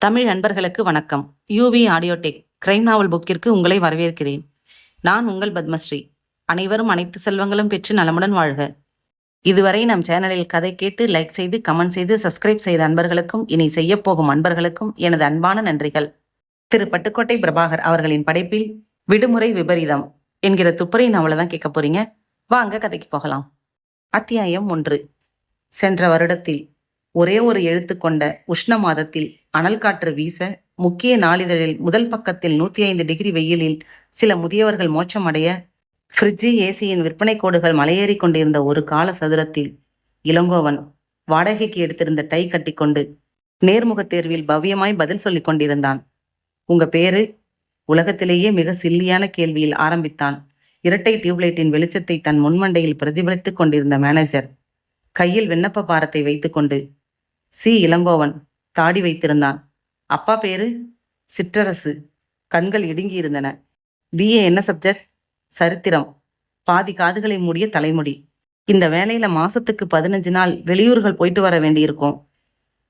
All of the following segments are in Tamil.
தமிழ் நண்பர்களுக்கு வணக்கம். யூவி ஆடியோடெக் கிரைம் நாவல் புக்கிற்கு உங்களை வரவேற்கிறேன். நான் உங்கள் பத்மஸ்ரீ. அனைவரும் அனைத்து செல்வங்களும் பெற்று நலமுடன் வாழ்க. இதுவரை நம் சேனலில் கதை கேட்டு லைக் செய்து கமெண்ட் செய்து சப்ஸ்கிரைப் செய்த அன்பர்களுக்கும் இனி செய்யப்போகும் அன்பர்களுக்கும் எனது அன்பான நன்றிகள். திரு பட்டுக்கோட்டை பிரபாகர் அவர்களின் படைப்பில் விடுமுறை விபரீதம் என்கிற துப்பறை நாவலை தான் கேட்க போறீங்க. வாங்க கதைக்கு போகலாம். அத்தியாயம் 1. சென்ற வருடத்தில் ஒரே ஒரு எழுத்து கொண்ட உஷ்ண மாதத்தில் அனல் காற்று வீச முக்கிய நாளிதழில் முதல் பக்கத்தில் 105 டிகிரி வெயிலில் சில முதியவர்கள் மோட்சம் அடைய ஃப்ரிட்ஜு ஏசியின் விற்பனை கோடுகள் மலையேறி கொண்டிருந்த ஒரு கால சதுரத்தில் இளங்கோவன் வாடகைக்கு எடுத்திருந்த டை கட்டிக்கொண்டு நேர்முகத் தேர்வில் பவ்யமாய் பதில் சொல்லிக் கொண்டிருந்தான். உங்க பேரு? உலகத்திலேயே மிக சில்லியான கேள்வியில் ஆரம்பித்தான். இரட்டை டியூப்லைட்டின் வெளிச்சத்தை தன் முன்மண்டையில் பிரதிபலித்துக் கொண்டிருந்த மேனேஜர் கையில் விண்ணப்ப பாரத்தை வைத்துக்கொண்டு சி. இளங்கோவன் தாடி வைத்திருந்தான். அப்பா பேரு? சிற்றரசு. கண்கள் இடுங்கி இருந்தன. பிஏ என்ன சப்ஜெக்ட்? சரித்திரம். பாதி காதுகளை மூடிய தலைமுடி. இந்த வேலையில மாசத்துக்கு 15 நாள் வெளியூர்கள் போயிட்டு வர வேண்டியிருக்கும்.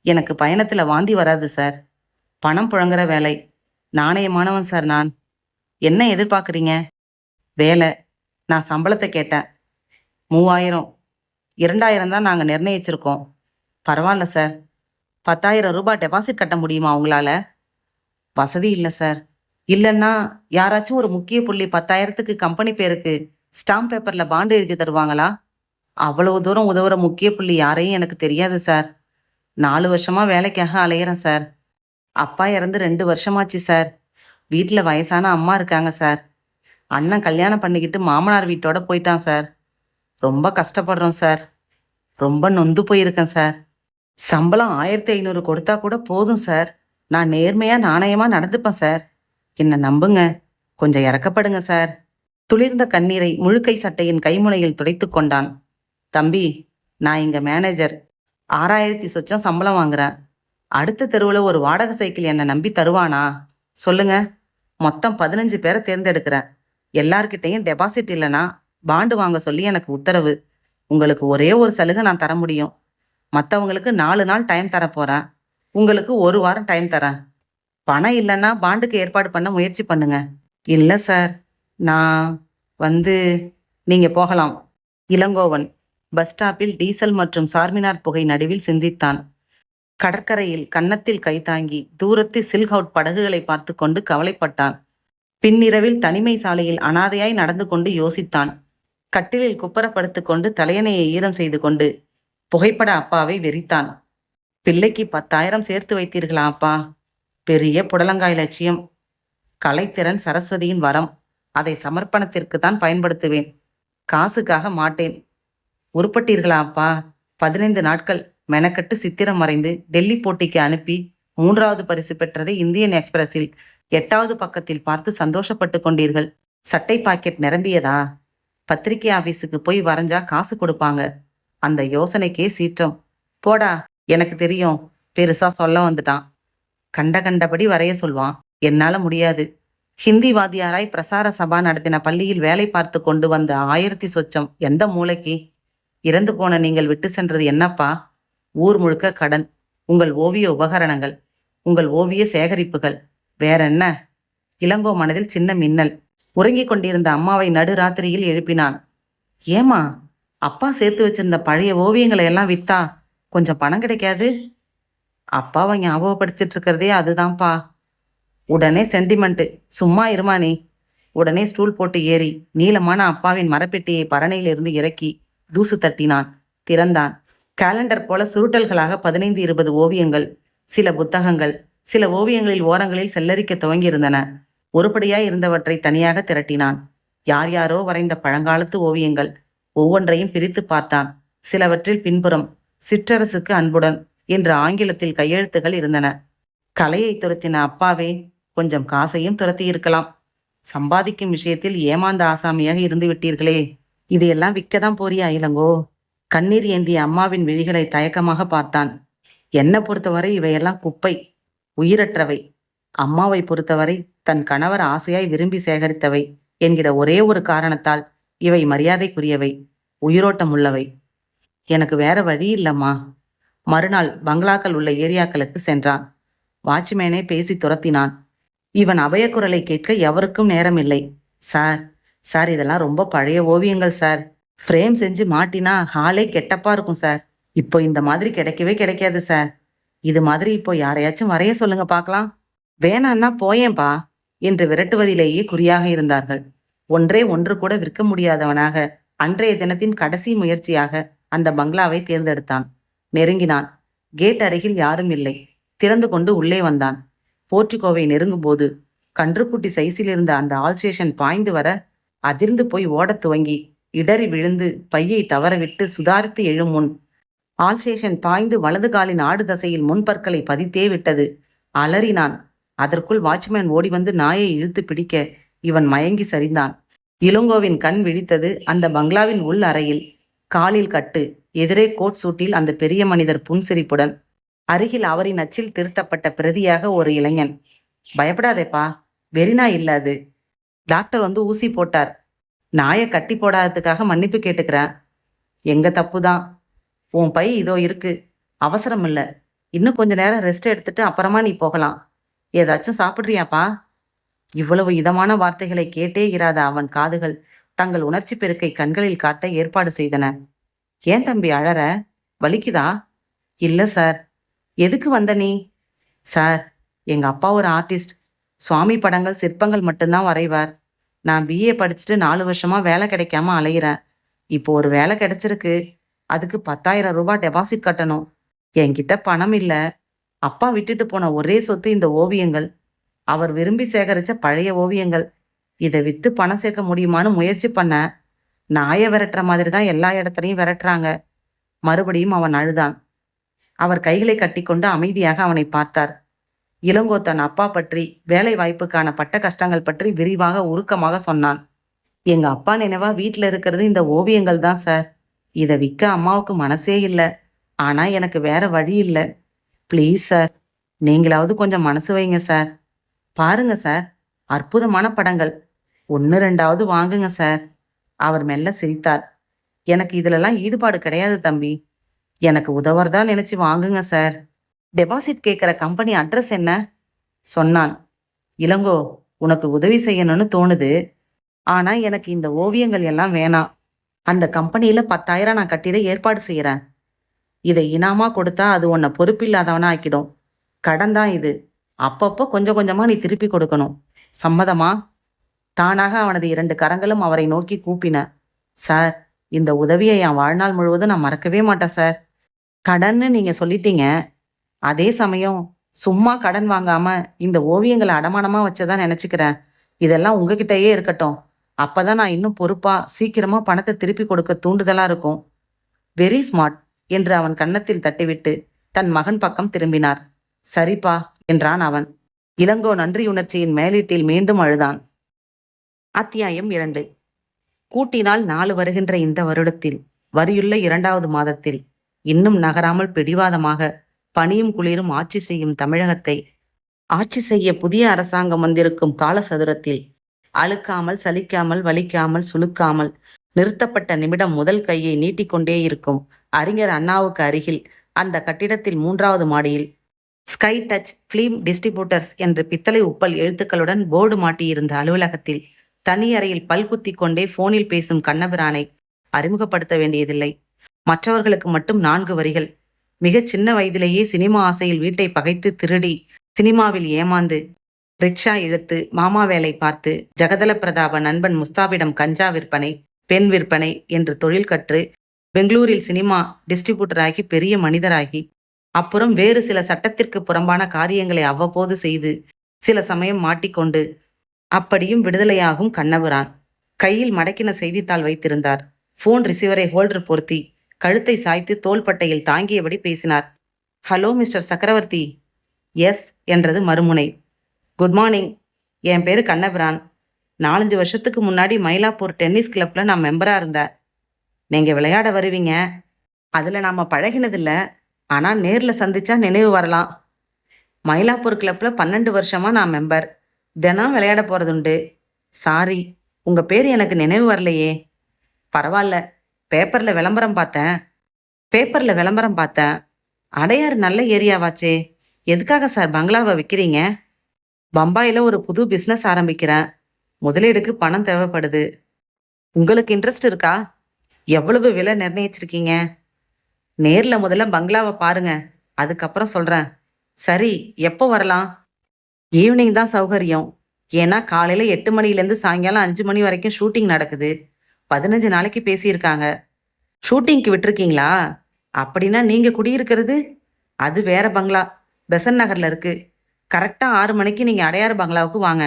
எனக்கு பயணத்துல வாந்தி வராது சார். பணம் புழங்குற வேலை. நாணயமானவன் சார் நான். என்ன எதிர்பார்க்குறீங்க? வேலை. நான் சம்பளத்தை கேட்டேன். 3000. 2000 தான் நாங்கள் நிர்ணயிச்சிருக்கோம். பரவாயில்ல சார். 10,000 ரூபாய் டெபாசிட் கட்ட முடியுமா உங்களால்? வசதி இல்லை சார். இல்லைன்னா யாராச்சும் ஒரு முக்கிய புள்ளி 10,000க்கு கம்பெனி பேருக்கு ஸ்டாம்ப் பேப்பரில் பாண்டு எழுதி தருவாங்களா? அவ்வளவு தூரம் உதவுற முக்கிய புள்ளி யாரையும் எனக்கு தெரியாது சார். 4 வருஷமாக வேலைக்காக அலையிறேன் சார். அப்பா இறந்து 2 வருஷமாச்சு சார். வீட்டில் வயசான அம்மா இருக்காங்க சார். அண்ணன் கல்யாணம் பண்ணிக்கிட்டு மாமனார் வீட்டோட போயிட்டான் சார். ரொம்ப கஷ்டப்படுறோம் சார். ரொம்ப நொந்து போயிருக்கேன் சார். சம்பளம் 1500 கொடுத்தா கூட போதும் சார். நான் நேர்மையா நாணயமா நடந்துப்பேன் சார். என்ன நம்புங்க. கொஞ்சம் இறக்கப்படுங்க சார். துளிர்ந்த கண்ணீரை முழுக்கை சட்டையின் கைமுனையில் துடைத்து கொண்டான். தம்பி, நான் இங்க மேனேஜர். 6000 சொச்சம் சம்பளம் வாங்குறேன். அடுத்த தெருவில் ஒரு வாடகை சைக்கிள் என்னை நம்பி தருவானா? சொல்லுங்க. மொத்தம் 15 பேரை தேர்ந்தெடுக்கிறேன். எல்லார்கிட்டையும் டெபாசிட் இல்லைனா பாண்டு வாங்க சொல்லி எனக்கு உத்தரவு. உங்களுக்கு ஒரே ஒரு சலுகை நான் தர முடியும். மற்றவங்களுக்கு 4 நாள் டைம் தர போறேன். உங்களுக்கு 1 வாரம் டைம் தரேன். பணம் இல்லைன்னா பாண்டுக்கு ஏற்பாடு பண்ண முயற்சி பண்ணுங்க. இல்லை சார், நான் நீங்க போகலாம். இளங்கோவன் பஸ் ஸ்டாப்பில் டீசல் மற்றும் சார்மினார் புகை நடுவில் சிந்தித்தான். கடற்கரையில் கன்னத்தில் கை தாங்கி தூரத்தில் சில்க் அவுட் படகுகளை பார்த்து கொண்டு கவலைப்பட்டான். பின்னிரவில் தனிமை சாலையில் அனாதையாய் நடந்து கொண்டு யோசித்தான். கட்டிலில் குப்பரப்படுத்து கொண்டு தலையணையை ஈரம் செய்து கொண்டு புகைப்பட அப்பாவை வெறித்தான். பிள்ளைக்கு 10,000 சேர்த்து வைத்தீர்களா அப்பா? பெரிய புடலங்காய் லட்சியம். கலைத்திறன் சரஸ்வதியின் வரம். அதை சமர்ப்பணத்திற்கு தான் பயன்படுத்துவேன். காசுக்காக மாட்டேன். உருப்பட்டீர்களா அப்பா? 15 நாட்கள் மெனக்கட்டு சித்திரம் வரைந்து டெல்லி போட்டிக்கு அனுப்பி 3வது பரிசு பெற்றதை இந்தியன் எக்ஸ்பிரஸில் 8வது பக்கத்தில் பார்த்து சந்தோஷப்பட்டு கொண்டீர்கள். சட்டை பாக்கெட் நிரம்பியதா? பத்திரிகை ஆபீஸுக்கு போய் வரைஞ்சா காசு கொடுப்பாங்க. அந்த யோசனைக்கே சீற்றம். போடா, எனக்கு தெரியும். பெருசா சொல்ல வந்துட்டான். கண்டபடி வரைய சொல்வான். என்னால முடியாது. ஹிந்தி வாத்தியாராய் பிரசார சபா நடத்தின பள்ளியில் வேலை பார்த்து கொண்டு வந்த 1000 சொச்சம் எந்த மூளைக்கு? இறந்து போன நீங்கள் விட்டு சென்றது என்னப்பா? ஊர் முழுக்க கடன், உங்கள் ஓவிய உபகரணங்கள், உங்கள் ஓவிய சேகரிப்புகள், வேற என்ன? இளங்கோ மனதில் சின்ன மின்னல். உறங்கிக் கொண்டிருந்த அம்மாவை நடுராத்திரியில் எழுப்பினான். ஏமா, அப்பா சேர்த்து வச்சிருந்த பழைய ஓவியங்களை எல்லாம் வித்தா கொஞ்சம் பணம் கிடைக்காது? அப்பாவை ஞாபகப்படுத்திட்டு இருக்கிறதே அதுதான்ப்பா. உடனே சென்டிமெண்ட்டு. சும்மா இருமா நீ. உடனே ஸ்டூல் போட்டு ஏறி நீளமான அப்பாவின் மரப்பெட்டியை பரணையிலிருந்து இறக்கி தூசு தட்டினான். திறந்தான். கேலண்டர் போல சுருட்டல்களாக 15-20 ஓவியங்கள், சில புத்தகங்கள், சில ஓவியங்களில் ஓரங்களில் செல்லரிக்க துவங்கியிருந்தன. ஒருபடியாய் இருந்தவற்றை தனியாக திரட்டினான். யார் யாரோ வரைந்த பழங்காலத்து ஓவியங்கள். ஒவ்வொன்றையும் பிரித்து பார்த்தான். சிலவற்றில் பின்புறம் சிற்றரசுக்கு அன்புடன் என்று ஆங்கிலத்தில் கையெழுத்துகள் இருந்தன. கலையை துரத்தின அப்பாவே கொஞ்சம் காசையும் துரத்தி இருக்கலாம். சம்பாதிக்கும் விஷயத்தில் ஏமாந்த ஆசாமியாக இருந்து விட்டீர்களே. இதையெல்லாம் விற்கதான் போறியா இளங்கோ? கண்ணீர் ஏந்திய அம்மாவின் விழிகளை தயக்கமாக பார்த்தான். என்னை பொறுத்தவரை இவையெல்லாம் குப்பை, உயிரற்றவை. அம்மாவை பொறுத்தவரை தன் கணவர் ஆசையாய் விரும்பி சேகரித்தவை என்கிற ஒரே ஒரு காரணத்தால் இவை மரியாதைக்குரியவை, உயிரோட்டம் உள்ளவை. எனக்கு வேற வழி இல்லம்மா. மறுநாள் பங்களாக்கள் உள்ள ஏரியாக்களுக்கு சென்றான். வாட்ச்மேனே பேசி துரத்தினான். இவன் அபயக்குரலை கேட்க எவருக்கும் நேரமில்லை. சார், சார், இதெல்லாம் ரொம்ப பழைய ஓவியங்கள் சார். ஃப்ரேம் செஞ்சு மாட்டினா ஹாலே கெட்டப்பா இருக்கும் சார். இப்போ இந்த மாதிரி கிடைக்கவே கிடைக்காது சார். இது மாதிரி இப்போ யாரையாச்சும் வரைய சொல்லுங்க பார்க்கலாம். வேணான்னா போயேன்பா என்று விரட்டுவதிலேயே குறியாக இருந்தார்கள். ஒன்றே ஒன்று கூட விற்க முடியாதவனாக அன்றைய தினத்தின் கடைசி முயற்சியாக அந்த பங்களாவை தேர்ந்தெடுத்தான். நெருங்கினான். கேட் அருகில் யாரும் இல்லை. திறந்து கொண்டு உள்ளே வந்தான். போர்ட்டிகோவை நெருங்கும் போது கன்றுக்குட்டி சைஸில் இருந்த அந்த ஆல்சேஷன் பாய்ந்து வர அதிர்ந்து போய் ஓடத் துவங்கி இடறி விழுந்து பையை தவறவிட்டு சுதாரித்து எழும் முன் ஆல்சேஷன் பாய்ந்து வலது காலின் ஆடு தசையில் முன்பற்களை பதித்தே விட்டது. அலறினான். அதற்குள் வாட்ச்மேன் ஓடி வந்து நாயை இழுத்து பிடிக்க இவன் மயங்கி சரிந்தான். இளங்கோவின் கண் விழித்தது அந்த பங்களாவின் உள் அறையில். காலில் கட்டு, எதிரே கோட் சூட்டில் அந்த பெரிய மனிதர் புன்சிரிப்புடன். அருகில் அவரின் அச்சில் திருத்தப்பட்ட பிரதியாக ஒரு இளைஞன். பயப்படாதேப்பா, வெறினா இல்ல அது. டாக்டர் வந்து ஊசி போட்டார். நாயை கட்டி போடாததுக்காக மன்னிப்பு கேட்டுக்கிறேன். எங்க தப்புதான். உன் பை இதோ இருக்கு. அவசரம் இல்லை. இன்னும் கொஞ்ச நேரம் ரெஸ்ட் எடுத்துட்டு அப்புறமா நீ போகலாம். ஏதாச்சும் சாப்பிட்றியாப்பா? இவ்வளவு இதமான வார்த்தைகளை கேட்டே இராத அவன் காதுகள் தங்கள் உணர்ச்சி பெருக்கை கண்களில் காட்ட ஏற்பாடு செய்தன. ஏன் தம்பி அழற? வலிக்குதா? இல்ல சார். எதுக்கு வந்த நீ? சார், எங்க அப்பா ஒரு ஆர்டிஸ்ட். சுவாமி படங்கள், சிற்பங்கள் மட்டும்தான் வரைவார். நான் பிஏ படிச்சுட்டு 4 வருஷமா வேலை கிடைக்காம அலையிறேன். இப்போ ஒரு வேலை கிடைச்சிருக்கு. அதுக்கு 10,000 ரூபாய் டெபாசிட் கட்டணும். என்கிட்ட பணம் இல்லை. அப்பா விட்டுட்டு போன ஒரே சொத்து இந்த ஓவியங்கள். அவர் விரும்பி சேகரிச்ச பழைய ஓவியங்கள். இதை வித்து பணம் சேர்க்க முடியுமான்னு முயற்சி பண்ண. நாயை விரட்டுற மாதிரி தான் எல்லா இடத்துலையும் விரட்டுறாங்க. மறுபடியும் அவன் அழுதான். அவர் கைகளை கட்டிக்கொண்டு அமைதியாக அவனை பார்த்தார். இளங்கோ தன் அப்பா பற்றி, வேலை வாய்ப்புக்கான பட்ட கஷ்டங்கள் பற்றி விரிவாக உருக்கமாக சொன்னான். எங்க அப்பா நினைவா வீட்டில் இருக்கிறது இந்த ஓவியங்கள் தான் சார். இதை விற்க அம்மாவுக்கு மனசே இல்லை. ஆனா எனக்கு வேற வழி இல்லை. ப்ளீஸ் சார், நீங்களாவது கொஞ்சம் மனசு வைங்க சார். பாருங்க சார், அற்புதமான படங்கள். 1-2 வாங்குங்க சார். அவர் மெல்ல சிரித்தார். எனக்கு இதுலலாம் ஈடுபாடு கிடையாது தம்பி. எனக்கு உதவுறதா நினைச்சு வாங்குங்க சார். டெபாசிட் கேட்குற கம்பெனி அட்ரஸ் என்ன? சொன்னான். இளங்கோ, உனக்கு உதவி செய்யணும்னு தோணுது. ஆனா எனக்கு இந்த ஓவியங்கள் எல்லாம் வேணாம். அந்த கம்பெனியில 10,000 நான் கட்டிட ஏற்பாடு செய்யறேன். இதை இனாமா கொடுத்தா அது உன்னை பொறுப்பில்லாதவனா ஆக்கிடும். கடன் தான் இது. அப்பப்போ கொஞ்சம் கொஞ்சமா நீ திருப்பி கொடுக்கணும். சம்மதமா? தானாக அவனது 2 கரங்களும் அவரை நோக்கி கூப்பின. சார், இந்த உதவியை என் வாழ்நாள் முழுவதும் நான் மறக்கவே மாட்டேன் சார். கடன்னு நீங்க சொல்லிட்டீங்க. அதே சமயம் சும்மா கடன் வாங்காம இந்த ஓவியங்களை அடமானமா வச்சதான் நினைச்சுக்கிறேன். இதெல்லாம் உங்ககிட்டயே இருக்கட்டும். அப்பதான் நான் இன்னும் பொறுப்பா சீக்கிரமா பணத்தை திருப்பி கொடுக்க தூண்டுதலா இருக்கும். வெரி ஸ்மார்ட் என்று அவன் கன்னத்தில் தட்டிவிட்டு தன் மகன் பக்கம் திரும்பினார். சரிப்பா என்றான் அவன். இளங்கோ நன்றியுணர்ச்சியின் மேலீட்டில் மீண்டும் அழுதான். அத்தியாயம் 2. கூட்டினால் 4 வருகின்ற இந்த வருடத்தில், வரியுள்ள 2வது மாதத்தில், இன்னும் நகராமல் பிடிவாதமாக பனியும் குளிரும் ஆட்சி செய்யும் தமிழகத்தை ஆட்சி செய்ய புதிய அரசாங்கம் வந்திருக்கும் காலசதுரத்தில் அழுக்காமல், சலிக்காமல், வலிக்காமல், சுளுக்காமல் நிறுத்தப்பட்ட நிமிடம் முதல் கையை நீட்டிக்கொண்டே இருக்கும் அறிஞர் அண்ணாவுக்கு அருகில் அந்த கட்டிடத்தில் 3வது மாடியில் ஸ்கை டச் ஃபிலிம் டிஸ்ட்ரிபியூட்டர்ஸ் என்று பித்தளை உப்பல் எழுத்துக்களுடன் போர்டு மாட்டியிருந்த அலுவலகத்தில் தனி அறையில் பல்குத்தி கொண்டே போனில் பேசும் கண்ணபிரானை அறிமுகப்படுத்த வேண்டியதில்லை. மற்றவர்களுக்கு மட்டும் 4 வரிகள். மிகச் சின்ன வயதிலேயே சினிமா ஆசையில் வீட்டை பகைத்து திருடி, சினிமாவில் ஏமாந்து, ரிக்ஷா இழுத்து, மாமா வேலை பார்த்து, ஜெகதல பிரதாப நண்பன் முஸ்தாபிடம் கஞ்சா விற்பனை, பெண் விற்பனை என்று தொழில் கற்று, பெங்களூரில் சினிமா டிஸ்ட்ரிபியூட்டராகி பெரிய மனிதராகி, அப்புறம் வேறு சில சட்டத்திற்கு புறம்பான காரியங்களை அவ்வப்போது செய்து சில சமயம் மாட்டிக்கொண்டு அப்படியும் விடுதலையாகும் கண்ணபிரான். கையில் மடக்கின செய்தித்தாள் வைத்திருந்தார். போன் ரிசீவரை ஹோல்டர் பொருத்தி கழுத்தை சாய்த்து தோள்பட்டையில் தாங்கியபடி பேசினார். ஹலோ மிஸ்டர் சக்கரவர்த்தி. எஸ் என்றது மறுமுனை. Good morning. என் பேரு கண்ணபிரான். 4-5 வருஷத்துக்கு முன்னாடி மயிலாப்பூர் டென்னிஸ் கிளப்ல நான் மெம்பரா இருந்தேன். நீங்க விளையாட வருவீங்க. அதுல நாம பழகினதில்ல. ஆனா நேர்ல சந்திச்சா நினைவு வரலாம். மயிலாப்பூர் கிளப்ல 12 வருஷமா நான் மெம்பர். தினம் விளையாட போறதுண்டு. சாரி, உங்க பேர் எனக்கு நினைவு வரலையே. பரவாயில்ல, பேப்பர்ல விளம்பரம் பார்த்தேன். அடையாறு நல்ல ஏரியாவாச்சே. எதுக்காக சார் பங்களாவை விற்கிறீங்க? பம்பாயில ஒரு புது பிசினஸ் ஆரம்பிக்கிறேன். முதலீடுக்கு பணம் தேவைப்படுது. உங்களுக்கு இன்ட்ரெஸ்ட் இருக்கா? எவ்வளவு விலை நிர்ணயிச்சிருக்கீங்க? நேர்ல முதல்ல பங்களாவை பாருங்க, அதுக்கப்புறம் சொல்றேன். சரி, எப்போ வரலாம்? ஈவினிங் தான் சௌகரியம். ஏன்னா காலையில 8 மணிலேருந்து சாயங்காலம் 5 மணி வரைக்கும் ஷூட்டிங் நடக்குது. 15 நாளைக்கு பேசியிருக்காங்க. ஷூட்டிங்க்கு விட்டுருக்கீங்களா? அப்படின்னா நீங்க குடியிருக்கிறது? அது வேற பங்களா. பெசன் நகர்ல இருக்கு. கரெக்டா 6 மணிக்கு நீங்க அடையாறு பங்களாவுக்கு வாங்க.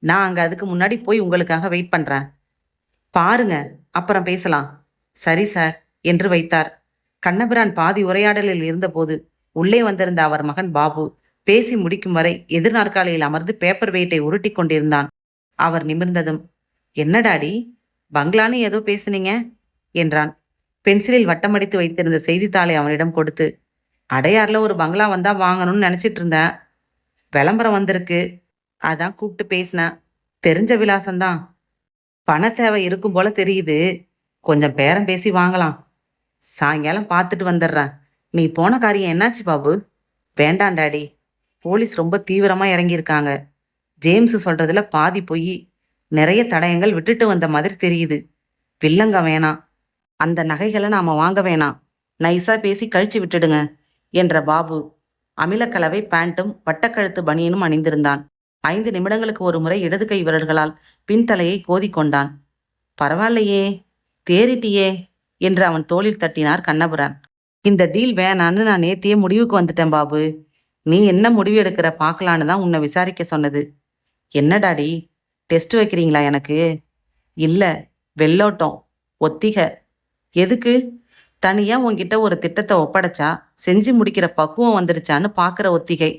நான் அங்க அதுக்கு முன்னாடி போய் உங்களுக்காக வெயிட் பண்றேன். பாருங்க, அப்புறம் பேசலாம். சரி சார் என்று வைத்தார். கண்ணபிரான் பாதி உரையாடலில் இருந்தபோது உள்ளே வந்திருந்த அவர் மகன் பாபு பேசி முடிக்கும் வரை எதிர் நாற்காலியில் அமர்ந்து பேப்பர் வெயிட்டை உருட்டி கொண்டிருந்தான். அவர் நிமிர்ந்ததும், என்ன டாடி, பங்களான்னு ஏதோ பேசுனீங்க என்றான். பென்சிலில் வட்டமடித்து வைத்திருந்த செய்தித்தாளை அவனிடம் கொடுத்து, அடையாறுல ஒரு பங்களா வந்தா வாங்கணும்னு நினைச்சிட்டு இருந்தேன். விளம்பரம் வந்திருக்கு, அதான் கூப்பிட்டு பேசினேன். தெரிஞ்ச விலாசம்தான். பண தேவை இருக்கும் போல தெரியுது. கொஞ்சம் பேரம் பேசி வாங்கலாம். சாயங்காலம் பார்த்துட்டு வந்துடுறேன். நீ போன காரியம் என்னாச்சு பாபு? வேண்டாம் டாடி, போலீஸ் ரொம்ப தீவிரமா இறங்கியிருக்காங்க. ஜேம்ஸ் சொல்றதுல பாதி பொய். நிறைய தடயங்கள் விட்டுட்டு வந்த மாதிரி தெரியுது. வில்லங்க வேணாம். அந்த நகைகளை நாம வாங்க வேணாம். நைஸா பேசி கழிச்சு விட்டுடுங்க என்ற பாபு அமிலக்கலவை பேண்ட்டும் வட்டக்கழுத்து பனியனும் அணிந்திருந்தான். 5 நிமிடங்களுக்கு ஒரு முறை இடது கை விரல்களால் பின்தலையை கோதிக்கொண்டான். பரவாயில்லையே, தேறிட்டியே என்று அவன் தோளில் தட்டினார் கண்ணபுரான். இந்த டீல் வேணான்னு நான் நேத்தியே முடிவுக்கு வந்துட்டேன் பாபு. நீ என்ன முடிவு எடுக்கிற பார்க்கலான்னு தான் உன்னை விசாரிக்க சொன்னது. என்ன டாடி, டெஸ்ட் வைக்கிறீங்களா எனக்கு? இல்ல, வெள்ளோட்டம், ஒத்திக. எதுக்கு? தனியா உன்கிட்ட ஒரு திட்டத்தை ஒப்படைச்சா செஞ்சு முடிக்கிற பக்குவம் வந்துடுச்சான்னு பார்க்குற ஒத்திகை.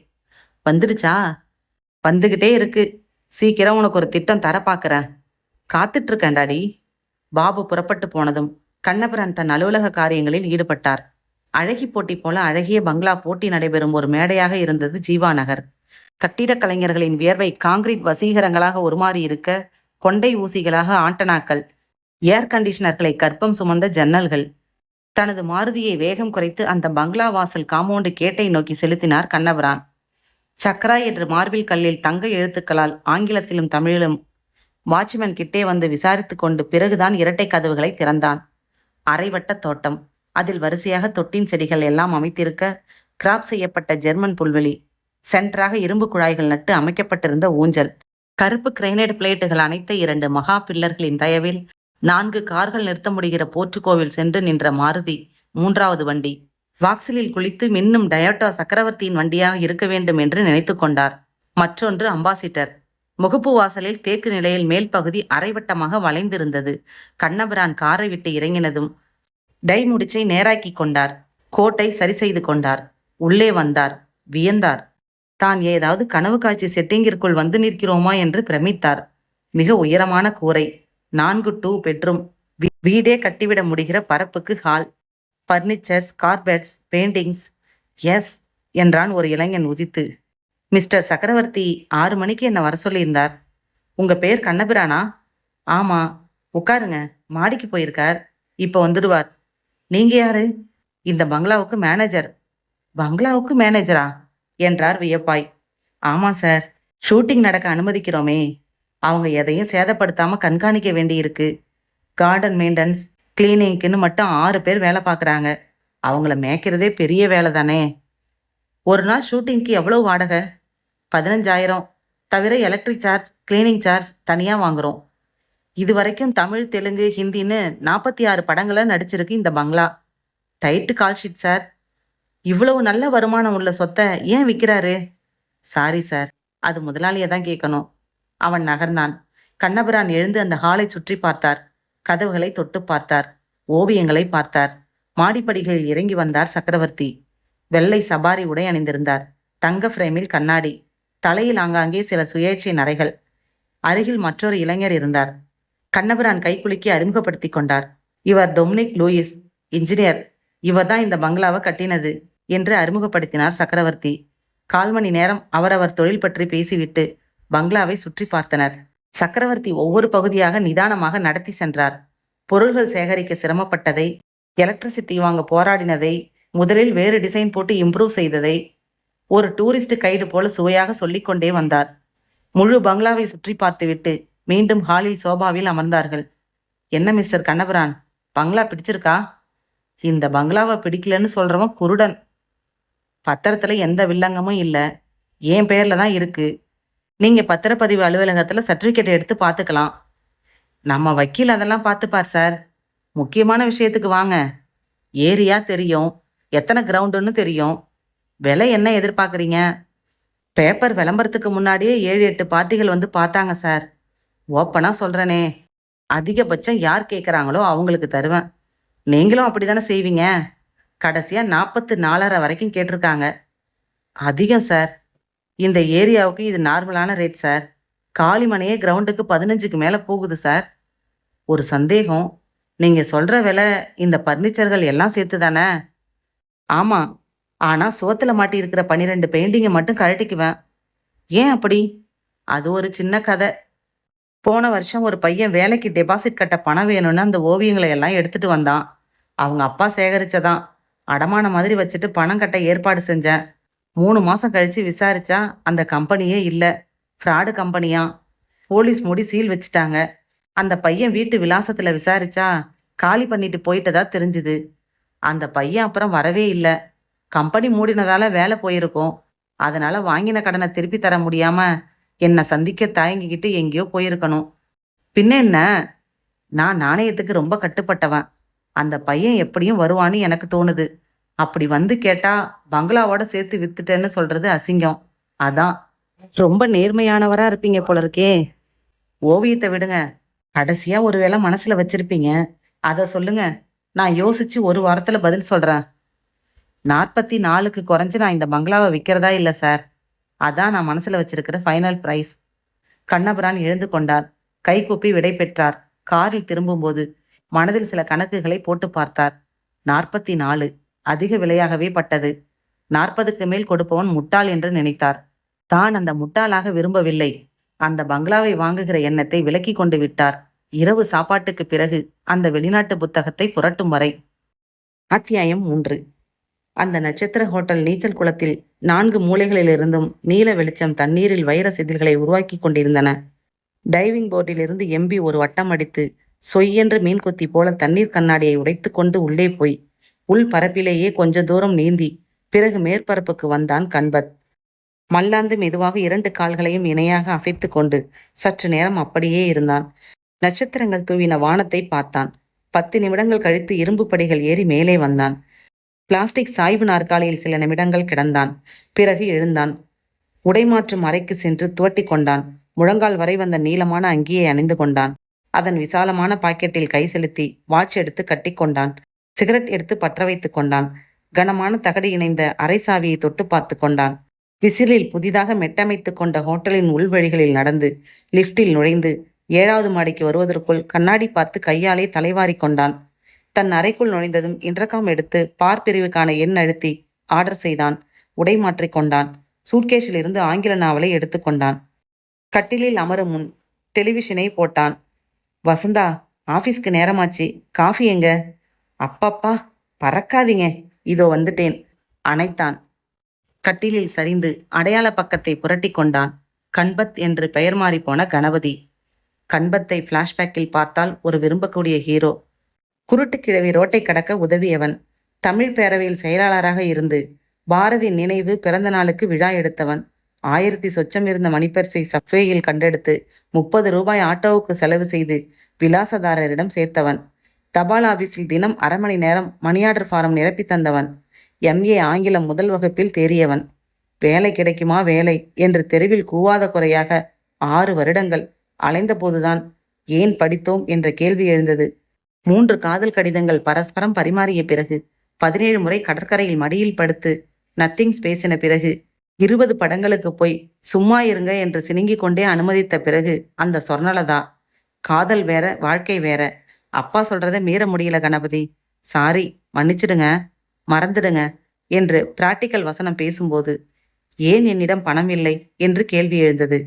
வந்துடுச்சா? வந்துகிட்டே இருக்கு. சீக்கிரம் உனக்கு ஒரு திட்டம் தர பார்க்குறேன். காத்துட்டு இருக்கேன் டாடி. பாபு புறப்பட்டு போனதும் கண்ணபிரான் தன் அலுவலக காரியங்களில் ஈடுபட்டார். அழகி போட்டி போல அழகிய பங்களா போட்டி நடைபெறும் ஒரு மேடையாக இருந்தது ஜீவா நகர். கட்டிடக் கலைஞர்களின் வியர்வை காங்கிரீட் வசீகரங்களாக உருமாறி இருக்க, கொண்டை ஊசிகளாக ஆண்டனாக்கள், ஏர் கண்டிஷனர்களை கற்பம் சுமந்த ஜன்னல்கள். தனது மாருதியை வேகம் குறைத்து அந்த பங்களா வாசல் காம்பவுண்டு கேட்டை நோக்கி செலுத்தினார் கண்ணபிரான். சக்ரா என்று மார்பில் கல்லில் தங்க எழுத்துக்களால் ஆங்கிலத்திலும் தமிழிலும் வாட்ச்மேன் கிட்டே வந்து விசாரித்து கொண்டு பிறகுதான் இரட்டை கதவுகளை திறந்தான். அரைவட்ட தோட்டம். அதில் வரிசையாக தொட்டின் செடிகள் எல்லாம் அமைத்திருக்க, கிராப் செய்யப்பட்ட ஜெர்மன் புல்வெளி, சென்டராக இரும்பு குழாய்கள் நட்டு அமைக்கப்பட்டிருந்த ஊஞ்சல், கருப்பு கிரைனைட் பிளேட்டுகள் அனைத்த 2 மகா பில்லர்களின் தயவில் 4 கார்கள் நிறுத்த முடிகிற போர்ச்சுகோவில் சென்று நின்ற மாருதி 3வது வண்டி. வாக்சிலில் குளித்து மின்னும் டயோட்டா சக்கரவர்த்தியின் வண்டியாக இருக்க வேண்டும் என்று நினைத்து கொண்டார். மற்றொன்று அம்பாசிடர். முகப்பு வாசலில் தேக்கு நிலையில் மேல் பகுதி அரைவட்டமாக வளைந்திருந்தது. கண்ணபிரான் காரை விட்டு இறங்கினதும் டை முடிச்சை நேராக்கி கொண்டார். கோட்டை சரி செய்து கொண்டார். உள்ளே வந்தார். வியந்தார். தான் ஏதாவது கனவு காட்சி செட்டிங்கிற்குள் வந்து நிற்கிறோமா என்று பிரமித்தார். மிக உயரமான கூரை, 4 2 பெட்ரூம், வீடே கட்டிவிட முடிகிற பரப்புக்கு hall, furnitures, carpets, paintings. Yes என்றான் ஒரு இளைஞன் உதித்து. மிஸ்டர் சக்கரவர்த்தி 6 மணிக்கு என்ன வர சொல்லியிருந்தார். உங்க பேர் கண்ணபிரானா? ஆமா. உட்காருங்க, மாடிக்கு போயிருக்கார். இப்போ வந்துடுவார். நீங்க யாரு? இந்த பங்களாவுக்கு மேனேஜர். பங்களாவுக்கு மேனேஜரா என்றார் வியப்பாய். ஆமா சார், ஷூட்டிங் நடக்க அனுமதிக்கிறோமே, அவங்க எதையும் சேதப்படுத்தாம கண்காணிக்க வேண்டியிருக்கு. கார்டன் மெயின்டெனன்ஸ், கிளீனிங்க்குன்னு மட்டும் 6 பேர் வேலை பார்க்குறாங்க. அவங்கள மேய்க்கிறதே பெரிய வேலை தானே. ஒரு நாள் ஷூட்டிங்க்கு எவ்வளவு வாடகை? 15,000. தவிர எலக்ட்ரிக் சார்ஜ், கிளீனிங் சார்ஜ் தனியாக வாங்குறோம். இது வரைக்கும் தமிழ், தெலுங்கு, ஹிந்தின்னு 46 படங்களை நடிச்சிருக்கு இந்த பங்களா. Tight call sheet sir. இவ்வளவு நல்ல வருமானம் உள்ள சொத்தை ஏன் விற்கிறாரு? சாரி சார், அது முதலாளியை தான் கேட்கணும். அவன் நகர்ந்தான். கண்ணபிரான் எழுந்து அந்த ஹாலை சுற்றி பார்த்தார். கதவுகளை தொட்டு பார்த்தார். ஓவியங்களை பார்த்தார். மாடிப்படிகளில் இறங்கி வந்தார் சக்கரவர்த்தி. வெள்ளை சபாரி உடை அணிந்திருந்தார். தங்க ஃப்ரேமில் கண்ணாடி. தலையில் ஆங்காங்கே சில சுயேட்சை நரைகள். அருகில் மற்றொரு இளைஞர் இருந்தார். கண்ணபிரான் கைக்குலுக்கி அறிமுகப்படுத்தி கொண்டார். இவர் டொமினிக் லூயிஸ், இன்ஜினியர். இவர் தான் இந்த பங்களாவை கட்டினது என்று அறிமுகப்படுத்தினார் சக்கரவர்த்தி. 1/4 மணி நேரம் அவரவர் தொழில் பற்றி பேசிவிட்டு பங்களாவை சுற்றி பார்த்தனர். சக்கரவர்த்தி ஒவ்வொரு பகுதியாக நிதானமாக நடத்தி சென்றார். பொருள்கள் சேகரிக்க சிரமப்பட்டதை, எலக்ட்ரிசிட்டி வாங்க போராடினதை, முதலில் வேறு டிசைன் போட்டு இம்ப்ரூவ் செய்ததை, ஒரு டூரிஸ்ட் கைடு போல சுவையாக சொல்லிக்கொண்டே வந்தார். முழு பங்களாவை சுற்றி பார்த்துவிட்டு மீண்டும் ஹாலில் சோபாவில் அமர்ந்தார்கள். என்ன மிஸ்டர் கண்ணபுரான், பங்களா பிடிச்சிருக்கா? இந்த பங்களாவை பிடிக்கலன்னு சொல்றவன் குருடன். பத்திரத்துல எந்த வில்லங்கமும் இல்ல, என் பெயர்ல தான் இருக்கு. நீங்க பத்திரப்பதிவு அலுவலகத்துல சர்டிபிகேட் எடுத்து பார்த்துக்கலாம். நம்ம வக்கீல் அதெல்லாம் பார்த்துப்பார் சார். முக்கியமான விஷயத்துக்கு வாங்க. ஏரியா தெரியும், எத்தனை கிரவுண்டுன்னு தெரியும், விலை என்ன எதிர்பார்க்குறீங்க? பேப்பர் விளம்பரத்துக்கு முன்னாடியே 7-8 பார்ட்டிகள் வந்து பார்த்தாங்க சார். ஓப்பனா சொல்றேனே, அதிகபட்சம் யார் கேட்குறாங்களோ அவங்களுக்கு தருவேன். நீங்களும் அப்படிதானே செய்வீங்க? கடைசியா 44.5 வரைக்கும் கேட்டிருக்காங்க. அதிகம் சார். இந்த ஏரியாவுக்கு இது நார்மலான ரேட் சார். காலிமனையே கிரவுண்டுக்கு 15க்கு மேலே போகுது சார். ஒரு சந்தேகம், நீங்க சொல்ற விலை இந்த பர்னிச்சர்கள் எல்லாம் சேர்த்து தானே? ஆமா, ஆனா சோத்துல மாட்டி இருக்கிற 12 பெயிண்டிங்கை மட்டும் கழட்டிக்குவேன். ஏன் அப்படி? அது ஒரு சின்ன கதை. போன வருஷம் ஒரு பையன் வேலைக்கு டெபாசிட் கட்ட பணம் வேணும்னு அந்த ஓவியங்களை எல்லாம் எடுத்துட்டு வந்தான். அவங்க அப்பா சேகரிச்சதான். அடமான மாதிரி வச்சுட்டு பணம் கட்ட ஏற்பாடு செஞ்சேன். 3 மாசம் கழிச்சு விசாரிச்சா அந்த கம்பெனியே இல்லை, ஃப்ராடு கம்பெனியா. போலீஸ் மூடி சீல் வச்சுட்டாங்க. அந்த பையன் வீட்டு விலாசத்துல விசாரிச்சா காலி பண்ணிட்டு போயிட்டதா தெரிஞ்சுது. அந்த பையன் அப்புறம் வரவே இல்லை. கம்பெனி மூடினதால வேலை போயிருக்கும். அதனால வாங்கின கடனை திருப்பி தர முடியாம என்னை சந்திக்க தயங்கிக்கிட்டு எங்கேயோ போயிருக்கணும். பின்ன என்ன, நான் நாணயத்துக்கு ரொம்ப கட்டுப்பட்டவன். அந்த பையன் எப்படியும் வருவான்னு எனக்கு தோணுது. அப்படி வந்து கேட்டா பங்களாவோட சேர்த்து வித்துட்டேன்னு சொல்றது அசிங்கம். அதான். ரொம்ப நேர்மையானவரா இருப்பீங்க போல இருக்கே. ஓவியத்தை விடுங்க, கடைசியா ஒரு வேளை மனசுல வச்சிருப்பீங்க, அதை சொல்லுங்க. நான் யோசிச்சு ஒரு வாரத்துல பதில் சொல்றேன். 44க்கு குறைஞ்சு நான் இந்த பங்களாவை விற்கிறதா இல்லை சார். அதான் நான் மனசுல வச்சிருக்கிற ஃபைனல் பிரைஸ். கண்ணபுரான் எழுந்து கொண்டார். கைகூப்பி விடை பெற்றார். காரில் திரும்பும்போது மனதில் சில கணக்குகளை போட்டு பார்த்தார். 44 அதிக விலையாகவே பட்டது. 40க்கு மேல் கொடுப்பவன் முட்டாள் என்று நினைத்தார். தான் அந்த முட்டாளாக விரும்பவில்லை. அந்த பங்களாவை வாங்குகிற எண்ணத்தை விலக்கி கொண்டு விட்டார். இரவு சாப்பாட்டுக்கு பிறகு அந்த வெளிநாட்டு புத்தகத்தை புரட்டும் வரை. அத்தியாயம் 3. அந்த நட்சத்திர ஹோட்டல் நீச்சல் குளத்தில் 4 மூலைகளிலிருந்தும் நீல வெளிச்சம் தண்ணீரில் வைர செதில்களை உருவாக்கி கொண்டிருந்தன. டைவிங் போர்டிலிருந்து எம்பி ஒரு வட்டம் அடித்து சொய்யென்று மீன் கொத்தி போல தண்ணீர் கண்ணாடியை உடைத்து கொண்டு உள்ளே போய் உள் பரப்பிலேயே கொஞ்ச தூரம் நீந்தி பிறகு மேற்பரப்புக்கு வந்தான் கண்பத். மல்லாந்து மெதுவாக 2 கால்களையும் இணையாக அசைத்து கொண்டு சற்று நேரம் அப்படியே இருந்தான். நட்சத்திரங்கள் தூவின வானத்தை பார்த்தான். 10 நிமிடங்கள் கழித்து இரும்பு படிகள் ஏறி மேலே வந்தான். பிளாஸ்டிக் சாய்வு நாற்காலியில் சில நிமிடங்கள் கிடந்தான். பிறகு எழுந்தான். உடைமாற்றும் அறைக்கு சென்று துவட்டி கொண்டான். முழங்கால் வரை வந்த நீளமான அங்கியை அணிந்து கொண்டான். அதன் விசாலமான பாக்கெட்டில் கை செலுத்தி வாட்ச் எடுத்து கட்டி கொண்டான். சிகரெட் எடுத்து பற்ற வைத்து கொண்டான். கனமான தகடு இணைந்த அரை சாவியை தொட்டு பார்த்து கொண்டான். விசிலில் புதிதாக மெட்டமைத்து கொண்ட ஹோட்டலின் உள்வழிகளில் நடந்து லிப்டில் நுழைந்து 7வது மாடிக்கு வருவதற்குள் கண்ணாடி பார்த்து கையாலே தலைவாரி கொண்டான். தன் அறைக்குள் நுழைந்ததும் இன்டர்காம் எடுத்து பார் பிரிவுக்கான எண் அழுத்தி ஆர்டர் செய்தான். உடை மாற்றிக் கொண்டான். சூட்கேஸில் இருந்து ஆங்கில நாவலை எடுத்துக்கொண்டான். கட்டிலில் அமரும் முன் டெலிவிஷனை போட்டான். வசந்தா, ஆஃபீஸ்க்கு நேரமாச்சு, காஃபி எங்க? அப்பப்பா, பறக்காதீங்க, இதோ வந்துட்டேன் அணைத்தான். கட்டிலில் சரிந்து அடையாள பக்கத்தை புரட்டி கொண்டான். கண்பத் என்று பெயர் மாறி போன கணபதி. கண்பத்தை பிளாஷ்பேக்கில் பார்த்தால் ஒரு விரும்பக்கூடிய ஹீரோ. குருட்டு கிழவி ரோட்டை கடக்க உதவியவன். தமிழ் பேரவையில் செயலாளராக இருந்து பாரதி நினைவு பிறந்த நாளுக்கு விழா எடுத்தவன். 1000 சொச்சம் இருந்த மணிப்பர்சை சப்வேயில் கண்டெடுத்து 30 ரூபாய் ஆட்டோவுக்கு செலவு செய்து விலாசதாரரிடம் சேர்த்தவன். தபால் ஆபீஸில் தினம் 1/2 மணி நேரம் மணி ஆர்டர் ஃபாரம் நிரப்பி தந்தவன். MA ஆங்கிலம் முதல் வகுப்பில் தேறியவன். வேலை கிடைக்குமா வேலை என்று தெருவில் கூவாத குறையாக 6 வருடங்கள் அலைந்த போதுதான் ஏன் படித்தோம் என்ற கேள்வி எழுந்தது. 3 காதல் கடிதங்கள் பரஸ்பரம் பரிமாறிய பிறகு 17 முறை கடற்கரையில் மடியில் படுத்து நத்திங்ஸ் பேசின பிறகு 20 படங்களுக்கு போய் சும்மா இருங்க என்று சினுங்கிக் கொண்டே அனுமதித்த பிறகு அந்த சொர்ணலதா. காதல் வேற, வாழ்க்கை வேற. அப்பா சொல்றதை மீற முடியல கணபதி, சாரி, மன்னிச்சிடுங்க, மறந்துடுங்க என்று பிராக்டிக்கல் வசனம் பேசும்போது ஏன் என்னிடம் பணம் இல்லை என்று கேள்வி எழுந்தது.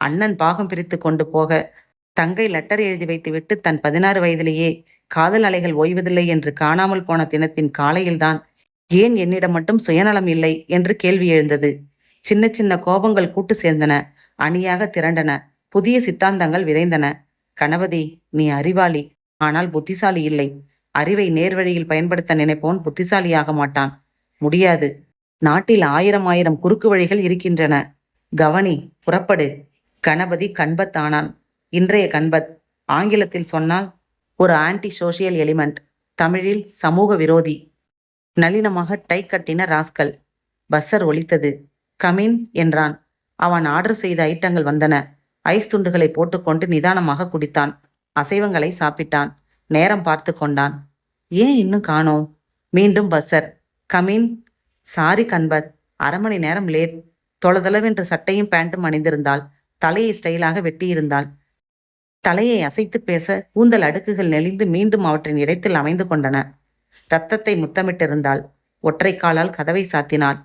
அண்ணன் பாகம் பிரித்து கொண்டு போக தங்கை லெட்டர் எழுதி வைத்துவிட்டு தன் 16 வயதிலேயே காதல் அலைகள் ஓய்வதில்லை என்று காணாமல் போன தினத்தின் காலையில்தான் ஏன் என்னிடம் மட்டும் சுயநலம் இல்லை என்று கேள்வி எழுந்தது. சின்ன சின்ன கோபங்கள் கூட்டு சேர்ந்தன, அணியாக திரண்டன, புதிய சித்தாந்தங்கள் விதைந்தன. கணபதி, நீ அறிவாளி, ஆனால் புத்திசாலி இல்லை. அறிவை நேர்வழியில் பயன்படுத்த நினைப்பவன் புத்திசாலியாக மாட்டான். முடியாது. நாட்டில் ஆயிரம் ஆயிரம் குறுக்கு வழிகள் இருக்கின்றன. கவனி, புறப்படு. கணபதி கண்பத் ஆனான். இன்றைய கண்பத். ஆங்கிலத்தில் சொன்னால் ஒரு ஆன்டி சோஷியல் எலிமெண்ட், தமிழில் சமூக விரோதி. நளினமாக டை கட்டின ராஸ்கல். பஸ்ஸர் ஒலித்தது. கமின் என்றான். அவன் ஆர்டர் செய்த ஐட்டங்கள் வந்தன. ஐஸ் துண்டுகளை போட்டுக்கொண்டு நிதானமாக குடித்தான். அசைவங்களை சாப்பிட்டான். நேரம் பார்த்து கொண்டான். ஏன் இன்னும் காணோம்? மீண்டும் பஸ்ஸர். கமின். சாரி கண்பத், அரை மணி நேரம் லேட். தொளதளவென்று சட்டையும் பேண்ட்டும் அணிந்திருந்தாள். தலையை ஸ்டைலாக வெட்டியிருந்தாள். தலையை அசைத்து பேச கூந்தல் அடுக்குகள் நெளிந்து மீண்டும் அவற்றின் இடத்தில் அமைந்து கொண்டன. இரத்தத்தை முத்தமிட்டிருந்தாள். ஒற்றை காலால் கதவை சாத்தினாள்.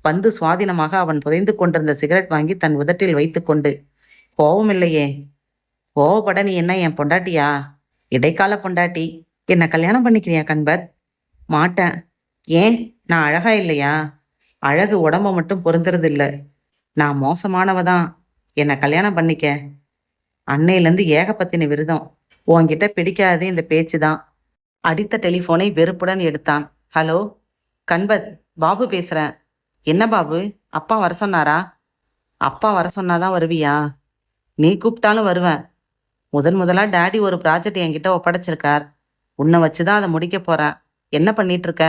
வந்து சுவாதீனமாக அவன் புதைந்து கொண்டிருந்த சிகரெட் வாங்கி தன் உதட்டில் வைத்துக்கொண்டு, கோவமில்லையே? கோவப்பட நீ என்ன என் பொண்டாட்டியா? இடைக்கால பொண்டாட்டி. என்ன கல்யாணம் பண்ணிக்கிறியா கண்பத்? மாட்டேன். ஏன்? நான் அழகா இல்லையா? அழகு உடம்ப மட்டும் பொருந்துறது இல்லை. நான் மோசமானவதான். என்னை கல்யாணம் பண்ணிக்க. அன்னையிலேருந்து ஏகப்பத்தின விருதம். உன்கிட்ட பிடிக்காதே இந்த பேச்சு தான். அடித்த டெலிஃபோனை வெறுப்புடன் எடுத்தான். ஹலோ கண்பத், பாபு பேசுகிறேன். என்ன பாபு, அப்பா வர சொன்னாரா? அப்பா வர சொன்னாதான் வருவியா? நீ கூப்பிட்டாலும் வருவேன். முதலாக டேடி ஒரு ப்ராஜெக்ட் என்கிட்ட ஒப்படைச்சிருக்கார். உன்னை வச்சு தான் அதை முடிக்க போகிறேன். என்ன பண்ணிட்டு இருக்க?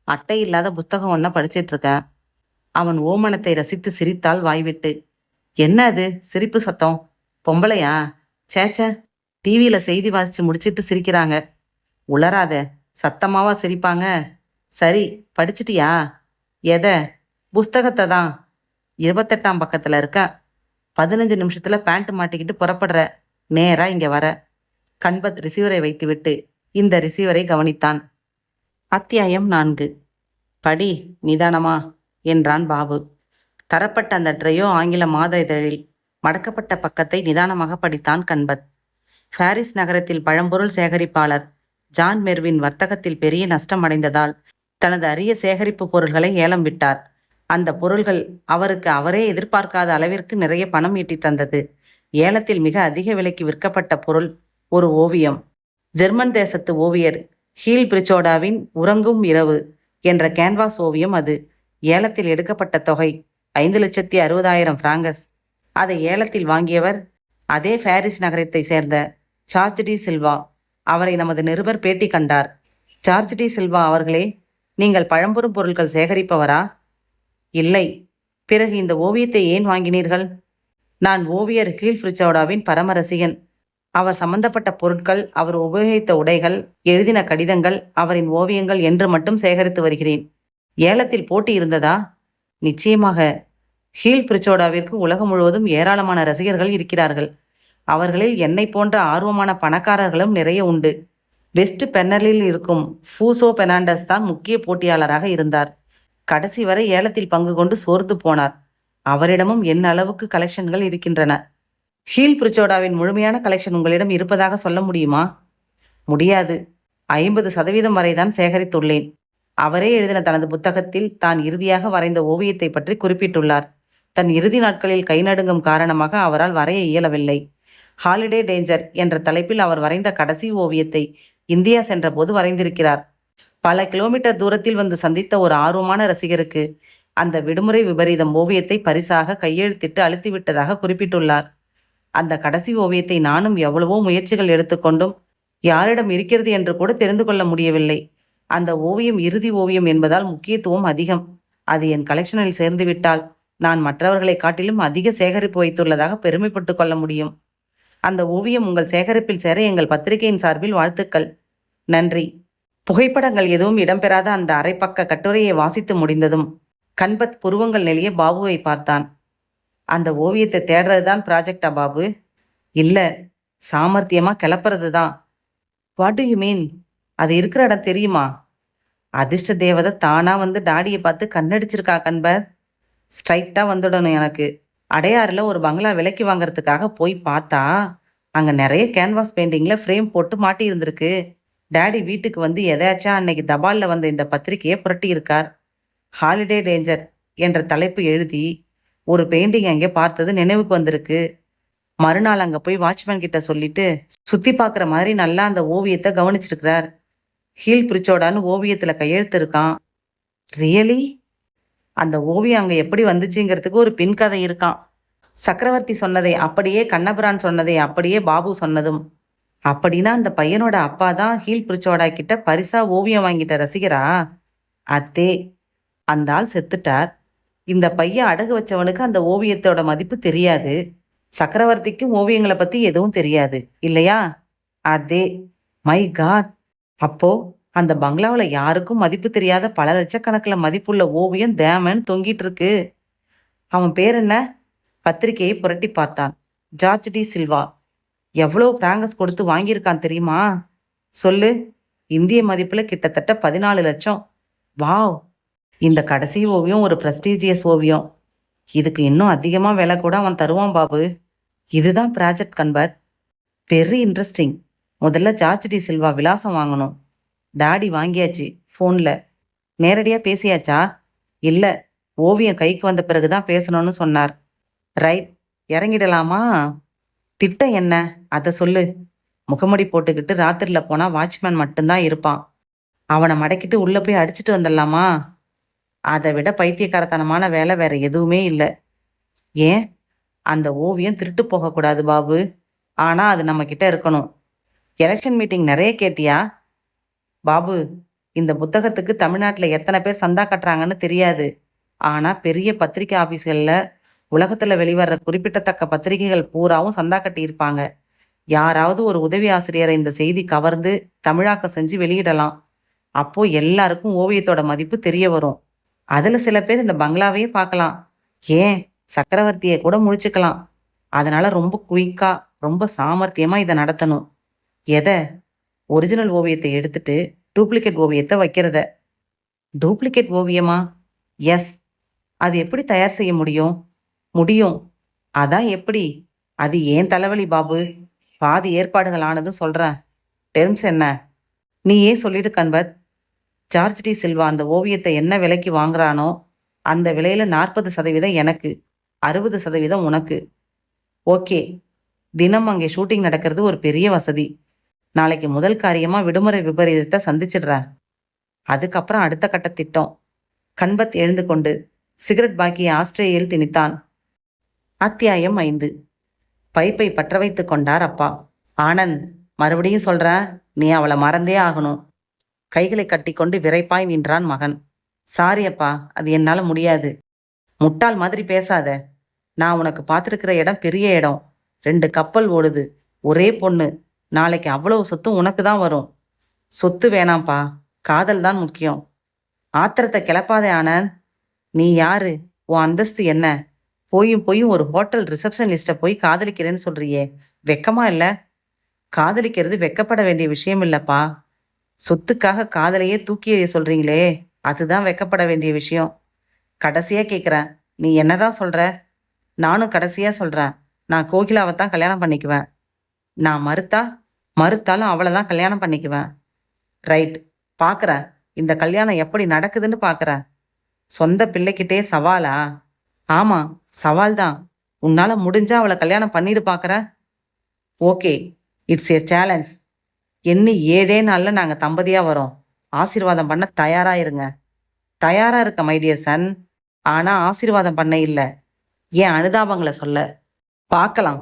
அட்டை இல்லாத புஸ்தகம் ஒன்றை படிச்சிட்டு இருக்க. அவன் ஓமனத்தை ரசித்து சிரித்தாள் வாய்விட்டு. என்ன அது சிரிப்பு சத்தம்? பொம்பளையா? சேச்ச, டிவியில் செய்தி வாசித்து முடிச்சிட்டு சிரிக்கிறாங்க. உளராத, சத்தமாவா சிரிப்பாங்க? சரி, படிச்சிட்டியா? எதை? புஸ்தகத்தை தான். 28ஆம் பக்கத்தில் இருக்க. 15 நிமிஷத்தில் பேண்ட் மாட்டிக்கிட்டு புறப்படுற. நேராக இங்கே வர. கண்பத் ரிசீவரை வைத்துவிட்டு இந்த ரிசீவரை கவனித்தான். அத்தியாயம் 4. படி நிதானமா என்றான் பாபு. தரப்பட்ட அந்த ட்ரையோ ஆங்கில மாத இதழில் மடக்கப்பட்ட பக்கத்தை நிதானமாக படித்தான் கண்பத். பாரிஸ் நகரத்தில் பழம்பொருள் சேகரிப்பாளர் ஜான் மெர்வின் வர்த்தகத்தில் பெரிய நஷ்டம் அடைந்ததால் தனது அரிய சேகரிப்பு பொருள்களை ஏலம் விட்டார். அந்த பொருள்கள் அவருக்கு அவரே எதிர்பார்க்காத அளவிற்கு நிறைய பணம் ஈட்டி தந்தது. ஏலத்தில் மிக அதிக விலைக்கு விற்கப்பட்ட பொருள் ஒரு ஓவியம். ஜெர்மன் தேசத்து ஓவியர் ஹீல் பிரிச்சோடாவின் உறங்கும் இரவு என்ற கேன்வாஸ் ஓவியம் அது. ஏலத்தில் எடுக்கப்பட்ட தொகை 5,60,000 பிராங்கஸ். அதை ஏலத்தில் வாங்கியவர் அதே பாரிஸ் நகரத்தை சேர்ந்த சார்ஜ் டி சில்வா. அவரை நமது நிருபர் பேட்டி கண்டார். சார்ஜ் டி சில்வா அவர்களே, நீங்கள் பழம்பெரும் பொருட்கள் சேகரிப்பவரா? இல்லை. பிறகு இந்த ஓவியத்தை ஏன் வாங்கினீர்கள்? நான் ஓவியர் ஹீல் பிரிச்சோடாவின் பரம ரசிகன். அவர் சம்பந்தப்பட்ட பொருட்கள், அவர் உபயோகித்த உடைகள், எழுதின கடிதங்கள், அவரின் ஓவியங்கள் என்று மட்டும் சேகரித்து வருகிறேன். ஏலத்தில் போட்டி இருந்ததா? நிச்சயமாக. ஹீல் பிரிச்சோடாவிற்கு உலகம் முழுவதும் ஏராளமான ரசிகர்கள் இருக்கிறார்கள். அவர்களில் என்னை போன்ற ஆர்வமான பணக்காரர்களும் நிறைய உண்டு. வெஸ்ட் பென்னரில் இருக்கும் ஃபூசோ பெர்னாண்டஸ் தான் முக்கிய போட்டியாளராக இருந்தார். கடைசி வரை ஏலத்தில் பங்கு கொண்டு சோர்ந்து போனார். அவரிடமும் என்ன அளவுக்கு கலெக்ஷன்கள் இருக்கின்றன. ஹீல் பிரிச்சோடாவின் முழுமையான கலெக்ஷன் உங்களிடம் இருப்பதாக சொல்ல முடியுமா? முடியாது. 50% வரைதான் சேகரித்துள்ளேன். அவரே எழுதின தனது புத்தகத்தில் தான் இறுதியாக வரைந்த ஓவியத்தை பற்றி குறிப்பிட்டுள்ளார். தன் இறுதி நாட்களில் கை நடுங்கும் காரணமாக அவரால் வரைய இயலவில்லை. ஹாலிடே டேஞ்சர் என்ற தலைப்பில் அவர் வரைந்த கடைசி ஓவியத்தை இந்தியா சென்றபோது வரைந்திருக்கிறார். பல கிலோமீட்டர் தூரத்தில் வந்து சந்தித்த ஒரு ஆர்வமான ரசிகருக்கு அந்த விடுமுறை விபரீதம் ஓவியத்தை பரிசாக கையெழுத்திட்டு அழுத்திவிட்டதாக குறிப்பிட்டுள்ளார். அந்த கடைசி ஓவியத்தை நானும் எவ்வளவோ முயற்சிகள் எடுத்துக்கொண்டும் யாரிடம் இருக்கிறது என்று கூட தெரிந்து கொள்ள முடியவில்லை. அந்த ஓவியம் இறுதி ஓவியம் என்பதால் முக்கியத்துவம் அதிகம். அது என் கலெக்ஷனில் சேர்ந்துவிட்டால் நான் மற்றவர்களை காட்டிலும் அதிக சேகரிப்பு வைத்துள்ளதாக பெருமைப்பட்டு கொள்ள முடியும். அந்த ஓவியம் உங்கள் சேகரிப்பில் சேர எங்கள் பத்திரிகையின் சார்பில் வாழ்த்துக்கள். நன்றி. புகைப்படங்கள் எதுவும் இடம்பெறாத அந்த அரைப்பக்க கட்டுரையை வாசித்து முடிந்ததும் கண்பத் புருவங்கள் நெளிய பாபுவை பார்த்தான். அந்த ஓவியத்தை தேடுறதுதான் ப்ராஜெக்டா பாபு? இல்ல, சாமர்த்தியமா கிளப்புறது தான். What to you mean? அது இருக்கிற இடம் தெரியுமா? அதிர்ஷ்ட தேவதை தானா வந்து டாடியை பார்த்து கண்ணடிச்சிருக்கா கண்பத். ஸ்ட்ரைட்டா வந்துடணும் எனக்கு. அடையாறில் ஒரு பங்களா விலைக்கு வாங்கறதுக்காக போய் பார்த்தா அங்கே நிறைய கேன்வாஸ் பெயிண்டிங்கில் ஃப்ரேம் போட்டு மாட்டி இருந்திருக்கு. டாடி வீட்டுக்கு வந்து எதாச்சும் அன்னைக்கு தபால்ல வந்த இந்த பத்திரிக்கையை புரட்டி இருக்கார். ஹாலிடே டேஞ்சர் என்ற தலைப்பு எழுதி ஒரு பெயிண்டிங் அங்கே பார்த்தது நினைவுக்கு வந்திருக்கு. மறுநாள் அங்க போய் வாட்ச்மேன் கிட்ட சொல்லிட்டு சுத்தி பார்க்குற மாதிரி நல்லா அந்த ஓவியத்தை கவனிச்சிருக்கிறார். ஹீல் பிரிச்சோடான்னு ஓவியத்துல கையெழுத்து இருக்கான். ரியலி? அந்த ஓவியம் அங்க எப்படி வந்துச்சுங்கிறதுக்கு ஒரு பின் கதை இருக்கான். சக்கரவர்த்தி சொன்னதை அப்படியே கண்ணபிரான் சொன்னதை அப்படியே பாபு சொன்னதும். அப்படின்னா அந்த பையனோட அப்பா தான் ஹீல் பிரிச்சோடா கிட்ட பரிசா ஓவியம் வாங்கிட்ட ரசிகரா? அத்தே, அந்த ஆள் செத்துட்டார். இந்த பையன் அடகு வச்சவனுக்கு அந்த ஓவியத்தோட மதிப்பு தெரியாது. சக்கரவர்த்திக்கும் ஓவியங்களை பத்தி எதுவும் தெரியாது இல்லையா? அதே. My God! அப்போ அந்த பங்களாவுல யாருக்கும் மதிப்பு தெரியாத பல லட்சக்கணக்கில் மதிப்புள்ள ஓவியம் தேமன் தொங்கிட்டு இருக்கு. அவன் பேர் என்ன? பத்திரிகையை புரட்டி பார்த்தான். George de Silva. எவ்வளோ பிராங்கஸ் கொடுத்து வாங்கியிருக்கான் தெரியுமா? சொல்லு. இந்திய மதிப்புல கிட்டத்தட்ட 14 லட்சம். வாவ்! இந்த கடைசி ஓவியம் ஒரு பிரஸ்டீஜியஸ் ஓவியம். இதுக்கு இன்னும் அதிகமா விலை கூட அவன் தருவான் பாபு. இதுதான் ப்ராஜெக்ட் கன்பத். Very interesting. முதல்ல ஜார்ஜ் டி சில்வா விலாசம் வாங்கணும். டாடி வாங்கியாச்சு ஃபோன்ல. நேரடியா பேசியாச்சா? இல்ல, ஓவியம் கைக்கு வந்த பிறகுதான் பேசணும்னு சொன்னார். ரைட், இறங்கிடலாமா? திட்டம் என்ன அதை சொல்லு. முகமூடி போட்டுக்கிட்டு ராத்திரில போனா வாட்ச்மேன் மட்டும்தான் இருப்பான். அவனை மடக்கிட்டு உள்ள போய் அடிச்சிட்டு வந்துடலாமா? அதை விட பைத்தியக்காரத்தனமான வேலை வேற எதுவுமே இல்லை. ஏன்? அந்த ஓவியம் திருட்டு போகக்கூடாது பாபு. ஆனா அது நம்ம கிட்ட இருக்கணும். எலெக்ஷன் மீட்டிங் நிறைய கேட்டியா? பாபு, இந்த புத்தகத்துக்கு தமிழ்நாட்டில் எத்தனை பேர் சந்தா கட்டுறாங்கன்னு தெரியாது. ஆனா பெரிய பத்திரிகை ஆபீஸ்கள்ல உலகத்துல வெளிவர்ற குறிப்பிடத்தக்க பத்திரிகைகள் பூராவும் சந்தா கட்டி இருப்பாங்க. யாராவது ஒரு உதவி ஆசிரியரை இந்த செய்தி கவர்ந்து தமிழாக்கம் செஞ்சு வெளியிடலாம். அப்போ எல்லாருக்கும் ஓவியத்தோட மதிப்பு தெரிய வரும். அதுல சில பேர் இந்த பங்களாவையே பார்க்கலாம். ஏன், சக்கரவர்த்தியை கூட முழிச்சுக்கலாம். அதனால ரொம்ப குயிக்கா, ரொம்ப சாமர்த்தியமா இதை நடத்தணும். எதை? ஒரிஜினல் ஓவியத்தை எடுத்துட்டு டூப்ளிகேட் ஓவியத்தை வைக்கிறத. டூப்ளிகேட் ஓவியமா? எஸ். அது எப்படி தயார் செய்ய முடியும்? முடியும். அதான் எப்படி? அது ஏன் தலைவலி பாபு. பாதி ஏற்பாடுகள் ஆனதும் சொல்றேன். டெர்ம்ஸ் என்ன? நீயே சொல்லிடு கன்பத். ஜார்ஜ் டி சில்வா அந்த ஓவியத்தை என்ன விலைக்கு வாங்குறானோ அந்த விலையில 40% எனக்கு, 60% உனக்கு. ஓகே. தினம் அங்கே ஷூட்டிங் நடக்கிறது ஒரு பெரிய வசதி. நாளைக்கு முதல் காரியமா விடுமுறை விபரீதத்தை சந்திச்சிடுறேன். அதுக்கப்புறம் அடுத்த கட்ட திட்டம். கன்பத் எழுந்து கொண்டு சிகரெட் பாக்கியை ஆஸ்திரேலியில் திணித்தான். அத்தியாயம் 5. பைப்பை பற்ற வைத்து கொண்டார் அப்பா. ஆனந்த், மறுபடியும் சொல்றேன், நீ அவளை மறந்தே ஆகணும். கைகளை கட்டிக்கொண்டு விரைப்பாய் நின்றான் மகன். சாரி அப்பா, அது என்னால முடியாது. முட்டாள் மாதிரி பேசாத. நான் உனக்கு பார்த்துருக்கிற இடம் பெரிய இடம். 2 கப்பல் ஓடுது. ஒரே பொண்ணு. நாளைக்கு அவ்வளவு சொத்தும் உனக்கு தான் வரும். சொத்து வேணாம்ப்பா, காதல் தான் முக்கியம். ஆத்திரத்தை கிளப்பாதே ஆனந்த். நீ யாரு? உன் அந்தஸ்து என்ன? போயும் ஒரு ஹோட்டல் ரிசப்ஷனிஸ்ட்டை போய் காதலிக்கிறேன்னு சொல்றியே, வெக்கமா இல்ல? காதலிக்கிறது வெக்கப்பட வேண்டிய விஷயம் இல்லப்பா. சொத்துக்காக காதலையே தூக்கி எறிய சொல்றீங்களே, அதுதான் வெக்கப்பட வேண்டிய விஷயம். கடைசியா கேட்குறேன், நீ என்னதான் சொல்ற? நானும் கடைசியா சொல்றேன், நான் கோகிலாவை தான் கல்யாணம் பண்ணிக்குவேன். நான் மறுத்தாலும் அவளை தான் கல்யாணம் பண்ணிக்குவேன். ரைட், பார்க்குறேன். இந்த கல்யாணம் எப்படி நடக்குதுன்னு பார்க்குறேன். சொந்த பிள்ளைக்கிட்டே சவாலா? ஆமா, சவால் தான். உன்னால முடிஞ்சா அவளை கல்யாணம் பண்ணிட்டு பார்க்குற? Okay, it's A challenge. எண்ணி 7 நாள்ல நாங்கள் தம்பதியாக வரோம். ஆசீர்வாதம் பண்ண தயாரா இருங்க. தயாரா இருக்க மைடியர் சன். ஆனா ஆசீர்வாதம் பண்ண இல்லை, என் அனுதாபங்களை சொல்ல. பார்க்கலாம்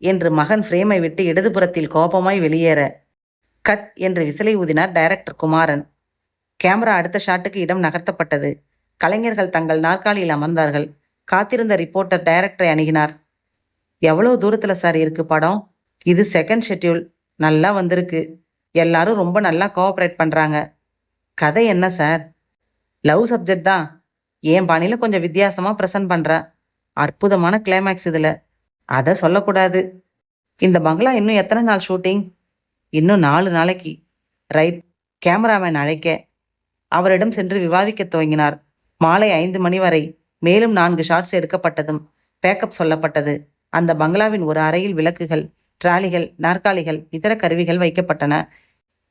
என்று மகன் ஃப்ரேமை விட்டு இடதுபுறத்தில் கோபமாய் வெளியேற, கட் என்று விசிலை ஊதினார் டைரக்டர் குமாரன். கேமரா அடுத்த ஷாட்டுக்கு இடம் நகர்த்தப்பட்டது. கலைஞர்கள் தங்கள் நாற்காலியில் அமர்ந்தார்கள். காத்திருந்த ரிப்போர்ட்டர் டைரக்டரை அணுகினார். எவ்வளோ தூரத்தில் சார் இருக்கு படம்? இது செகண்ட் ஷெட்யூல். நல்லா வந்திருக்கு. எல்லாரும் ரொம்ப நல்லா கோஆப்ரேட் பண்ணுறாங்க. கதை என்ன சார்? லவ் சப்ஜெக்ட் தான். என் பாணியில் கொஞ்சம் வித்தியாசமாக ப்ரெசன்ட் பண்ணுறேன். அற்புதமான கிளைமேக்ஸ் இதில். அதை சொல்லக்கூடாது. இந்த பங்களா இன்னும் எத்தனை நாள் ஷூட்டிங்? இன்னும் 4 நாளைக்கு. ரைட். கேமராமேன் அழைக்க அவரிடம் சென்று விவாதிக்க துவங்கினார். மாலை 5 மணி வரை மேலும் 4 ஷாட்ஸ் எடுக்கப்பட்டதும் பேக்கப் சொல்லப்பட்டது. அந்த பங்களாவின் ஒரு அறையில் விளக்குகள், டிராலிகள், நாற்காலிகள், இதர கருவிகள் வைக்கப்பட்டன.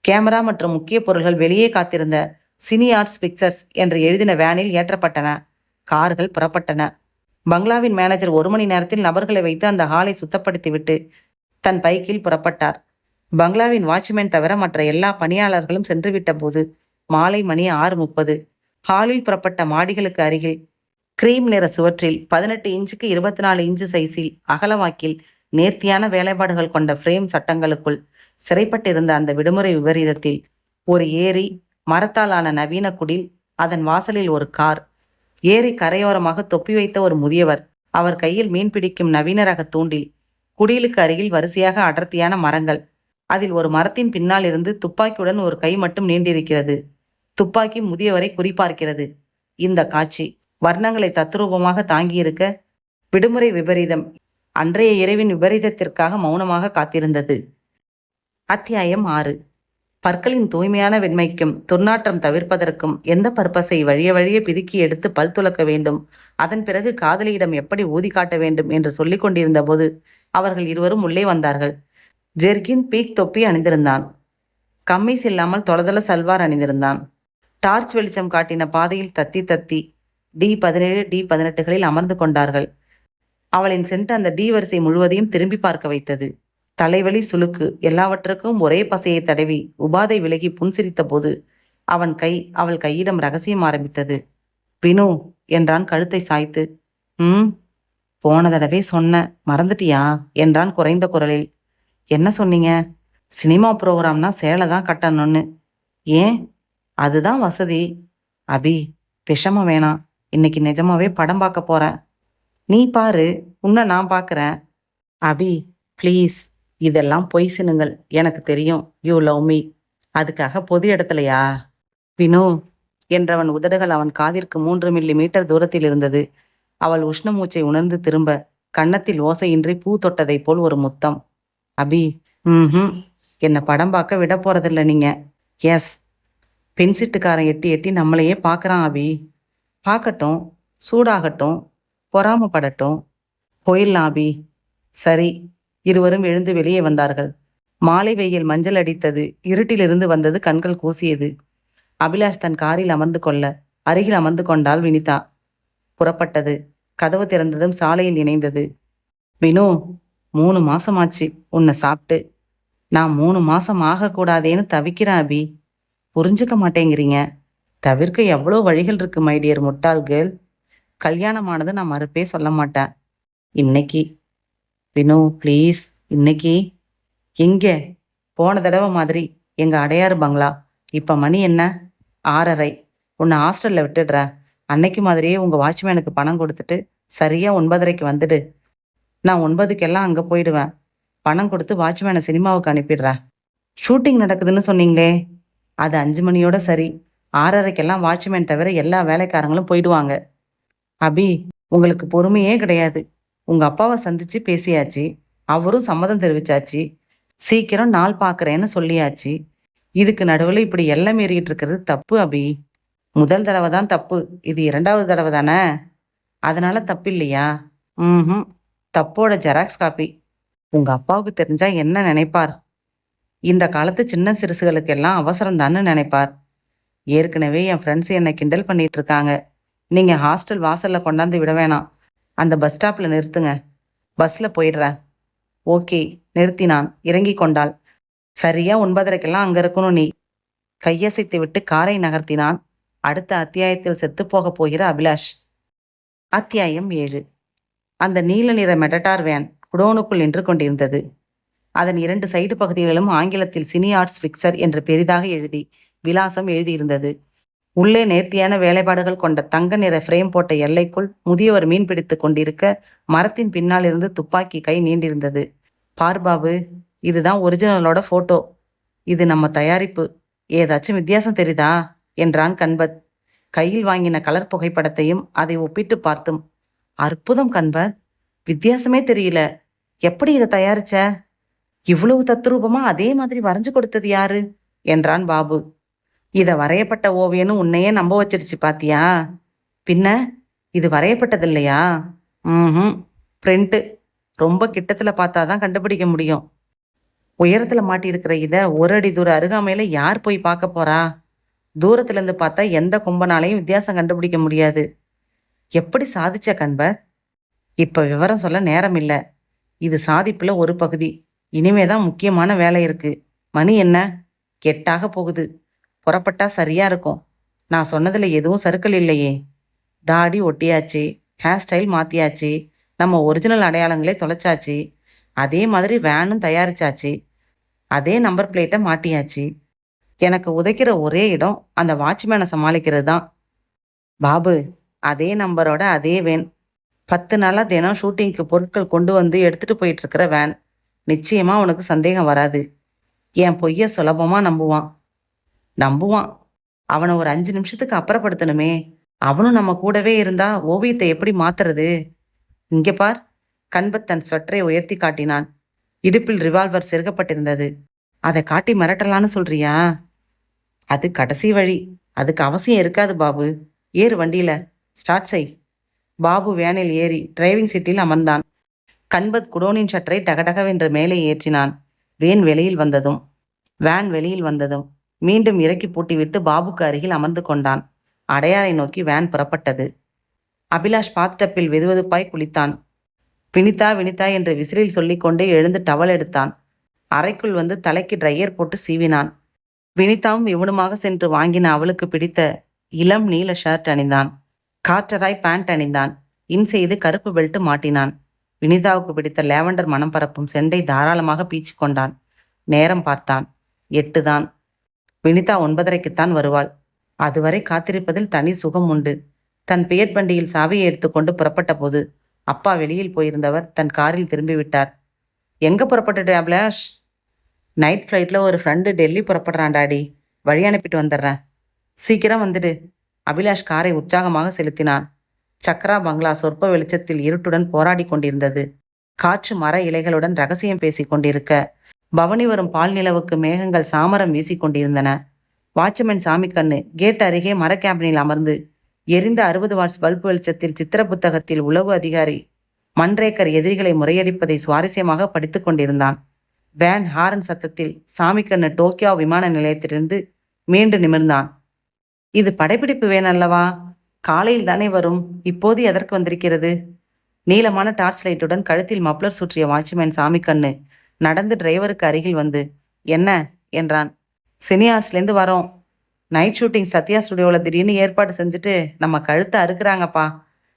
கேமரா மற்றும் முக்கிய பொருள்கள் வெளியே காத்திருந்த சினி ஆர்ட்ஸ் பிக்சர்ஸ் என்று எழுதின வேனில் ஏற்றப்பட்டன. கார்கள் புறப்பட்டன. பங்களாவின் மேனேஜர் 1 மணி நேரத்தில் நபர்களை வைத்து அந்த ஹாலை சுத்தப்படுத்திவிட்டு தன் பைக்கில் புறப்பட்டார். பங்களாவின் வாட்ச்மேன் தவிர மற்ற எல்லா பணியாளர்களும் சென்றுவிட்ட போது மாலை மணி 6:30. ஹாலில் புறப்பட்ட மாடிகளுக்கு அருகில் கிரீம் நிற சுவற்றில் 18 இன்ச்சுக்கு 24 இன்ச்சு சைஸில் அகலவாக்கில் நேர்த்தியான வேலைப்பாடுகள் கொண்ட ஃப்ரேம் சட்டங்களுக்குள் சிறைப்பட்டிருந்த அந்த விடுமுறை விபரீதத்தில் ஒரு ஏரி, மரத்தால் ஆன நவீன குடில், அதன் வாசலில் ஒரு கார், ஏரி கரையோரமாக தொப்பி வைத்த ஒரு முதியவர், அவர் கையில் மீன் பிடிக்கும் நவீன ரக தூண்டில், குடிலுக்கு அருகில் வரிசையாக அடர்த்தியான மரங்கள், அதில் ஒரு மரத்தின் பின்னால் இருந்து துப்பாக்கியுடன் ஒரு கை மட்டும் நீண்டிருக்கிறது. துப்பாக்கி முதியவரை குறிபார்க்கிறது. இந்த காட்சி வர்ணங்களை தத்ரூபமாக தாங்கியிருக்க விடுமுறை விபரீதம் அன்றைய இரவின் விபரீதத்திற்காக மௌனமாக காத்திருந்தது. அத்தியாயம் 6. பற்களின் தூய்மையான வெண்மைக்கும் துர்நாற்றம் தவிர்ப்பதற்கும் எந்த பர்பஸை வழிய வழிய பிதுக்கி எடுத்து பல் துலக்க வேண்டும், அதன் பிறகு காதலியிடம் எப்படி ஊதி காட்ட வேண்டும் என்று சொல்லிக் கொண்டிருந்த போது அவர்கள் இருவரும் உள்ளே வந்தார்கள். ஜெர்கின் பீக் தொப்பி அணிந்திருந்தான். கம்மீஸ் இல்லாமல் தொளதள சல்வார் அணிந்திருந்தான். டார்ச் வெளிச்சம் காட்டின பாதையில் தத்தி தத்தி D17 D18களில் அமர்ந்து கொண்டார்கள். அவளின் சென்று அந்த டி வரிசை முழுவதையும் திரும்பி பார்க்க வைத்தது. தலைவலி, சுளுக்கு எல்லாவற்றுக்கும் ஒரே பசையை தடவி உபாதை விலகி புன்சிரித்த போது அவன் கை அவள் கையிடம் ரகசியம் ஆரம்பித்தது. வினு என்றான் கழுத்தை சாய்த்து. போன தடவை சொன்ன, மறந்துட்டியா என்றான் குறைந்த குரலில். என்ன சொன்னீங்க? சினிமா ப்ரோக்ராம்னா சேலை தான் கட்டணும்னு. ஏன்? அதுதான் வசதி. அபி, விஷமம் வேணாம். இன்னைக்கு நிஜமாவே படம் பார்க்க போறேன். நீ பாரு, உன்னை நான் பார்க்குறேன். அபி ப்ளீஸ், இதெல்லாம் பொய் சினுங்கள். எனக்கு தெரியும் யூ லவ் மீ. அதுக்காக பொது இடத்துலையா? வினு என்றவன் உதடுகள் அவன் காதிற்கு 3 மில்லிமீட்டர் தூரத்தில் இருந்தது. அவள் உஷ்ண மூச்சை உணர்ந்து திரும்ப கன்னத்தில் ஓசையின்றி பூ தொட்டதை போல் ஒரு முத்தம். அபி, என்னை படம் பார்க்க விட போறதில்ல நீங்க. எஸ். பென்சிட்டுக்காரன் எட்டி எட்டி நம்மளையே பார்க்குறான் அபி. பார்க்கட்டும், சூடாகட்டும், பொறாமப்படட்டும். போயிடலாம் அபி. சரி. இருவரும் எழுந்து வெளியே வந்தார்கள். மாலை வெயில் மஞ்சள் அடித்தது. இருட்டிலிருந்து வந்தது கண்கள் கூசியது. அபிலாஷ் தன் காரில் அமர்ந்து கொள்ள அருகில் அமர்ந்து கொண்டாள் வினிதா. புறப்பட்டது. கதவு திறந்ததும் சாலையில் இணைந்தது. வினு, 3 மாசமாச்சு உன்னை சாப்பிட்டு. நான் 3 மாசம் ஆகக்கூடாதேன்னு தவிக்கிறேன் அபி. புரிஞ்சுக்க மாட்டேங்கிறீங்க. தவிர்க்க எவ்வளோ வழிகள் இருக்கு மை டியர் முட்டாள் கேர்ள். கல்யாணமானது நான் மறுப்பே சொல்ல மாட்டேன். இன்னைக்கு. வினு ப்ளீஸ், இன்னைக்கு. எங்கே? போன தடவை மாதிரி எங்க அடையாறு பங்களா. இப்ப மணி என்ன? 6:30. உன்னை ஹாஸ்டல்ல விட்டுடுறேன். அன்னைக்கு மாதிரியே உங்க வாட்ச்மேனுக்கு பணம் கொடுத்துட்டு சரியா 9:30க்கு வந்துடு. நான் 9க்கெல்லாம் அங்கே போயிடுவேன். பணம் கொடுத்து வாட்ச்மேனை சினிமாவுக்கு அனுப்பிடுறேன். ஷூட்டிங் நடக்குதுன்னு சொன்னீங்களே, அது 5 மணியோட சரி. 6:30க்கெல்லாம் வாட்ச்மேன் தவிர எல்லா வேலைக்காரங்களும் போயிடுவாங்க. அபி, உங்களுக்கு பொறுமையே கிடையாது. உங்க அப்பாவை சந்திச்சு பேசியாச்சு. அவரும் சம்மதம் தெரிவிச்சாச்சு. சீக்கிரம் நாள் பார்க்குறேன்னு சொல்லியாச்சு. இதுக்கு நடுவில் இப்படி எல்லாம் மீறிட்டு இருக்கிறது தப்பு அபி. முதல் தடவை தான் தப்பு. இது 2வது தடவை தானே. அதனால தப்பு இல்லையா? தப்போட ஜெராக்ஸ் காப்பி. உங்க அப்பாவுக்கு தெரிஞ்சா என்ன நினைப்பார்? இந்த காலத்து சின்ன சிறுசுகளுக்கெல்லாம் அவசரம்தான்னு நினைப்பார். ஏற்கனவே என் ஃப்ரெண்ட்ஸ் என்னை கிண்டல் பண்ணிட்டு இருக்காங்க. நீங்க ஹாஸ்டல் வாசல்ல கொண்டாந்து விட வேணாம். அந்த பஸ் ஸ்டாப்ல நிறுத்துங்க. பஸ்ல போயிடுறேன். ஓகே. நிறுத்தினான். இறங்கி கொண்டாள். சரியா 9:30க்கெல்லாம் அங்க இருக்கணும் நீ. கையசைத்து விட்டு காரை நகர்த்தினான். அடுத்த அத்தியாயத்தில் செத்துப்போக போகிற அபிலாஷ். அத்தியாயம் 7. அந்த நீல நிற மெடட்டார் வேன் குடோனுக்குள் நின்று கொண்டிருந்தது. அதன் 2 சைடு பகுதிகளிலும் ஆங்கிலத்தில் சினி ஆர்ட்ஸ் பிக்சர் என்று பெரிதாக எழுதி விலாசம் எழுதியிருந்தது. உள்ளே நேர்த்தியான வேலைப்பாடுகள் கொண்ட தங்க நிற ஃப்ரேம் போட்ட எல்லைக்குள் முதியவர் மீன் பிடித்து கொண்டிருக்க மரத்தின் பின்னால் இருந்து துப்பாக்கி கை நீண்டிருந்தது. பார்பாபு, இதுதான் ஒரிஜினலோட போட்டோ. இது நம்ம தயாரிப்பு. ஏதாச்சும் வித்தியாசம் தெரியுதா என்றான் கண்பத். கையில் வாங்கின கலர் புகைப்படத்தையும் அதை ஒப்பிட்டு பார்த்தும். அற்புதம் கண்பத், வித்தியாசமே தெரியல. எப்படி இதை தயாரிச்ச? இவ்வளவு தத்ரூபமா அதே மாதிரி வரைஞ்சு கொடுத்தது யாரு என்றான் பாபு. இதை வரையப்பட்ட ஓவியன்னு உன்னையே நம்ப வச்சிருச்சு பாத்தியா? பின்ன இது வரையப்பட்டது இல்லையா? பிரிண்ட்டு. ரொம்ப கிட்டத்துல பார்த்தாதான் கண்டுபிடிக்க முடியும். உயரத்துல மாட்டியிருக்கிற இத ஒரு அடி தூர அருகாமையில யார் போய் பார்க்க போறா? தூரத்துல இருந்து பார்த்தா எந்த கொம்பனாலையும் வித்தியாசம் கண்டுபிடிக்க முடியாது. எப்படி சாதிச்ச கண்பர்? இப்ப விவரம் சொல்ல நேரம் இல்ல. இது சாதிப்புல ஒரு பகுதி. இனிமே தான் முக்கியமான வேலை இருக்கு. மணி என்ன? 8 போகுது. புறப்பட்டா சரியா இருக்கும். நான் சொன்னதுல எதுவும் சறுக்கல் இல்லையே. தாடி ஒட்டியாச்சு, ஹேர் ஸ்டைல் மாத்தியாச்சு, நம்ம ஒரிஜினல் அடையாளங்களே தொலைச்சாச்சு. அதே மாதிரி வேனும் தயாரிச்சாச்சு. அதே நம்பர் பிளேட்டை மாட்டியாச்சு. எனக்கு உதைக்கிற ஒரே இடம் அந்த வாட்ச்மேனை சமாளிக்கிறது தான். பாபு, அதே நம்பரோட அதே வேன். 10 நாளா தினம் ஷூட்டிங்க்கு பொருட்கள் கொண்டு வந்து எடுத்துட்டு போயிட்டு இருக்கிற வேன். நிச்சயமா உனக்கு சந்தேகம் வராது. என் பொய்ய சுலபமா நம்புவான். நம்புவான். அவனை ஒரு 5 நிமிஷத்துக்கு அப்புறப்படுத்தணுமே. அவனும் நம்ம கூடவே இருந்தா ஓவியத்தை எப்படி மாத்துறது? இங்க பார். கண்பத் தன் ஸ்வெட்டரை உயர்த்தி காட்டினான். இடுப்பில் ரிவால்வர் செருகப்பட்டிருந்தது. அதை காட்டி மிரட்டலான்னு சொல்றியா? அது கடைசி வழி. அதுக்கு அவசியம் இருக்காது பாபு. ஏறு வண்டியில. ஸ்டார்ட் செய். பாபு வேனில் ஏறி டிரைவிங் சீட்டில் அமர்ந்தான். கண்பத் குடோனின் ஷட்டரை டகடகவென்று மேலே ஏற்றினான். வேன் வெளியில் வந்ததும் மீண்டும் இறக்கி பூட்டிவிட்டு பாபுக்கு அருகில் அமர்ந்து கொண்டான். அடையாரை நோக்கி வேன் புறப்பட்டது. அபிலாஷ் பாத்டப்பில் வெதுவெதுப்பாய் குளித்தான். வினிதா வினிதா என்று விசிறில் சொல்லிக்கொண்டே எழுந்து டவல் எடுத்தான். அறைக்குள் வந்து தலைக்கு ட்ரையர் போட்டு சீவினான். வினிதாவும் இவனுமாக சென்று வாங்கின அவளுக்கு பிடித்த இளம் நீல ஷர்ட் அணிந்தான். காற்றராய் பேண்ட் அணிந்தான். இன் செய்து கருப்பு பெல்ட் மாட்டினான். வினிதாவுக்கு பிடித்த லேவண்டர் மனம் பரப்பும் செண்டை தாராளமாக பீச்சு கொண்டான். நேரம் பார்த்தான். 8 தான். வினிதா 9:30க்குத்தான் வருவாள். அதுவரை காத்திருப்பதில் தனி சுகம் உண்டு. தன் பியட் வண்டியில் சாவியை எடுத்துக்கொண்டு புறப்பட்ட போது அப்பா வெளியில் போயிருந்தவர் தன் காரில் திரும்பிவிட்டார். எங்க புறப்பட்டுட்டு அபிலாஷ்? நைட் ஃப்ளைட்ல ஒரு ஃப்ரெண்டு டெல்லி புறப்படுறான் டாடி. வழி அனுப்பிட்டு வந்துடுறேன். சீக்கிரம் வந்துடு. அபிலாஷ் காரை உற்சாகமாக செலுத்தினான். சக்ரா பங்களா சொற்ப வெளிச்சத்தில் இருட்டுடன் போராடி கொண்டிருந்தது. காற்று மர இலைகளுடன் ரகசியம் பேசிக் கொண்டிருக்க பவனி வரும் பால் நிலவுக்கு மேகங்கள் சாமரம் வீசிக் கொண்டிருந்தன. வாட்ச்மேன் சாமிக்கண்ணு கேட் அருகே மர கேபினில் அமர்ந்து எரிந்த 60 வாட்ஸ் பல்பு வெளிச்சத்தில் சித்திர புத்தகத்தில் உளவு அதிகாரி மன்ரேக்கர் எதிரிகளை முறையடிப்பதை சுவாரஸ்யமாக படித்துக் கொண்டிருந்தான். வேன் ஹாரன் சத்தத்தில் சாமிக்கண்ணு டோக்கியோ விமான நிலையத்திலிருந்து மீண்டு நிமிர்ந்தான். இது படைப்பிடிப்பு வேன் அல்லவா? காலையில் தானே வரும். இப்போது எதற்கு வந்திருக்கிறது? நீளமான டார்ச் லைட்டுடன் கழுத்தில் மப்ளர் சுற்றிய வாட்ச்மேன் சாமிக்கண்ணு நடந்து டிரைவருக்கு அருகில் வந்து என்ன என்றான். சினியார்ஸ்லேருந்து வரோம். நைட் ஷூட்டிங் சத்யா ஸ்டுடியோவில் திடீர்னு ஏற்பாடு செஞ்சுட்டு நம்ம கழுத்தை அறுக்குறாங்கப்பா.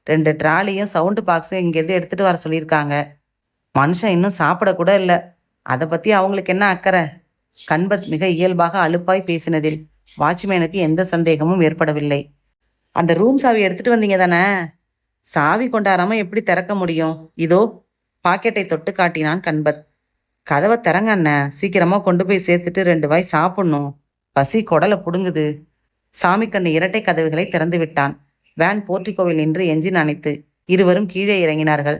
2 ட்ராலியும் சவுண்டு பாக்ஸும் இங்கேருந்து எடுத்துகிட்டு வர சொல்லியிருக்காங்க. மனுஷன் இன்னும் சாப்பிடக்கூட இல்லை. அதை பற்றி அவங்களுக்கு என்ன அக்கறை? கண்பத் மிக இயல்பாக அலுப்பாய் பேசினதில் வாட்ச்மேனுக்கு எந்த சந்தேகமும் ஏற்படவில்லை. அந்த ரூம் சாவி எடுத்துட்டு வந்தீங்க தானே? சாவி கொண்டாடாம எப்படி திறக்க முடியும்? இதோ. பாக்கெட்டை தொட்டு காட்டினான் கண்பத். கதவை திறங்க அண்ணன். சீக்கிரமா கொண்டு போய் சேர்த்துட்டு 2 வாய் சாப்பிடணும். பசி கொடலை புடுங்குது. சாமிக்கண்ணு இரட்டை கதவுகளை திறந்து விட்டான். வேன் போர்ட்டிகோவில் நின்று என்ஜின் அணைத்து இருவரும் கீழே இறங்கினார்கள்.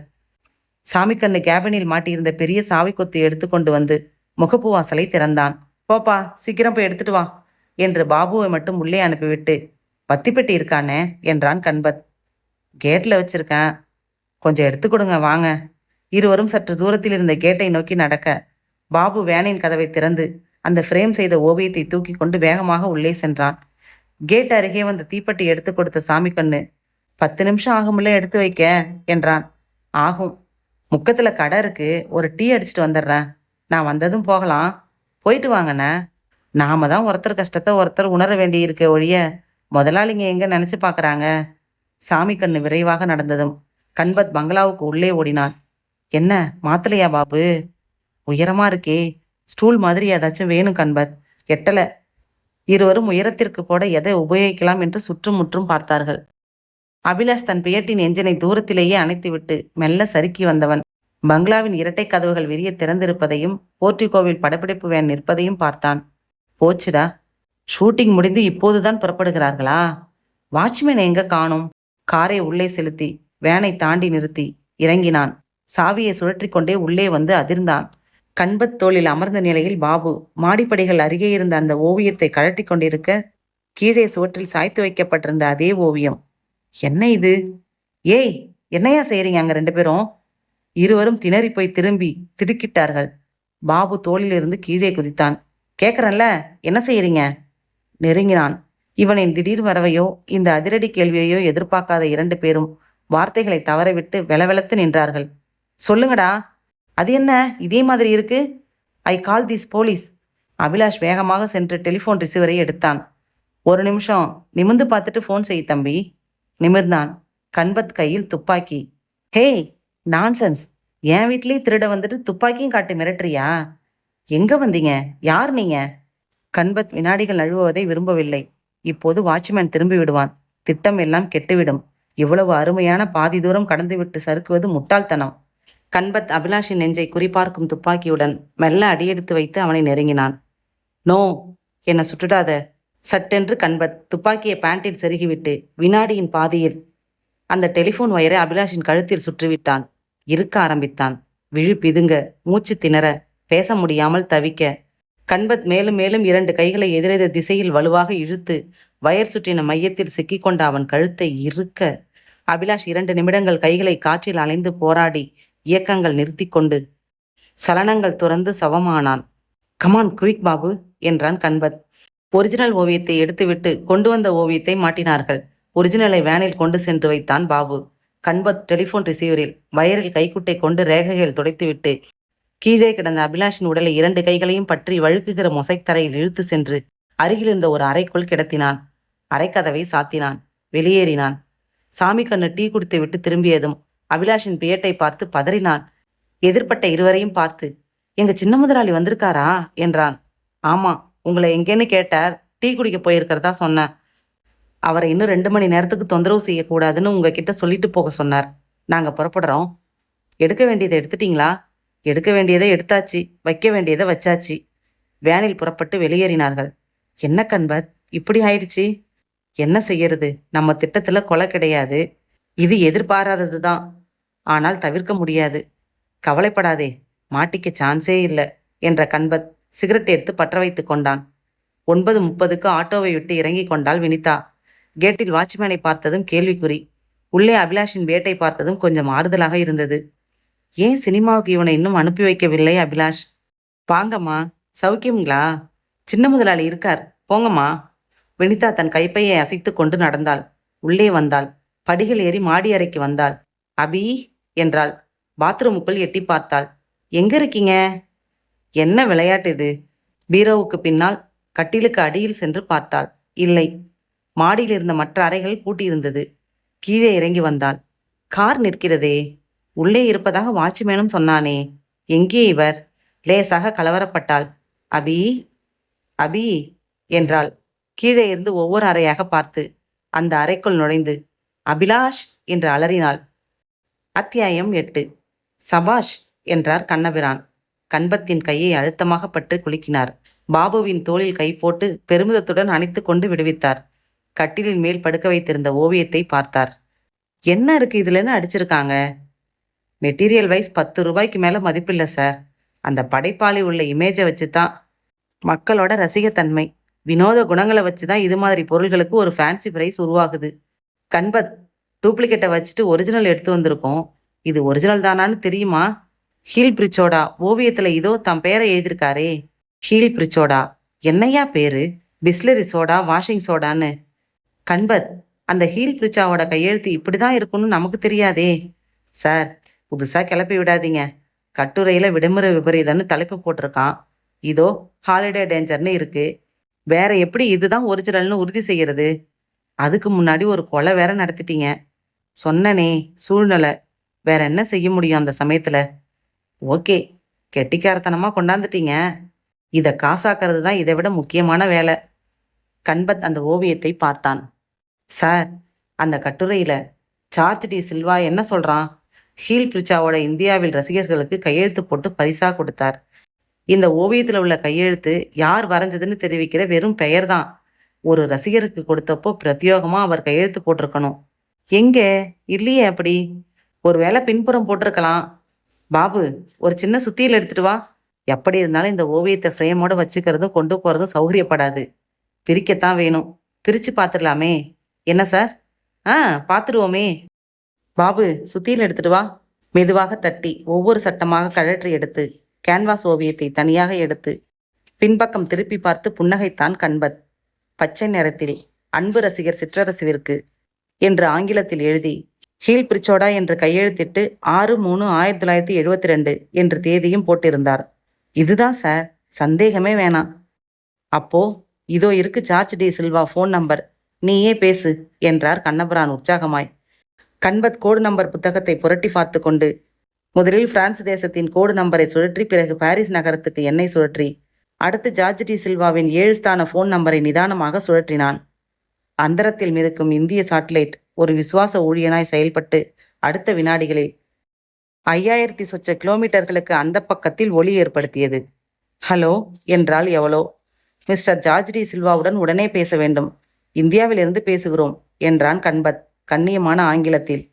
சாமிக்கண்ணு கேபினில் மாட்டியிருந்த பெரிய சாவி கொத்து எடுத்துக்கொண்டு வந்து முகப்பு வாசலை திறந்தான். போப்பா, சீக்கிரம் போய் எடுத்துட்டு வா என்று பாபுவை மட்டும் உள்ளே அனுப்பிவிட்டு பத்திப்பெட்டி இருக்கானே என்றான் கண்பத். கேட்ல வச்சிருக்கேன், கொஞ்சம் எடுத்து கொடுங்க வாங்க. இருவரும் சற்று தூரத்தில் இருந்த கேட்டை நோக்கி நடக்க பாபு வேனின் கதவை திறந்து அந்த ஃப்ரேம் செய்த ஓவியத்தை தூக்கி கொண்டு வேகமாக உள்ளே சென்றான். கேட் அருகே வந்து தீப்பெட்டி எடுத்து கொடுத்த சாமிக்கண்ணு 10 நிமிஷம் ஆகும்ல எடுத்து வைக்க என்றான். ஆகும். முக்கத்துல கடை இருக்கு, ஒரு டீ அடிச்சுட்டு வந்துடுறேன். நான் வந்ததும் போகலாம். போயிட்டு வாங்கண்ணே. நாம தான் ஒருத்தர் கஷ்டத்தை ஒருத்தர் உணர வேண்டியிருக்க ஒழிய முதலாளிங்க எங்க நினைச்சு பார்க்கறாங்க. சாமிக்கண்ணு விரைவாக நடந்ததும் கண்பத் பங்களாவுக்கு உள்ளே ஓடினான். என்ன மாத்தலையா பாபு? உயரமா இருக்கே. ஸ்டூல் மாதிரி ஏதாச்சும் வேணும் கண்பத். எட்டல. இருவரும் உயரத்திற்கு போட எதை உபயோகிக்கலாம் என்று சுற்றும் முற்றும் பார்த்தார்கள். அபிலாஷ் தன் பியட்டின் எஞ்சினை தூரத்திலேயே அணைத்துவிட்டு மெல்ல சறுக்கி வந்தவன் பங்களாவின் இரட்டை கதவுகள் விரிய திறந்திருப்பதையும் போர்ட்டிகோவில் படப்பிடிப்பு வேன் நிற்பதையும் பார்த்தான். போச்சுடா. ஷூட்டிங் முடிந்து இப்போதுதான் புறப்படுகிறார்களா? வாட்ச்மேன் எங்க காணோம்? காரை உள்ளே செலுத்தி வேனை தாண்டி நிறுத்தி இறங்கினான். சாவியை சுழற்றி கொண்டே உள்ளே வந்து அதிர்ந்தான். கண்பத் தோளில் அமர்ந்த நிலையில் பாபு மாடிப்படிகள் அருகே இருந்த அந்த ஓவியத்தை கழட்டி கொண்டிருக்க கீழே சுவற்றில் சாய்த்து வைக்கப்பட்டிருந்த அதே ஓவியம். என்ன இது? ஏய், என்னையா செய்றீங்க அங்க 2 பேரும்? இருவரும் திணறி போய் திரும்பி திடுக்கிட்டார்கள். பாபு தோளிலிருந்து கீழே குதித்தான். கேட்கறேன்ல, என்ன செய்யறீங்க? நெருங்கினான். இவனின் திடீர் வரவையோ இந்த அதிரடி கேள்வியையோ எதிர்பார்க்காத 2 பேரும் வார்த்தைகளை தவறவிட்டு வெலவெலத்து நின்றார்கள். சொல்லுங்கடா. அது என்ன இதே மாதிரி இருக்கு? ஐ கால் திஸ் போலீஸ். அபிலாஷ் வேகமாக சென்று டெலிஃபோன் ரிசீவரை எடுத்தான். ஒரு நிமிஷம் நிமிர்ந்து பார்த்துட்டு ஃபோன் செய் தம்பி. நிமிர்ந்தான். கண்பத் கையில் துப்பாக்கி. ஹே, நான்சென்ஸ். என் வீட்லயே திருட வந்துட்டு துப்பாக்கியும் காட்டி மிரட்டுறியா? எங்க வந்தீங்க? யார் நீங்க? கண்பத் வினாடிகள் நழுவுவதை விரும்பவில்லை. இப்போது வாட்ச்மேன் திரும்பி விடுவான். திட்டம் எல்லாம் கெட்டுவிடும். இவ்வளவு அருமையான பாதி தூரம் கடந்துவிட்டு சறுக்குவது முட்டாள்தனம். கண்பத் அபிலாஷின் நெஞ்சை குறிபார்க்கும் துப்பாக்கியுடன் மெல்ல அடியெடுத்து வைத்து அவனை நெருங்கினான். நோ, என்னை சுட்டுடாத. சட்டென்று கண்பத் துப்பாக்கியை பேண்டில் செருகிவிட்டு வினாடியின் பாதியில் அந்த டெலிஃபோன் ஒயரை அபிலாஷின் கழுத்தில் சுற்றிவிட்டான். இருக்க ஆரம்பித்தான். விழி பிதுங்க, மூச்சு திணற, பேச முடியாமல் தவிக்க. கண்பத் மேலும் மேலும் 2 கைகளை எதிரெதிர் திசையில் வலுவாக இழுத்து வயர் சுற்றின மையத்தில் சிக்கிக்கொண்ட அவன் கழுத்தை இறுக்க. அபிலாஷ் 2 நிமிடங்கள் கைகளை காற்றில் அலைந்து போராடி இயக்கங்கள் நிறுத்தி கொண்டு சலனங்கள் துறந்து சவமானான். கமான் குவிக் பாபு என்றான் கண்பத். ஒரிஜினல் ஓவியத்தை எடுத்துவிட்டு கொண்டு வந்த ஓவியத்தை மாட்டினார்கள். ஒரிஜினலை வேனில் கொண்டு சென்று வைத்தான் பாபு. கண்பத் டெலிஃபோன் ரிசீவரில் வயரில் கைக்குட்டை கொண்டு ரேகைகள் துடைத்துவிட்டு கீழே கிடந்த அபிலாஷின் உடலை 2 கைகளையும் பற்றி வழுக்குகிற மொசைத்தரையில் இழுத்து சென்று அருகிலிருந்த ஒரு அறைக்குள் கிடத்தினான். அறைக்கதவை சாத்தினான். வெளியேறினான். சாமி கண்ணு டீ குடித்து விட்டு திரும்பியதும் அபிலாஷின் பியட்டை பார்த்து பதறினான். எதிர்பட்ட இருவரையும் பார்த்து, எங்க சின்ன முதலாளி வந்திருக்காரா என்றான். ஆமா, உங்களை எங்கேன்னு கேட்டார். டீ குடிக்க போயிருக்கிறதா சொன்னேன். அவரை இன்னும் 2 மணி நேரத்துக்கு தொந்தரவு செய்யக்கூடாதுன்னு உங்ககிட்ட சொல்லிட்டு போக சொன்னார். நாங்க புறப்படுறோம். எடுக்க வேண்டியதை எடுத்துட்டீங்களா? எடுக்க வேண்டியதை எடுத்தாச்சு, வைக்க வேண்டியதை வச்சாச்சு. வேனில் புறப்பட்டு வெளியேறினார்கள். என்ன கண்பத், இப்படி ஆயிடுச்சு? என்ன செய்யறது? நம்ம திட்டத்துல கொலை கிடையாது. இது எதிர்பாராதது தான். ஆனால் தவிர்க்க முடியாது. கவலைப்படாதே, மாட்டிக்க சான்ஸே இல்லை என்ற கண்பத் சிகரெட் எடுத்து பற்ற வைத்து கொண்டான். 9:30க்கு ஆட்டோவை விட்டு இறங்கி கொண்டாள் வினிதா. கேட்டில் வாட்ச்மேனை பார்த்ததும் கேள்விக்குறி. உள்ளே அபிலாஷின் வேட்டை பார்த்ததும் கொஞ்சம் ஆறுதலாக இருந்தது. ஏன் சினிமாவுக்கு இவனை இன்னும் அனுப்பி வைக்கவில்லை அபிலாஷ்? வாங்கம்மா, சௌக்கியங்களா? சின்ன முதலாளி இருக்கார், போங்கம்மா. வினிதா தன் கைப்பையை அசைத்து கொண்டு நடந்தாள். உள்ளே வந்தாள். படிகள் ஏறி மாடி அறைக்கு வந்தாள். அபி என்றாள். பாத்ரூமுக்குள் எட்டி பார்த்தாள். எங்க இருக்கீங்க? என்ன விளையாட்டு இது? பீரோவுக்கு பின்னால் கட்டிலுக்கு அடியில் சென்று பார்த்தாள். இல்லை. மாடியில் இருந்த மற்ற அறைகள் பூட்டியிருந்தது. கீழே இறங்கி வந்தாள். கார் நிற்கிறதே. உள்ளே இருப்பதாக வாட்ச்மேனும் சொன்னானே. எங்கே இவர்? லேசாக கலவரப்பட்டாள். அபி, அபி என்றாள். கீழே இருந்து ஒவ்வொரு அறையாக பார்த்து அந்த அறைக்குள் நுழைந்து அபிலாஷ் என்று அலறினாள். அத்தியாயம் 8. சபாஷ் என்றார் கண்ணபிரான். கண்பத்தின் கையை அழுத்தமாக பற்றி குலுக்கினார். பாபுவின் தோளில் கை போட்டு பெருமிதத்துடன் அணைத்து கொண்டு விடுவித்தார். கட்டிலின் மேல் படுக்க வைத்திருந்த ஓவியத்தை பார்த்தார். என்ன இருக்கு இதுலன்னு அடிச்சிருக்காங்க? மெட்டீரியல் வைஸ் 10 ரூபாய்க்கு மேல மதிப்பில்லை சார். அந்த படைப்பாளி உள்ள இமேஜை வச்சுதான், மக்களோட ரசிகத்தன்மை, வினோத குணங்களை வச்சுதான் இது மாதிரி பொருள்களுக்கு ஒரு ஃபேன்சி பிரைஸ் உருவாகுது. கண்பத், டூப்ளிகேட்டை வச்சுட்டு ஒரிஜினல் எடுத்து வந்திருக்கோம். இது ஒரிஜினல் தானான்னு தெரியுமா? ஹீல் பிரிச்சோடா ஓவியத்துல இதோ தம் பேரை எழுதியிருக்காரே. ஹீல் பிரிச்சோடா என்னையா பேரு? பிஸ்லரி சோடா, வாஷிங் சோடான்னு. கண்பத், அந்த ஹீல் பிரிச்சாவோட கையெழுத்து இப்படிதான் இருக்கும்னு நமக்கு தெரியாதே. சார், புதுசா கிளப்பி விடாதீங்க. கட்டுரையில விடுமுறை விபரீதம்னு தலைப்பு போட்டிருக்கான். இதோ ஹாலிடே டேஞ்சர்னு இருக்கு. வேற எப்படி இதுதான் ஒரிஜினல்னு உறுதி செய்யறது? அதுக்கு முன்னாடி ஒரு கொலை வேற நடத்திட்டீங்க. சொன்னனே, சூழ்நிலை. வேற என்ன செய்ய முடியும் அந்த சமயத்துல? ஓகே, கெட்டிக்காரத்தனமா கொண்டாந்துட்டீங்க. இதை காசாக்கிறது தான் இதை விட முக்கியமான வேலை. கண்பத் அந்த ஓவியத்தை பார்த்தான். சார், அந்த கட்டுரையில ஜார்ஜ் டி சில்வா என்ன சொல்றான்? ஹீல் பிரிச்சாவோட இந்தியாவில் ரசிகர்களுக்கு கையெழுத்து போட்டு பரிசா கொடுத்தார். இந்த ஓவியத்தில் உள்ள கையெழுத்து யார் வரைஞ்சதுன்னு தெரிவிக்கிற வெறும் பெயர் தான். ஒரு ரசிகருக்கு கொடுத்தப்போ பிரத்யோகமா அவர் கையெழுத்து போட்டிருக்கணும். எங்க இல்லையே அப்படி. ஒருவேளை பின்புறம் போட்டிருக்கலாம். பாபு, ஒரு சின்ன சுத்தியில் எடுத்துட்டு வா. எப்படி இருந்தாலும் இந்த ஓவியத்தை ஃப்ரேமோட வச்சுக்கிறதும் கொண்டு போறதும் சௌகரியப்படாது. பிரிக்கத்தான் வேணும். பிரிச்சு பார்த்துடலாமே. என்ன சார்? பார்த்துருவோமே. பாபு, சுத்தியில் எடுத்துட்டு வா. மெதுவாக தட்டி ஒவ்வொரு சட்டமாக கழற்றி எடுத்து கேன்வாஸ் ஓவியத்தை தனியாக எடுத்து பின்பக்கம் திருப்பி பார்த்து புன்னகைத்தான் கண்பத். பச்சை நிறத்தில் அன்பு ரசிகர் சிற்றரசுவிற்கு என்று ஆங்கிலத்தில் எழுதி ஹீல் பிரிச்சோடா என்று கையெழுத்திட்டு 6/3/1972 என்று தேதியும் போட்டிருந்தார். இதுதான் சார், சந்தேகமே வேணாம். அப்போ இதோ இருக்கு George de Silva phone number, நீயே பேசு என்றார் கண்ணபுரான் உற்சாகமாய். கண்பத் கோடு நம்பர் புத்தகத்தை புரட்டி பார்த்து கொண்டு முதலில் பிரான்ஸ் தேசத்தின் கோடு நம்பரை சுழற்றி பிறகு பாரிஸ் நகரத்துக்கு எண்ணெய் சுழற்றி அடுத்து ஜார்ஜ் டி சில்வாவின் 7 ஸ்தான ஃபோன் நம்பரை நிதானமாக சுழற்றினான். அந்தரத்தில் மிதக்கும் இந்திய சாட்டிலைட் ஒரு விசுவாச ஊழியனாய் செயல்பட்டு அடுத்த வினாடிகளில் 5000 சொச்ச கிலோமீட்டர்களுக்கு அந்த பக்கத்தில் ஒளி ஏற்படுத்தியது. ஹலோ என்றால் எவளோ. மிஸ்டர் ஜார்ஜ் டி சில்வாவுடன் உடனே பேச வேண்டும், இந்தியாவிலிருந்து பேசுகிறோம் என்றான் கண்பத் கண்ணியமான ஆங்கிலத்தில்.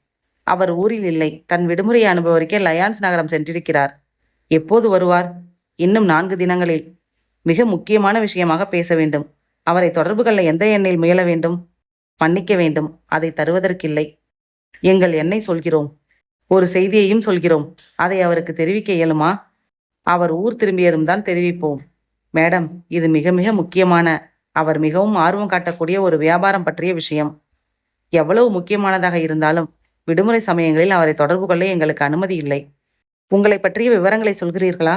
அவர் ஊரில் இல்லை, தன் விடுமுறை அனுபவருக்கே லயான்ஸ் நகரம் சென்றிருக்கிறார். எப்போது வருவார்? இன்னும் 4 தினங்களில். மிக முக்கியமான விஷயமாக பேச வேண்டும். அவரை தொடர்பு கொள்ள எந்த எண்ணில் முயல வேண்டும்? மன்னிக்க வேண்டும், அதை தருவதற்கில்லை. எங்கள் எண்ணை சொல்கிறோம், ஒரு செய்தியையும் சொல்கிறோம். அதை அவருக்கு தெரிவிக்க இயலுமா? அவர் ஊர் திரும்பியதும் தான் தெரிவிப்போம். மேடம், இது மிக மிக முக்கியமான, அவர் மிகவும் ஆர்வம் காட்டக்கூடிய ஒரு வியாபாரம் பற்றிய விஷயம். எவ்வளவு முக்கியமானதாக இருந்தாலும் விடுமுறை சமயங்களில் அவரை தொடர்பு கொள்ள எங்களுக்கு அனுமதி இல்லை. உங்களை பற்றிய விவரங்களை சொல்கிறீர்களா?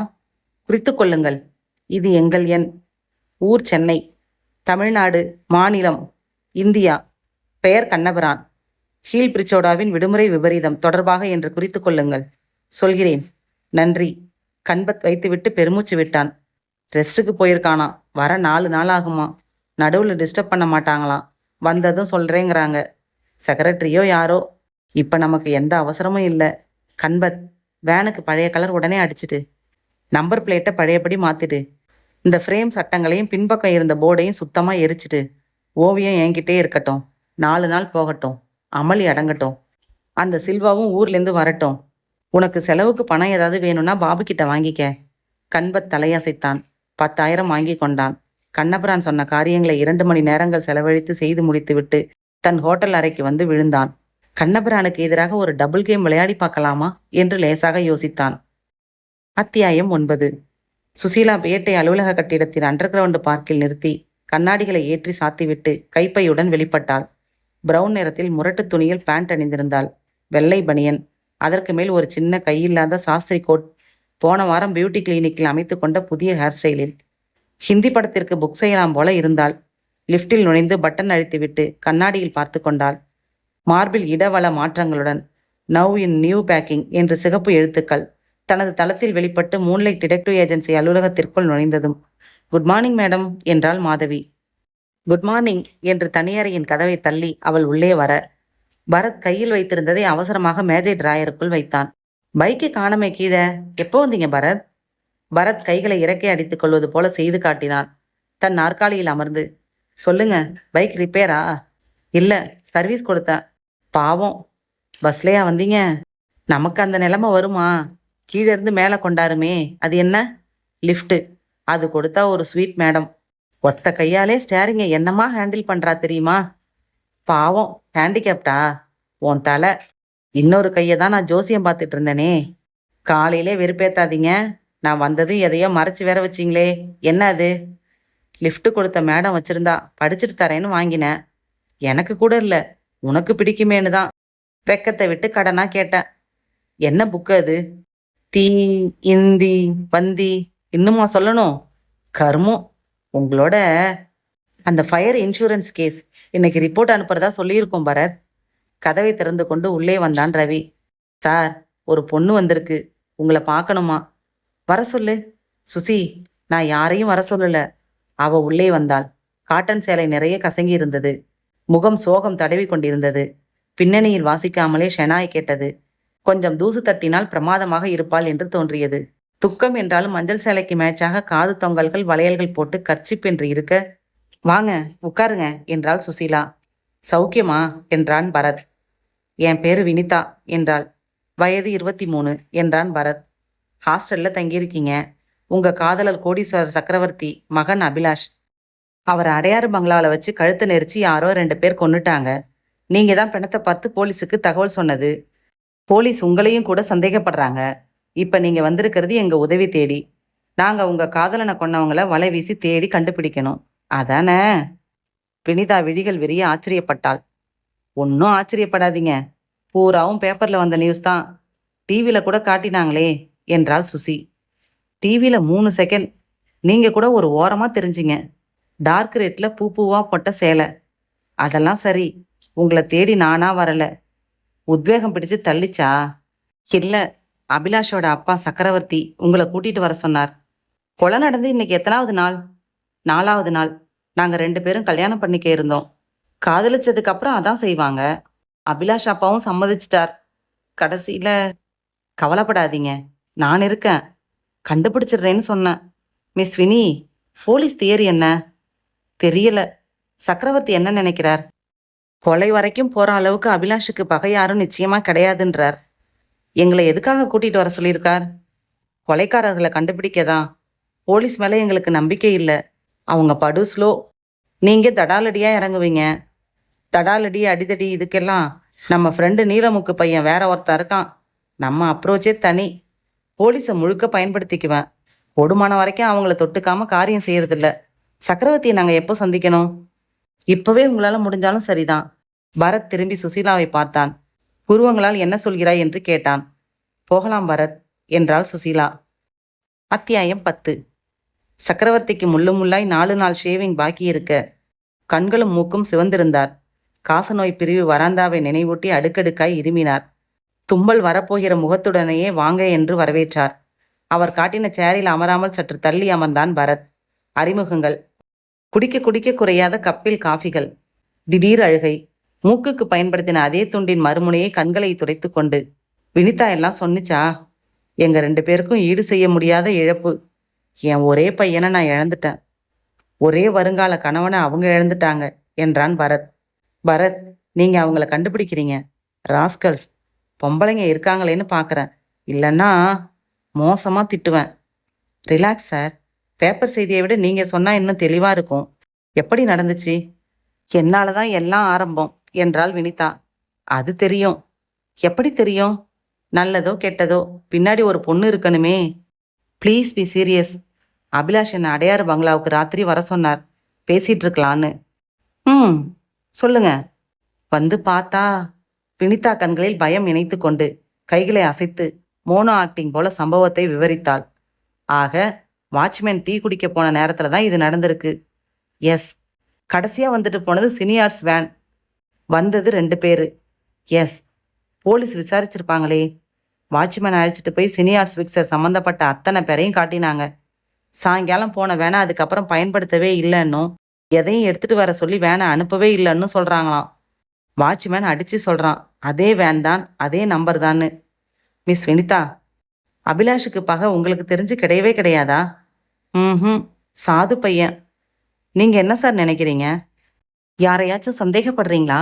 குறித்து கொள்ளுங்கள். இது எங்கள் எண். ஊர் சென்னை, தமிழ்நாடு, மாநிலம் இந்தியா, பெயர் கண்ணபுரான். ஹீல் பிரிச்சோடாவின் விடுமுறை விபரீதம் தொடர்பாக என்று குறித்து கொள்ளுங்கள். சொல்கிறேன். நன்றி. கண்பத் வைத்துவிட்டு பெருமூச்சு விட்டான். ரெஸ்ட்டுக்கு போயிருக்கானா, வர 4 நாள் ஆகுமா. நடுவில் டிஸ்டர்ப் பண்ண மாட்டாங்களாம். வந்ததும் சொல்கிறேங்கிறாங்க. செக்ரட்டரியோ யாரோ. இப்போ நமக்கு எந்த அவசரமும் இல்லை. கண்பத், வேனுக்கு பழைய கலர் உடனே அடிச்சிட்டு நம்பர் பிளேட்டை பழையபடி மாற்றிடு. இந்த ஃப்ரேம் சட்டங்களையும் பின்பக்கம் இருந்த போர்டையும் சுத்தமாக எரிச்சிட்டு ஓவியம் என்கிட்டே இருக்கட்டும். 4 நாள் போகட்டும், அமளி அடங்கட்டும். அந்த சில்வாவும் ஊர்லேருந்து வரட்டும். உனக்கு செலவுக்கு பணம் ஏதாவது வேணும்னா பாபு கிட்ட வாங்கிக்க. கண்பத் தலையசைத்தான். 10,000 வாங்கி கொண்டான். கண்ணபுரான் சொன்ன காரியங்களை 2 மணி நேரங்கள் செலவழித்து செய்து முடித்துவிட்டு தன் ஹோட்டல் அறைக்கு வந்து விழுந்தான். கண்ணபுரானுக்கு எதிராக ஒரு டபுள் கேம் விளையாடி பார்க்கலாமா என்று லேசாக யோசித்தான். அத்தியாயம் 9. சுசீலா பேட்டை அலுவலக கட்டிடத்தின் அண்டர் கிரவுண்ட் பார்க்கில் நிறுத்தி கண்ணாடிகளை ஏற்றி சாத்திவிட்டு கைப்பையுடன் வெளிப்பட்டாள். பிரவுன் நிறத்தில் முரட்டு துணியில் பேண்ட் அணிந்திருந்தாள். வெள்ளை பனியன், அதற்கு மேல் ஒரு சின்ன கையில்லாத சாஸ்திரி கோட். போன வாரம் பியூட்டி கிளினிக்கில் அமைத்து கொண்ட புதிய ஹேர் ஸ்டைலில். ஹிந்தி படத்திற்கு புக் செய்யலாம் போல இருந்தாள். லிஃப்டில் நுழைந்து பட்டன் அழித்துவிட்டு கண்ணாடியில் பார்த்து கொண்டாள். மார்பில் இடவள மாற்றங்களுடன் நவ் இன் நியூ பேக்கிங் என்று சிகப்பு எழுத்துக்கள் தனது தளத்தில் வெளிப்பட்டு மூன்லைட் டிடெக்டிவ் ஏஜென்சி அலுவலகத்திற்குள் நுழைந்ததும் குட் மார்னிங் மேடம் என்றாள் மாதவி. குட் மார்னிங் என்று தனியறையின் கதவை தள்ளி அவள் உள்ளே வர பரத் கையில் வைத்திருந்ததை அவசரமாக மேஜை டிராயருக்குள் வைத்தான். பைக்கை காணமே கீழே. எப்போ வந்தீங்க பரத்? பரத் கைகளை இறக்கை அடித்துக் கொள்வது போல செய்து காட்டினான். தன் நாற்காலியில் அமர்ந்து, சொல்லுங்க, பைக் ரிப்பேரா? இல்லை, சர்வீஸ் கொடுத்தேன். பாவம், பஸ்லையா வந்தீங்க? நமக்கு அந்த நிலைமை வருமா? கீழே இருந்து மேலே கொண்டாருமே, அது என்ன? லிஃப்ட்டு. அது கொடுத்தா ஒரு ஸ்வீட் மேடம். ஒத்த கையாலே ஸ்டேரிங்கை என்னமா ஹேண்டில் பண்ணுறா தெரியுமா? பாவம், ஹேண்டிகேப்டா? உன் தலை. இன்னொரு கையை தான் நான் ஜோசியம் பார்த்துட்டு இருந்தேனே. காலையிலே வெறுப்பேத்தாதீங்க. நான் வந்தது எதையோ மறைச்சி வேற வச்சிங்களே, என்ன அது? லிஃப்ட் கொடுத்த மேடம் வச்சிருந்தா, படிச்சுட்டு தரேன்னு வாங்கினேன். எனக்கு கூட இல்லை, உனக்கு பிடிக்குமேனு தான் வெக்கத்தை விட்டு கடனா கேட்டேன். என்ன புக்கு அது? தீ, இந்தி, பந்தி, இன்னுமா சொல்லணும்? கர்மம். உங்களோட அந்த ஃபயர் இன்சூரன்ஸ் கேஸ் இன்னைக்கு ரிப்போர்ட் அனுப்புறதா சொல்லியிருக்கோம் பரத். கதவை திறந்து கொண்டு உள்ளே வந்தான் ரவி. சார், ஒரு பொண்ணு வந்திருக்கு, உங்களை பார்க்கணுமா? வர சொல்லு. சுசி, நான் யாரையும் வர சொல்லல. அவ உள்ளே வந்தாள். காட்டன் சேலை நிறைய கசங்கி இருந்தது. முகம் சோகம் தடவி கொண்டிருந்தது. பின்னணியில் வாசிக்காமலே ஷெனாய் கேட்டது. கொஞ்சம் தூசு தட்டினால் பிரமாதமாக இருப்பாள் என்று தோன்றியது. துக்கம் என்றாலும் மஞ்சள் சேலைக்கு மேட்சாக காது தொங்கல்கள் வளையல்கள் போட்டு கர்ச்சிப் என்று இருக்க, வாங்க உட்காருங்க என்றாள் சுசீலா. சௌக்கியமா என்றான் பரத். என் பேரு வினிதா என்றாள். வயது 23 என்றான் பரத். ஹாஸ்டல்ல தங்கியிருக்கீங்க. உங்க காதலர் கோடீஸ்வரர் சக்கரவர்த்தி மகன் அபிலாஷ். அவரை அடையாறு பங்களாவில் வச்சு கழுத்தை நெரிச்சு யாரோ 2 பேர் கொன்னுட்டாங்க. நீங்க தான் பிணத்தை பார்த்து போலீஸுக்கு தகவல் சொன்னது. போலீஸ் உங்களையும் கூட சந்தேகப்படுறாங்க. இப்ப நீங்க வந்திருக்கிறது எங்க உதவி தேடி. நாங்க உங்க காதலனை கொன்னவங்கள வலை வீசி தேடி கண்டுபிடிக்கணும். அதானே? வினிதா விழிகள் விரிய ஆச்சரியப்பட்டாள். ஒன்னும் ஆச்சரியப்படாதீங்க. பூராவும் பேப்பர்ல வந்த நியூஸ் தான். டிவில கூட காட்டினாங்களே என்றாள் சுசி. டிவில 3 செகண்ட். நீங்க கூட ஒரு ஓரமா தெரிஞ்சிங்க. டார்க் ரெட்ல பூ பூவா போட்ட சேலை. அதெல்லாம் சரி, உங்களை தேடி நானா வரல. உத்வேகம் பிடிச்சு தள்ளிச்சா? இல்ல, அபிலாஷோட அப்பா சக்கரவர்த்தி உங்களை கூட்டிட்டு வர சொன்னார். கொலை நடந்து இன்னைக்கு எத்தனாவது நாள்? 4வது நாள். நாங்க 2 பேரும் கல்யாணம் பண்ணிக்க இருந்தோம். காதலிச்சதுக்கு அப்புறம் அதான் செய்வாங்க. அபிலாஷ் அப்பாவும் சம்மதிச்சிட்டார். கடைசியில கவலைப்படாதீங்க, நான் இருக்கேன். கண்டுபிடிச்சிடுறேன்னு சொன்னேன். மிஸ் வினி, போலீஸ் தியரி என்ன? தெரியல. சக்கரவர்த்தி என்ன நினைக்கிறார்? கொலை வரைக்கும் போற அளவுக்கு அபிலாஷுக்கு பகை யாரும் நிச்சயமா கிடையாதுன்றார். எங்களை எதுக்காக கூட்டிட்டு வர சொல்லியிருக்கார்? கொலைக்காரர்களை கண்டுபிடிக்கதான். போலீஸ் மேலே எங்களுக்கு நம்பிக்கை இல்லை. அவங்க படு ஸ்லோ. நீங்க தடாலடியா இறங்குவீங்க. தடாலடி அடிதடி இதுக்கெல்லாம் நம்ம ஃப்ரெண்டு நீலமுக்கு பையன் வேற ஒருத்தன் இருக்கான். நம்ம அப்ரோச்சே தனி. போலீஸை முழுக்க பயன்படுத்திக்குவேன். கொடுமான வரைக்கும் அவங்கள தொட்டுக்காம காரியம் செய்யறதில்ல. சக்கரவர்த்தியை நாங்கள் எப்போ சந்திக்கணும்? இப்பவே உங்களால முடிஞ்சாலும் சரிதான். பரத் திரும்பி சுசீலாவை பார்த்தான். புருவங்களால் என்ன சொல்கிறாய் என்று கேட்டான். போகலாம் பரத் என்றாள் சுசீலா. அத்தியாயம் 10. சக்கரவர்த்திக்கு முள்ளாய் 4 நாள் ஷேவிங் பாக்கி இருக்க கண்களும் மூக்கும் சிவந்திருந்தார். காசநோய் பிரிவு வராந்தாவை நினைவூட்டி அடுக்கடுக்காய் இருமினார். தும்பல் வரப்போகிற முகத்துடனேயே வாங்க என்று வரவேற்றார். அவர் காட்டின சேரில் அமராமல் சற்று தள்ளி அமர்ந்தான் பரத். அறிமுகங்கள். குடிக்க குடிக்க குறையாத கப்பில் காஃபிகள். திடீர் அழுகை. மூக்குக்கு பயன்படுத்தின அதே துண்டின் மறுமுனையை கண்களை துடைத்து கொண்டு. வினிதா எல்லாம் சொன்னிச்சா? எங்க 2 பேருக்கும் ஈடு செய்ய முடியாத இழப்பு. என் ஒரே பையனை நான் இழந்துட்டேன். ஒரே வருங்கால கணவனை அவங்க இழந்துட்டாங்க என்றான் பரத். பரத், நீங்க அவங்கள கண்டுபிடிக்கிறீங்க. ராஸ்கல்ஸ். பொம்பளைங்க இருக்காங்களேன்னு பார்க்குறேன். இல்லைன்னா மோசமா திட்டுவேன். Relax sir. பேப்பர் செய்தியை விட நீங்க சொன்னா இன்னும் தெளிவா இருக்கும். எப்படி நடந்துச்சு? என்னாலதான் எல்லாம் ஆரம்பம் என்றாள் வினிதா. அது தெரியும். எப்படி தெரியும்? நல்லதோ கெட்டதோ பின்னாடி ஒரு பொண்ணு இருக்கணுமே. Please be serious. அபிலாஷ் என்னை அடையாறு பங்களாவுக்கு ராத்திரி வர சொன்னார். பேசிட்டு இருக்கலான்னு. சொல்லுங்க. வந்து பார்த்தா. வினிதா கண்களில் பயம் இணைத்து கொண்டு கைகளை அசைத்து மோனோ ஆக்டிங் போல சம்பவத்தை விவரித்தாள். ஆக வாட்ச்மேன் டீ குடிக்க போன நேரத்துல தான் இது நடந்திருக்கு. எஸ். கடைசியா வந்துட்டு போனது சினியார்ட்ஸ் வேன். வந்தது 2 பேரு. எஸ். போலீஸ் விசாரிச்சிருப்பாங்களே. வாட்ச்மேன் அழைச்சிட்டு போய் சினியார்ட்ஸ் விக்ஸர் சம்மந்தப்பட்ட அத்தனை பேரையும் காட்டினாங்க. சாயங்காலம் போன வேனை அதுக்கப்புறம் பயன்படுத்தவே இல்லைன்னும் எதையும் எடுத்துட்டு வர சொல்லி வேனை அனுப்பவே இல்லைன்னு சொல்றாங்களாம். வாட்ச்மேன் அடிச்சு சொல்றான், அதே வேன் தான், அதே நம்பர் தான்னு. மிஸ் வினிதா, அபிலாஷுக்கு பகை உங்களுக்கு தெரிஞ்சு கிடையவே கிடையாதா? சாது பையன். நீங்க என்ன சார் நினைக்கிறீங்க? யாரையாச்சும் சந்தேகப்படுறீங்களா?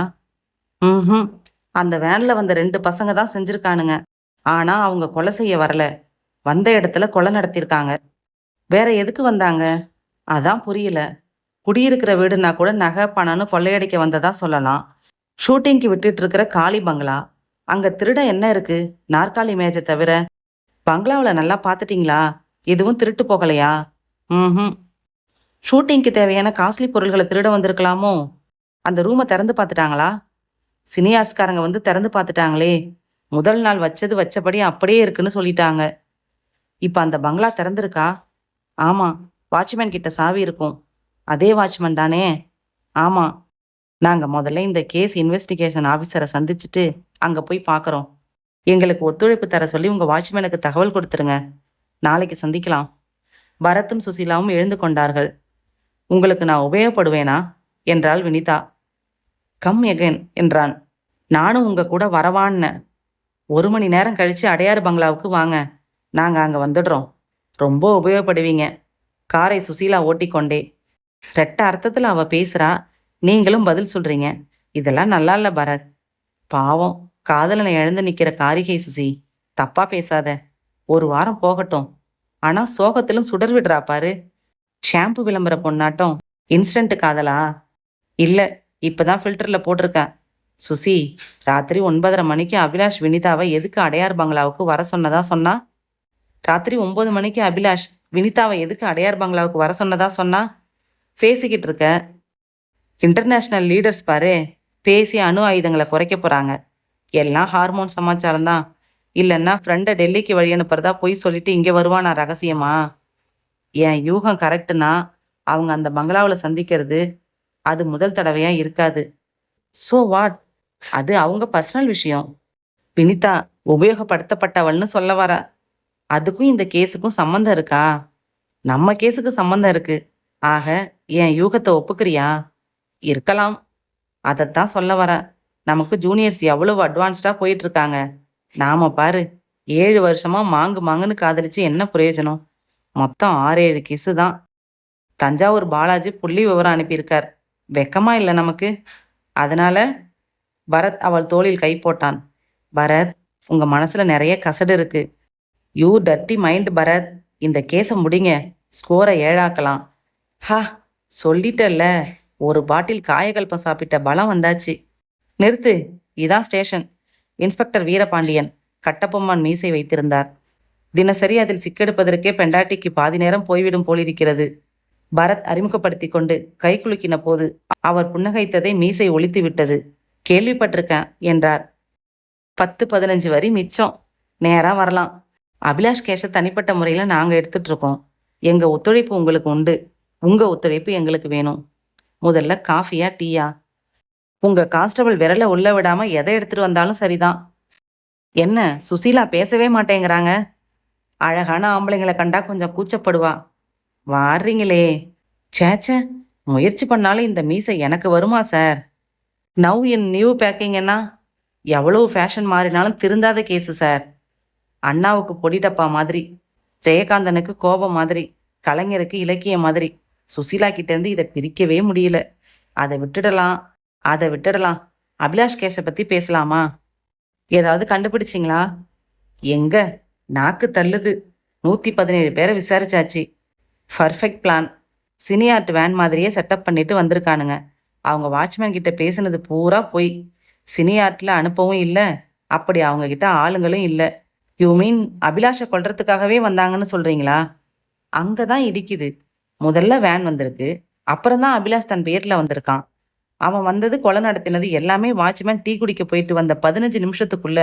அந்த வேன்ல வந்த 2 பசங்க தான் செஞ்சிருக்கானுங்க. ஆனா அவங்க கொலை செய்ய வரல. வந்த இடத்துல கொலை நடத்திருக்காங்க. வேற எதுக்கு வந்தாங்க? அதான் புரியல. குடியிருக்கிற வீடுனா கூட நகை பணம்னு கொள்ளையடிக்க வந்ததா சொல்லலாம். ஷூட்டிங்க்கு விட்டுட்டு இருக்கிற காலி பங்களா. அங்க திருட என்ன இருக்கு? நாற்காலி மேஜை தவிர. பங்களாவில் நல்லா பார்த்துட்டீங்களா? எதுவும் திருட்டு போகலையா? ஷூட்டிங்க்கு தேவையான காஸ்ட்லி பொருள்களை திருட வந்திருக்கலாமோ? அந்த ரூமை திறந்து பார்த்துட்டாங்களா? சினியார்ட்ஸ்காரங்க வந்து திறந்து பார்த்துட்டாங்களே. முதல் நாள் வச்சது வச்சபடி அப்படியே இருக்குன்னு சொல்லிட்டாங்க. இப்ப அந்த பங்களா திறந்திருக்கா? ஆமா. வாட்ச்மேன் கிட்ட சாவி இருக்கும். அதே வாட்ச்மேன் தானே? ஆமா. நாங்க முதல்ல இந்த கேஸ் இன்வெஸ்டிகேஷன் ஆஃபீஸரை சந்திச்சுட்டு அங்க போய் பார்க்குறோம். எங்களுக்கு ஒத்துழைப்பு தர சொல்லி உங்க வாட்ச்மேனுக்கு தகவல் கொடுத்துருங்க. நாளைக்கு சந்திக்கலாம். பரத்தும் சுசீலாவும் எழுந்து கொண்டார்கள். உங்களுக்கு நான் உபயோகப்படுவேனா என்றாள் வினிதா. கம் எகன் என்றான். நானும் உங்க கூட வரவான்னு. 1 மணி நேரம் கழிச்சு அடையாறு பங்களாவுக்கு வாங்க. நாங்க அங்க வந்துடுறோம். ரொம்ப உபயோகப்படுவீங்க. காரை சுசீலா ஓட்டிக்கொண்டே. ரெட்ட அர்த்தத்துல அவ பேசுறா, நீங்களும் பதில் சொல்றீங்க. இதெல்லாம் நல்லா இல்ல பரத். பாவம், காதலனை இழந்து நிக்கிற காரிகை சுசி. தப்பா பேசாத. 1 வாரம் போகட்டும். ஆனா சோகத்திலும் சுடர் விடுறா பாரு. ஷாம்பு விளம்பர பொண்ணாட்டம். இன்ஸ்டன்ட் காதலா? இல்ல, இப்பதான் ஃபில்டர்ல போட்டிருக்கேன். சுசி, ராத்திரி 9:30 மணிக்கு அபிலாஷ் வினிதாவை எதுக்கு அடையார் பங்களாவுக்கு வர சொன்னதா சொன்னா? ராத்திரி 9 மணிக்கு அபிலாஷ் வினிதாவை எதுக்கு அடையார் பங்களாவுக்கு வர சொன்னதா சொன்னா? பேசிக்கிட்டு இருக்க. இன்டர்நேஷனல் லீடர்ஸ் பாரு, பேசி அணு ஆயுதங்களை குறைக்க போறாங்க. எல்லாம் ஹார்மோன் சமாச்சாரம் தான். இல்லைன்னா ஃப்ரெண்டை டெல்லிக்கு வழி அனுப்புறதா பொய் சொல்லிட்டு இங்கே வருவானா ரகசியமா? என் யூகம் கரெக்டுனா அவங்க அந்த பங்களாவில் சந்திக்கிறது அது முதல் தடவையா இருக்காது. So what? அது அவங்க பர்சனல் விஷயம். வினிதா உபயோகப்படுத்தப்பட்டவள்னு சொல்ல வரா. அதுக்கும் இந்த கேஸுக்கும் சம்மந்தம் இருக்கா? நம்ம கேஸுக்கு சம்மந்தம் இருக்கு. ஆக என் யூகத்தை ஒப்புக்கிறியா? இருக்கலாம். அதைத்தான் சொல்ல வரேன். நமக்கு ஜூனியர்ஸ் எவ்வளவு அட்வான்ஸ்டா போயிட்டு இருக்காங்க. நாம பாரு 7 வருஷமா மாங்கு மாங்குன்னு காதலிச்சு என்ன பிரயோஜனம்? மொத்தம் 6-7 கிசு தான். தஞ்சாவூர் பாலாஜி புள்ளி விவரம் அனுப்பியிருக்கார். வெக்கமா இல்லை நமக்கு? அதனால பரத் அவள் தோளில் கை போட்டான். பரத், உங்க மனசுல நிறைய கசடு இருக்கு. You dirty mind Bharat. இந்த கேஸை முடிங்க. ஸ்கோரை 7 ஹா, சொல்லிட்டல்ல. ஒரு பாட்டில் காயகல்பம் சாப்பிட்ட பலம் வந்தாச்சு. நிறுத்து. இதான் ஸ்டேஷன். இன்ஸ்பெக்டர் வீரபாண்டியன் கட்டபொம்மன் மீசை வைத்திருந்தார். தினசரி அதில் சிக்கெடுப்பதற்கே பெண்டாட்டிக்கு பாதி நேரம் போய்விடும் போலிருக்கிறது. பரத் அறிமுகப்படுத்தி கொண்டு கை குலுக்கின போது அவர் புன்னகைத்ததை மீசை ஒலித்து விட்டது. கேள்விப்பட்டிருக்கேன் என்றார். 10-15 வரி மிச்சம். நேரா வரலாம். அபிலாஷ் கேஷை தனிப்பட்ட முறையில் நாங்கள் எடுத்துட்டு இருக்கோம். எங்க ஒத்துழைப்பு உங்களுக்கு உண்டு. உங்க ஒத்துழைப்பு எங்களுக்கு வேணும். முதல்ல காஃபியா டீயா? உங்க கான்ஸ்டபிள் விரலை உள்ள விடாம எதை எடுத்துட்டு வந்தாலும் சரிதான். என்ன சுசீலா பேசவே மாட்டேங்கிறாங்க? அழகான ஆம்பளைங்களை கண்டா கொஞ்சம் கூச்சப்படுவா. வாடுறீங்களே. சேச்சே, முயற்சி பண்ணாலும் இந்த மீசை எனக்கு வருமா சார்? நவ் இன் நியூ பேக்கிங்கன்னா எவ்வளவு ஃபேஷன் மாறினாலும் திருந்தாத கேஸு சார். அண்ணாவுக்கு பொடி டப்பா மாதிரி, ஜெயகாந்தனுக்கு கோபம் மாதிரி, கலைஞருக்கு இலக்கியம் மாதிரி. சுசீலா கிட்டேருந்து இதை பிரிக்கவே முடியல. அதை விட்டுடலாம். அபிலாஷ் கேஸை பற்றி பேசலாமா? ஏதாவது கண்டுபிடிச்சிங்களா? எங்க, நாக்கு தள்ளுது. 117 பேரை விசாரிச்சாச்சு. Perfect plan. Cine art van மாதிரியே செட்டப் பண்ணிட்டு வந்திருக்கானுங்க. அவங்க வாட்ச்மேன் கிட்ட பேசுனது பூரா போய். சினி ஆர்ட்ல அனுப்பவும் இல்லை, அப்படி அவங்க கிட்ட ஆளுங்களும் இல்லை. யூ மீன் அபிலாஷை கொல்றதுக்காகவே வந்தாங்கன்னு சொல்றீங்களா? அங்கதான் இடிக்குது. முதல்ல வேன் வந்திருக்கு, அப்புறம்தான் அபிலாஷ் தன் பேர்ல வந்திருக்கான். அவன் வந்தது, கொலை நடத்தினது எல்லாமே வாட்ச்மேன் டீ குடிக்க போயிட்டு வந்த 15 நிமிஷத்துக்குள்ள.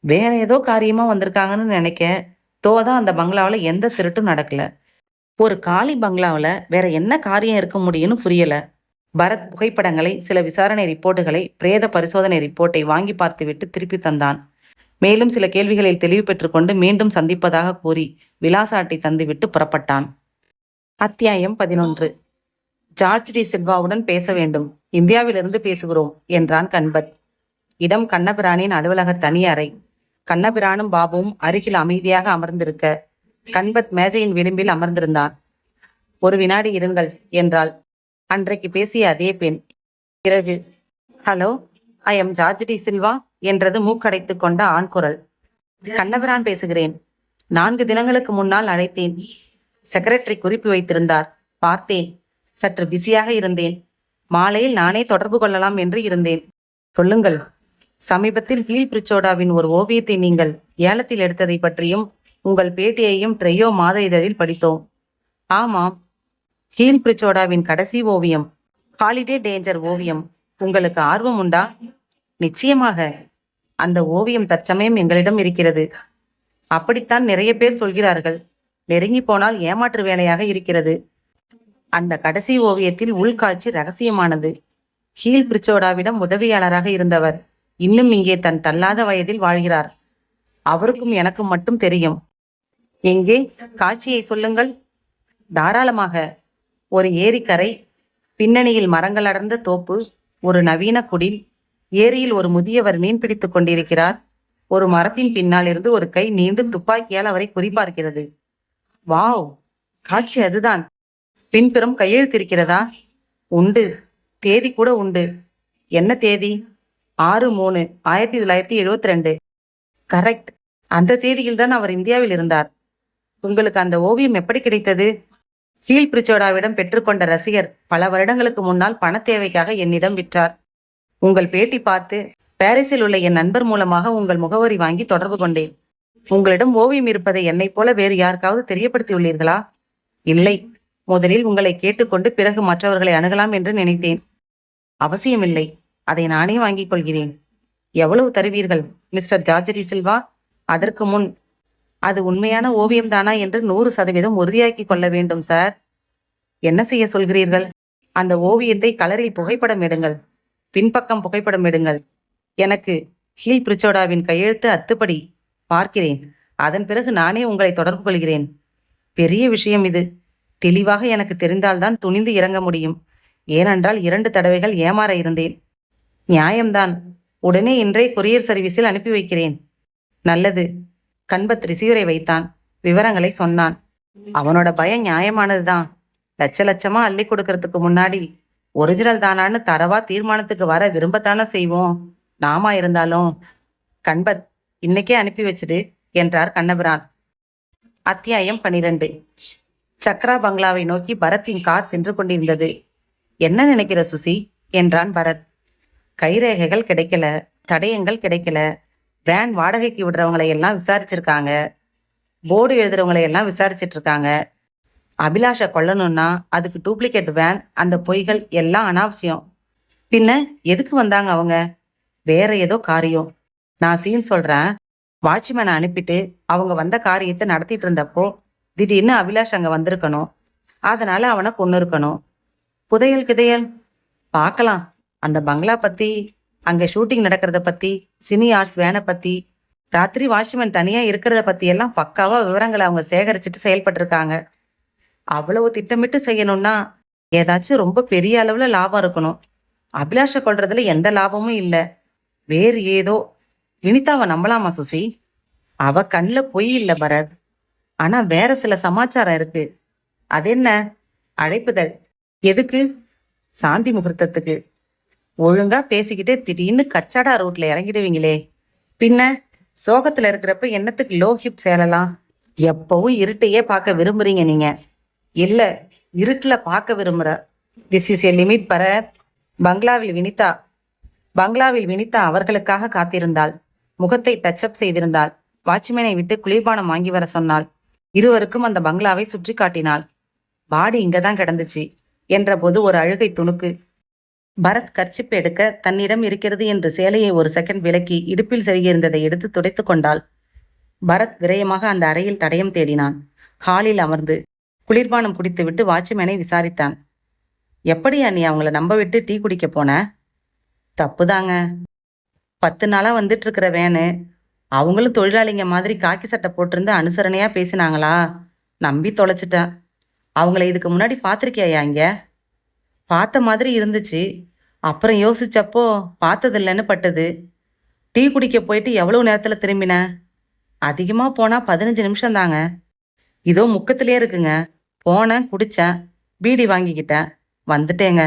வேற ஏதோ காரியமா வந்திருக்காங்கன்னு நினைக்க தோதான் அந்த பங்களாவில் எந்த திருட்டும் நடக்கல. ஒரு காலி பங்களாவில் வேற என்ன காரியம் இருக்க முடியும்னு புரியல. பரத் புகைப்படங்களை, சில விசாரணை ரிப்போர்ட்டுகளை, பிரேத பரிசோதனை ரிப்போர்ட்டை வாங்கி பார்த்துவிட்டு திருப்பி தந்தான். மேலும் சில கேள்விகளில் தெளிவு பெற்றுக்கொண்டு மீண்டும் சந்திப்பதாக கூறி விலாச அட்டை தந்துவிட்டு புறப்பட்டான். அத்தியாயம் 11. ஜார்ஜ் டி சில்வாவுடன் பேச வேண்டும். இந்தியாவிலிருந்து பேசுகிறோம் என்றான் கண்பத். இடம் கண்ணபிரானின் அலுவலக தனி அறை. கண்ணபிரானும் பாபுவும் அருகில் அமைதியாக அமர்ந்திருக்க கண்பத் மேஜையின் விளிம்பில் அமர்ந்திருந்தான். ஒரு வினாடி இருங்கள் என்றாள் அன்றைக்கு பேசிய அதே பெண். பிறகு, hello, I am George de Silva என்றது மூக்கடைத்து கொண்ட ஆண் குரல். கண்ணபிரான் பேசுகிறேன். 4 தினங்களுக்கு முன்னால் அழைத்தேன். செக்ரட்டரி குறிப்பு வைத்திருந்தார். பார்த்தேன். சற்று பிஸியாக இருந்தேன். மாலையில் நானே தொடர்பு கொள்ளலாம் என்று இருந்தேன். சொல்லுங்கள். சமீபத்தில் ஹீல் பிரிச்சோடாவின் ஒரு ஓவியத்தை நீங்கள் ஏலத்தில் எடுத்ததை பற்றியும் உங்கள் பேட்டியையும் ட்ரெயோ மாத இதழில் படித்தோம். ஆமாம், ஹீல் பிரிச்சோடாவின் கடைசி ஓவியம், ஹாலிடே டேஞ்சர் ஓவியம். உங்களுக்கு ஆர்வம் உண்டா? நிச்சயமாக. அந்த ஓவியம் தற்சமயம் எங்களிடம் இருக்கிறது. அப்படித்தான் நிறைய பேர் சொல்கிறார்கள். நெருங்கி போனால் ஏமாற்று வேலையாக இருக்கிறது. அந்த கடைசி ஓவியத்தில் உள்காட்சி ரகசியமானது. ஹீல் பிரிச்சோடாவிடம் உதவியாளராக இருந்தவர் இன்னும் இங்கே தன் தள்ளாத வயதில் வாழ்கிறார். அவருக்கும் எனக்கும் மட்டும் தெரியும். எங்கே, காட்சியை சொல்லுங்கள். தாராளமாக. ஒரு ஏரிக்கரை, பின்னணியில் மரங்கள் அடர்ந்த தோப்பு, ஒரு நவீன குடில், ஏரியில் ஒரு முதியவர் மீன் பிடித்துக் கொண்டிருக்கிறார். ஒரு மரத்தின் பின்னால் இருந்து ஒரு கை நீண்டு துப்பாக்கியால் அவரை குறிபார்க்கிறது. வாவ், காட்சி அதுதான். பின்புறம் கையெழுத்திருக்கிறதா? உண்டு. தேதி கூட உண்டு. என்ன தேதி? 6/3/1972. கரெக்ட். அந்த தேதியில்தான் அவர் இந்தியாவில் இருந்தார். உங்களுக்கு அந்த ஓவியம் எப்படி கிடைத்தது? ஹீல் பிரிச்சோடாவிடம் பெற்றுக்கொண்ட ரசிகர் பல வருடங்களுக்கு முன்னால் பண தேவைக்காக என்னிடம் விற்றார். உங்கள் பேட்டி பார்த்து பாரிஸில் உள்ள என் நண்பர் மூலமாக உங்கள் முகவரி வாங்கி தொடர்பு கொண்டேன். உங்களிடம் ஓவியம் இருப்பதை என்னைப் போல வேறு யாருக்காவது தெரியப்படுத்தியுள்ளீர்களா? இல்லை. முதலில் உங்களை கேட்டுக்கொண்டு பிறகு மற்றவர்களை அணுகலாம் என்று நினைத்தேன். அவசியமில்லை. அதை நானே வாங்கிக் கொள்கிறேன். எவ்வளவு தருவீர்கள் மிஸ்டர் ஜார்ஜ் டி சில்வா? அதற்கு முன் அது உண்மையான ஓவியம்தானா என்று 100% உறுதியாக்கிக் கொள்ள வேண்டும் சார். என்ன செய்ய சொல்கிறீர்கள்? அந்த ஓவியத்தை கலரில் புகைப்படம் எடுங்கள். பின்பக்கம் புகைப்படம் எடுங்கள். எனக்கு ஹீல் பிரிச்சோடாவின் கையெழுத்து அத்துப்படி. பார்க்கிறேன். அதன் பிறகு நானே உங்களை தொடர்பு கொள்கிறேன். பெரிய விஷயம் இது. தெளிவாக எனக்கு தெரிந்தால்தான் துணிந்து இறங்க முடியும். ஏனென்றால் 2 தடவைகள் ஏமாற இருந்தேன். நியாயம்தான். உடனே இன்றே கொரியர் சர்வீஸில் அனுப்பி வைக்கிறேன். நல்லது. கண்பத் ரிசீவரை வைத்தான். விவரங்களை சொன்னான். அவனோட பயம் நியாயமானதுதான். லட்ச லட்சமா அள்ளி கொடுக்கறதுக்கு முன்னாடி ஒரிஜினல் தானான்னு தரவா தீர்மானத்துக்கு வர விரும்பத்தானே செய்வோம். நாமா இருந்தாலும். கண்பத், இன்னைக்கே அனுப்பி வச்சிடு என்றார் கண்ணபிரான். அத்தியாயம் 12. சக்ரா பங்களாவை நோக்கி பரத்தின் கார் சென்று கொண்டிருந்தது. என்ன நினைக்கிற சுசி என்றான் பரத். கைரேகைகள் கிடைக்கல, தடயங்கள் கிடைக்கல. வேன் வாடகைக்கு விடுறவங்களை எல்லாம் விசாரிச்சிருக்காங்க. போர்டு எழுதுறவங்களை எல்லாம் விசாரிச்சிட்டு இருக்காங்க. அபிலாஷை கொல்லணும்னா அதுக்கு டூப்ளிகேட் வேன், அந்த பொய்கள் எல்லாம் அனாவசியம். பின்ன எதுக்கு வந்தாங்க அவங்க? வேற ஏதோ காரியம். நான் சீன் சொல்றேன். வாட்ச்மேனை அனுப்பிட்டு அவங்க வந்த காரியத்தை நடத்திட்டு இருந்தப்போ திடீர்னு அபிலாஷ் அங்க வந்திருக்கணும். அதனால அவனை கொன்னு இருக்கணும். புதையல் கிதையல் பார்க்கலாம். அந்த பங்களா பத்தி, அங்க ஷூட்டிங் நடக்கிறத பத்தி, சினி ஆர்ட்ஸ் வேனை பத்தி, ராத்திரி வாட்ச்மேன் தனியா இருக்கிறத பத்தி எல்லாம் பக்காவா விவரங்களை அவங்க சேகரிச்சுட்டு செயல்பட்டிருக்காங்க. அவ்வளவு திட்டமிட்டு செய்யணும்னா ஏதாச்சும் ரொம்ப பெரிய அளவுல லாபம் இருக்கணும். அபிலாஷை கொள்றதுல எந்த லாபமும் இல்லை. வேறு ஏதோ. வினிதாவை நம்பலாமா சுசி? அவ கண்ணில் பொய் இல்லை பரத். ஆனா வேற சில சமாச்சாரம் இருக்கு. அது என்ன? அழைப்புதல். எதுக்கு? சாந்தி முகூர்த்தத்துக்கு. ஒழுங்கா பேசிக்கிட்டே திடீர்னு கச்சாடா ரோட்ல இறங்கிடுவீங்களே. பின்ன சோகத்துல இருக்கிறப்ப என்னத்துக்கு லோ ஹிப் சேரலாம்? எப்பவும் இருட்டையே பார்க்க விரும்புறீங்க நீங்க. இல்ல, இருட்டுல பார்க்க விரும்புற. This is a limit Bharat. பங்களாவில் வினிதா அவர்களுக்காக காத்திருந்தாள். முகத்தை டச்சப் செய்திருந்தாள். வாட்ச்மேனை விட்டு குளிர்பானம் வாங்கி வர சொன்னாள். இருவருக்கும் அந்த பங்களாவை சுற்றி காட்டினாள். பாடி இங்கதான் கிடந்துச்சு என்ற போது ஒரு அழுகை துணுக்கு. பரத் கர்ச்சிப் எடுக்க தன்னிடம் இருக்கிறது என்று சேலையை ஒரு செகண்ட் விலக்கி இடுப்பில் செருகியிருந்ததை எடுத்து துடைத்து கொண்டாள். பரத் விரயமாக அந்த அறையில் தடயம் தேடினான். ஹாலில் அமர்ந்து குளிர்பானம் குடித்துவிட்டு வாட்ச்மேனை விசாரித்தான். எப்படியா நீ அவங்கள நம்ப விட்டு டீ குடிக்க போன? தப்புதாங்க. 10 நாளா வந்துட்டு இருக்கிற வேனு. அவங்களும் தொழிலாளிங்க மாதிரி காக்கி சட்டை போட்டிருந்து அனுசரணையா பேசினாங்களா? நம்பி தொலைச்சிட்டேன். அவங்கள இதுக்கு முன்னாடி பார்த்திருக்கியா? இங்க பார்த்த மாதிரி இருந்துச்சு. அப்புறம் யோசிச்சப்போ பார்த்ததில்லைன்னு பட்டது. டீ குடிக்க போயிட்டு எவ்வளவு நேரத்துல திரும்பின? அதிகமா போனா 15 நிமிஷம் தாங்க. இதோ முக்கத்திலே இருக்குங்க. போனேன், குடிச்சேன், பீடி வாங்கிக்கிட்டேன், வந்துட்டேங்க.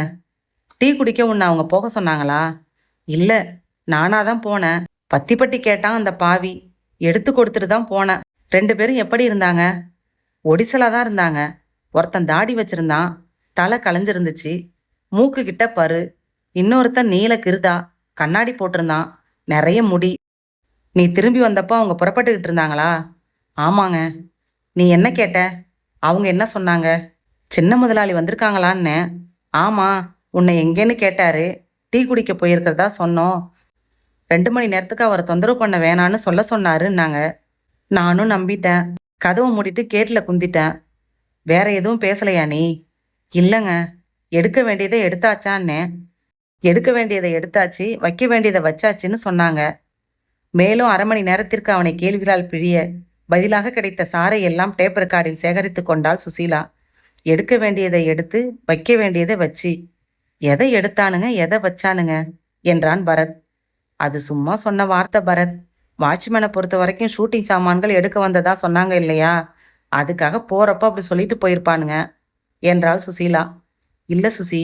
டீ குடிக்க உன்னை அவங்க போக சொன்னாங்களா? இல்ல, நானாதான் போனேன். பத்தி கேட்டான் அந்த பாவி. எடுத்து கொடுத்துட்டு தான் போனேன். 2 பேரும் எப்படி இருந்தாங்க? ஒடிசலா தான் இருந்தாங்க. ஒருத்தன் தாடி வச்சிருந்தான், தலை களைஞ்சிருந்துச்சு, மூக்கு கிட்ட பரு. இன்னொருத்தன் நீல கிருதா, கண்ணாடி போட்டிருந்தான், நிறைய முடி. நீ திரும்பி வந்தப்போ அவங்க புறப்பட்டுக்கிட்டு இருந்தாங்களா? ஆமாங்க. நீ என்ன கேட்ட? அவங்க என்ன சொன்னாங்க? சின்ன முதலாளி வந்திருக்காங்களான்னு. ஆமா, உன்னை எங்கேன்னு கேட்டாரு. டீ குடிக்க போயிருக்கிறதா சொன்னோம். 2 மணி நேரத்துக்கு அவரை தொந்தரவு பண்ண வேணான்னு சொல்ல சொன்னாருன்னாங்க. நானும் நம்பிட்டேன். கதவை மூடிட்டு கேட்டில் குந்திட்டேன். வேற எதுவும் பேசலையா நீ? இல்லைங்க. எடுக்க வேண்டியதை எடுத்தாச்சான்னே. எடுக்க வேண்டியதை எடுத்தாச்சு, வைக்க வேண்டியதை வச்சாச்சுன்னு சொன்னாங்க. மேலும் 1/2 மணி நேரத்திற்கு அவனை கேள்விகளால் பிழிய பதிலாக கிடைத்த சாரை எல்லாம் டேப் ரெக்கார்டில் சேகரித்து கொண்டாள் சுசீலா. எடுக்க வேண்டியதை எடுத்து, வைக்க வேண்டியதை வச்சு. எதை எடுத்தானுங்க, எதை வச்சானுங்க என்றான் பரத். அது சும்மா சொன்ன வார்த்தை பரத். வாட்ச்மேனை பொறுத்த வரைக்கும் ஷூட்டிங் சாமான்கள் எடுக்க வந்ததா சொன்னாங்க இல்லையா? அதுக்காக போறப்ப அப்படி சொல்லிட்டு போயிருப்பானுங்க என்றாள் சுசீலா. இல்ல சுசி,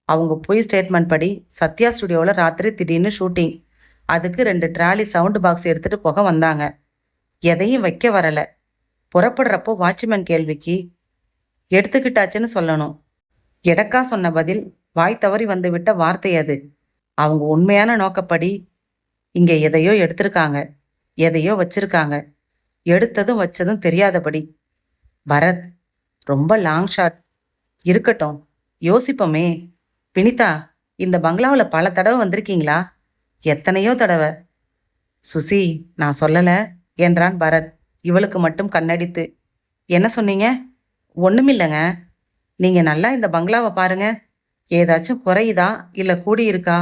அவங்க போய் ஸ்டேட்மெண்ட் படி சத்யா ஸ்டுடியோவில் ராத்திரி திடீர்னு ஷூட்டிங். அதுக்கு 2 ட்ராலி சவுண்ட் பாக்ஸ் எடுத்துட்டு போக வந்தாங்க. எதையும் வைக்க வரல. புறப்படுறப்போ வாட்ச்மேன் கேள்விக்கு எடுத்துக்கிட்டாச்சுன்னு சொல்லணும். எடக்கா சொன்ன பதில் வாய் தவறி வந்து விட்ட வார்த்தை அது. அவங்க உண்மையான நோக்கப்படி இங்க எதையோ எடுத்திருக்காங்க, எதையோ வச்சிருக்காங்க. எடுத்ததும் வச்சதும் தெரியாதபடி. பரத், ரொம்ப லாங் ஷாட். இருக்கட்டும், யோசிப்போமே. வினிதா, இந்த பங்களாவில் பல தடவை வந்திருக்கீங்களா? எத்தனையோ தடவை. சுசி, நான் சொல்லல என்றான் பரத், இவளுக்கு மட்டும் கண்ணடித்து. என்ன சொன்னீங்க? ஒண்ணுமில்லைங்க. நீங்க நல்லா இந்த பங்களாவை பாருங்க. ஏதாச்சும் குறையுதா இல்ல கூடி இருக்கா?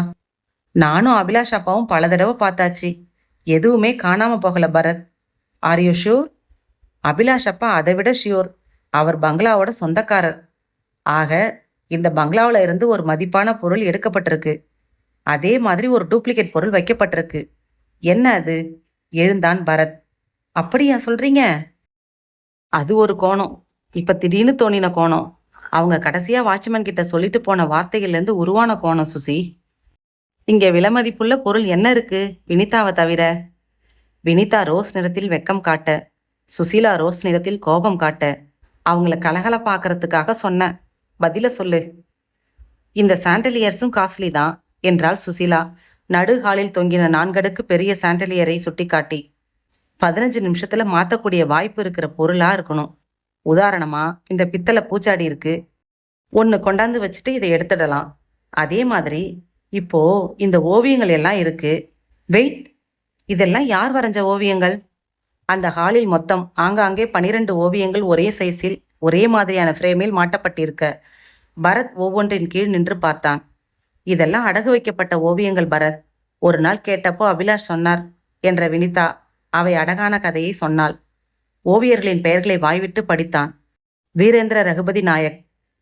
நானும் அபிலாஷ் அப்பாவும் பல தடவை பார்த்தாச்சு. எதுவுமே காணாம போகல Bharat. Are you sure? Abhilash அப்பா அதை விட ஷியோர். அவர் பங்களாவோட சொந்தக்காரர். ஆக இந்த பங்களாவில் இருந்து ஒரு மதிப்பான பொருள் எடுக்கப்பட்டிருக்கு. அதே மாதிரி ஒரு டூப்ளிகேட் பொருள் வைக்கப்பட்டிருக்கு. என்ன அது? எழுந்தான் பரத். அப்படியா சொல்றீங்க? அது ஒரு கோணம். இப்ப திடீர்னு தோணின கோணம். அவங்க கடைசியா வாட்ச்மேன் கிட்ட சொல்லிட்டு போன வார்த்தைகள்லேருந்து உருவான கோணம் சுசி. இங்க விலைமதிப்புள்ள பொருள் என்ன இருக்கு வினிதாவை தவிர? வினிதா ரோஸ் நிறத்தில் வெக்கம் காட்ட, சுசீலா ரோஸ் நிறத்தில் கோபம் காட்ட, அவங்கள கலகலப்பாக்குறதுக்காக சொன்ன. பதில சொல்லு. இந்த சாண்டலியர்ஸும் காஸ்ட்லி தான் என்றாள் சுசீலா நடு ஹாலில் தொங்கின 4 அடுக்கு பெரிய சாண்டலியரை சுட்டிக்காட்டி. 15 நிமிஷத்துல மாத்தக்கூடிய வாய்ப்பு இருக்கிற பொருளா இருக்கணும். உதாரணமா இந்த பித்தளை பூச்சாடி இருக்கு, ஒன்று கொண்டாந்து வச்சுட்டு இதை எடுத்துடலாம். அதே மாதிரி இப்போ இந்த ஓவியங்கள் எல்லாம் இருக்கு. வெயிட், இதெல்லாம் யார் வரைஞ்ச ஓவியங்கள்? அந்த ஹாலில் மொத்தம் ஆங்காங்கே 12 ஓவியங்கள் ஒரே சைஸில் ஒரே மாதிரியான ஃப்ரேமில் மாட்டப்பட்டிருக்க பரத் ஒவ்வொன்றின் கீழ் நின்று பார்த்தான். இதெல்லாம் அடகு வைக்கப்பட்ட ஓவியங்கள் பரத். ஒரு நாள் கேட்டப்போ அபிலாஷ் சொன்னார் என்ற வினிதா அவை அடகான கதையை சொன்னாள். ஓவியர்களின் பெயர்களை வாய்விட்டு படித்தான். வீரேந்திர ரகுபதி நாயக்,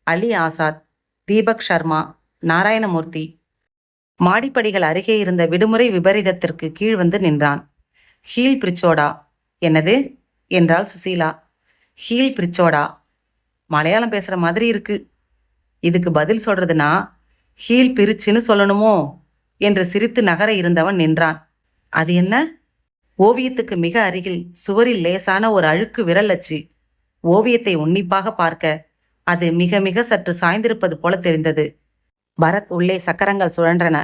அலி ஆசாத், தீபக் சர்மா, நாராயணமூர்த்தி. மாடிப்படிகள் அருகே இருந்த விடுமுறை விபரீதத்திற்கு கீழ் வந்து நின்றான். ஹீல் பிரிச்சோடா. என்னது என்றாள் சுசீலா. ஹீல் பிரிச்சோடா. மலையாளம் பேசுற மாதிரி இருக்கு. இதுக்கு பதில் சொல்றதுனா ஹீல் பிரிச்சுன்னு சொல்லணுமோ என்று சிரித்து நகர இருந்தவன் நின்றான். அது என்ன? ஓவியத்துக்கு மிக அருகில் சுவரில் லேசான ஒரு அழுக்கு விரல் அச்சு. ஓவியத்தை உன்னிப்பாக பார்க்க அது மிக மிக சற்று சாய்ந்திருப்பது போல தெரிந்தது. பரத் உள்ளே சக்கரங்கள் சுழன்றன.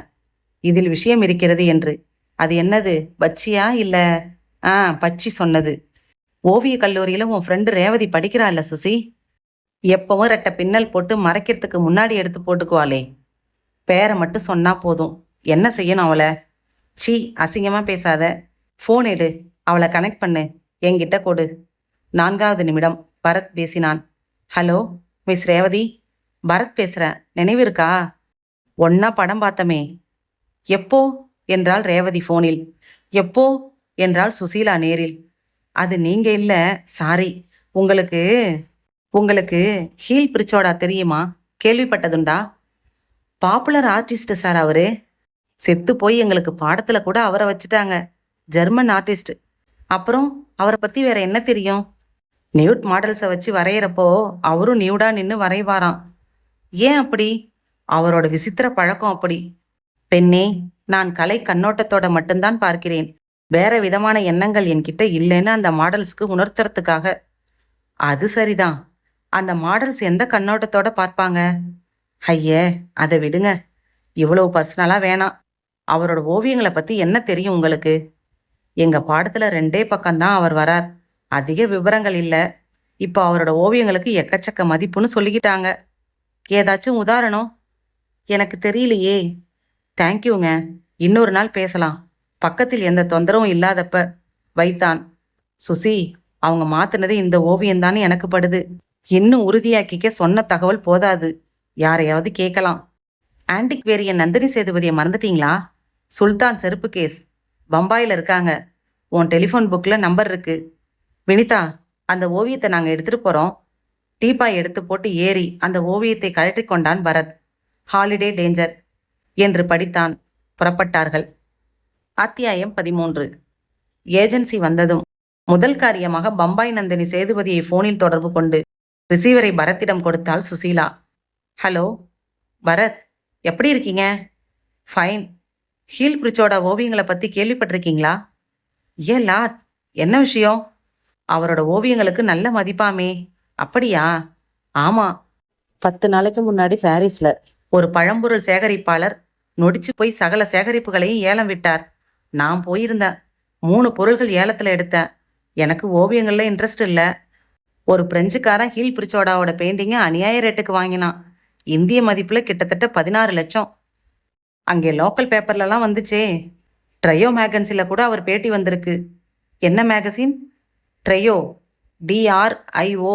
இதில் விஷயம் இருக்கிறது என்று. அது என்னது? பச்சியா இல்ல? பச்சி சொன்னது. ஓவிய கல்லூரியில உன் ஃப்ரெண்டு ரேவதி படிக்கிறா இல்ல சுசி? எப்பவும் ரெட்ட பின்னல் போட்டு மறைக்கிறதுக்கு முன்னாடி எடுத்து போட்டுக்குவாளே. பேரை மட்டும் சொன்னா போதும். என்ன செய்யணும் அவளை? சீ, அசிங்கமா பேசாத. ஃபோன் எடு, அவளை கனெக்ட் பண்ணு, என்கிட்ட கொடு. 4வது நிமிடம் பரத் பேசினான். ஹலோ மிஸ் ரேவதி, பரத் பேசுறேன். நினைவிருக்கா? ஒன்னா படம் பார்த்தமே. எப்போ என்றாள் ரேவதி ஃபோனில். எப்போ என்றாள் சுசீலா நேரில். அது நீங்க இல்ல, சாரி. உங்களுக்கு உங்களுக்கு ஹீல் பிரிச்சோடா தெரியுமா? கேள்விப்பட்டதுண்டா? பாப்புலர் ஆர்டிஸ்ட் சார் அவரு. செத்து போய் எங்களுக்கு பாடத்துல கூட அவரை வச்சுட்டாங்க. German artist. அப்புறம் அவரை பத்தி வேற என்ன தெரியும்? நியூட் மாடல்ஸை வச்சு வரைகிறப்போ அவரும் நியூடா நின்று வரைவாராம். ஏன் அப்படி? அவரோட விசித்திர பழக்கம் அப்படி. பெண்ணே, நான் கலை கண்ணோட்டத்தோட மட்டும்தான் பார்க்கிறேன். வேற விதமான எண்ணங்கள் என்கிட்ட இல்லைன்னு அந்த மாடல்ஸ்க்கு உணர்த்துறதுக்காக. அது சரிதான். அந்த மாடல்ஸ் எந்த கண்ணோட்டத்தோட பார்ப்பாங்க? ஐயே, அதை விடுங்க. இவ்வளவு பர்சனலா வேணாம். அவரோட ஓவியங்களை பத்தி என்ன தெரியும் உங்களுக்கு? எங்க பாடத்துல 2 பக்கம்தான் அவர் வரார். அதிக விவரங்கள் இல்ல. இப்போ அவரோட ஓவியங்களுக்கு எக்கச்சக்க மதிப்புன்னு சொல்லிக்கிட்டாங்க. ஏதாச்சும் உதாரணம்? எனக்கு தெரியலையே. தேங்க்யூங்க. இன்னொரு நாள் பேசலாம். பக்கத்தில் எந்த தொந்தரவும் இல்லாதப்ப வைத்தான். சுசி, அவங்க மாத்தினது இந்த ஓவியம்தான்னு எனக்கு படுது. இன்னும் உறுதியாக்கிக்க சொன்ன தகவல் போதாது. யாரையாவது கேட்கலாம். ஆன்டிக் வேரியன் நந்தினி சேதுபதியை மறந்துட்டீங்களா? சுல்தான் செருப்பு கேஸ். பம்பாயில் இருக்காங்க. உன் டெலிஃபோன் புக்கில் நம்பர் இருக்கு. வினிதா, அந்த ஓவியத்தை நாங்கள் எடுத்துட்டு போகிறோம். டீப்பாய் எடுத்து போட்டு ஏறி அந்த ஓவியத்தை கழற்றி கொண்டான் பரத். ஹாலிடே டேஞ்சர் என்று படித்தான். புறப்பட்டார்கள். அத்தியாயம் 13. ஏஜென்சி வந்ததும் முதல் காரியமாக பம்பாய் நந்தினி சேதுபதியை போனில் தொடர்பு கொண்டு ரிசீவரை பரத்திடம் கொடுத்தாள் சுசீலா. ஹலோ பரத், எப்படி இருக்கீங்க? ஃபைன். ஹீல் பிரிச்சோட ஓவியங்களை பற்றி கேள்விப்பட்டிருக்கீங்களா? ஏன் லாட், என்ன விஷயம்? அவரோட ஓவியங்களுக்கு நல்ல மதிப்பாமே. அப்படியா? ஆமாம். 10 நாளைக்கு முன்னாடி பாரிஸில் ஒரு பழம்பொருள் சேகரிப்பாளர் நொடிச்சு போய் சகல சேகரிப்புகளையும் ஏலம் விட்டார். நான் போயிருந்தேன். 3 பொருள்கள் ஏலத்தில் எடுத்தேன். எனக்கு ஓவியங்கள்ல இன்ட்ரெஸ்ட் இல்லை. ஒரு பிரெஞ்சுக்காரன் ஹீல் பிரிச்சோடாவோட பெயிண்டிங்கை அநியாய ரேட்டுக்கு வாங்கினான். இந்திய மதிப்புல கிட்டத்தட்ட 16 லட்சம். அங்கே லோக்கல் பேப்பர்லலாம் வந்துச்சே. ட்ரையோ மேகன்சில கூட அவர் பேட்டி வந்திருக்கு. என்ன மேகசின்? Trio, DRIO,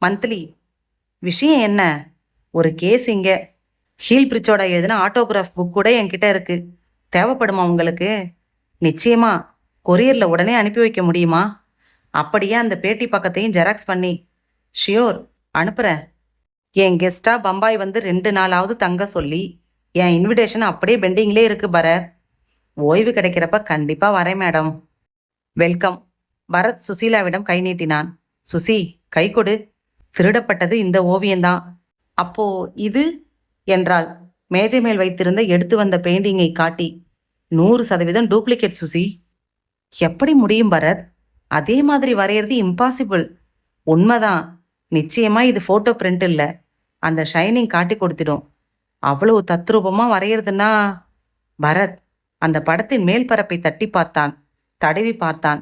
monthly. விஷயம் என்ன? ஒரு கேஸ் இங்க. ஹீல் பிரிச்சோட எழுதின ஆட்டோகிராஃப் புக் கூட என்கிட்ட இருக்கு. தேவைப்படுமா உங்களுக்கு? நிச்சயமா. கொரியர்ல உடனே அனுப்பி வைக்க முடியுமா? அப்படியே அந்த பேட்டி பக்கத்தையும் ஜெராக்ஸ் பண்ணி. ஷியோர், அனுப்புறேன். என் கெஸ்டா பம்பாய் வந்து 2 நாளாவது தங்க சொல்லி என் இன்விடேஷன் அப்படியே பெண்டிங்லே இருக்கு பரத். ஓய்வு கிடைக்கிறப்ப கண்டிப்பா வரேன் மேடம். வெல்கம். பரத் சுசீலாவிடம் கை நீட்டினான். சுசி, கை கொடு. திருடப்பட்டது இந்த ஓவியம்தான். அப்போ இது என்றாள் மேஜை மேல் வைத்திருந்த எடுத்து வந்த பெயிண்டிங்கை காட்டி. 100% டூப்ளிகேட் சுசி. எப்படி முடியும் பரத்? அதே மாதிரி வரையறது இம்பாசிபிள். உண்மைதான். நிச்சயமா இது போட்டோ பிரிண்ட் இல்ல. அந்த ஷைனிங் காட்டி கொடுத்துடும். அவ்வளவு தத்ரூபமா வரையறதுன்னா. பரத் அந்த படத்தின் மேல் பரப்பை தட்டி பார்த்தான். தடவி பார்த்தான்.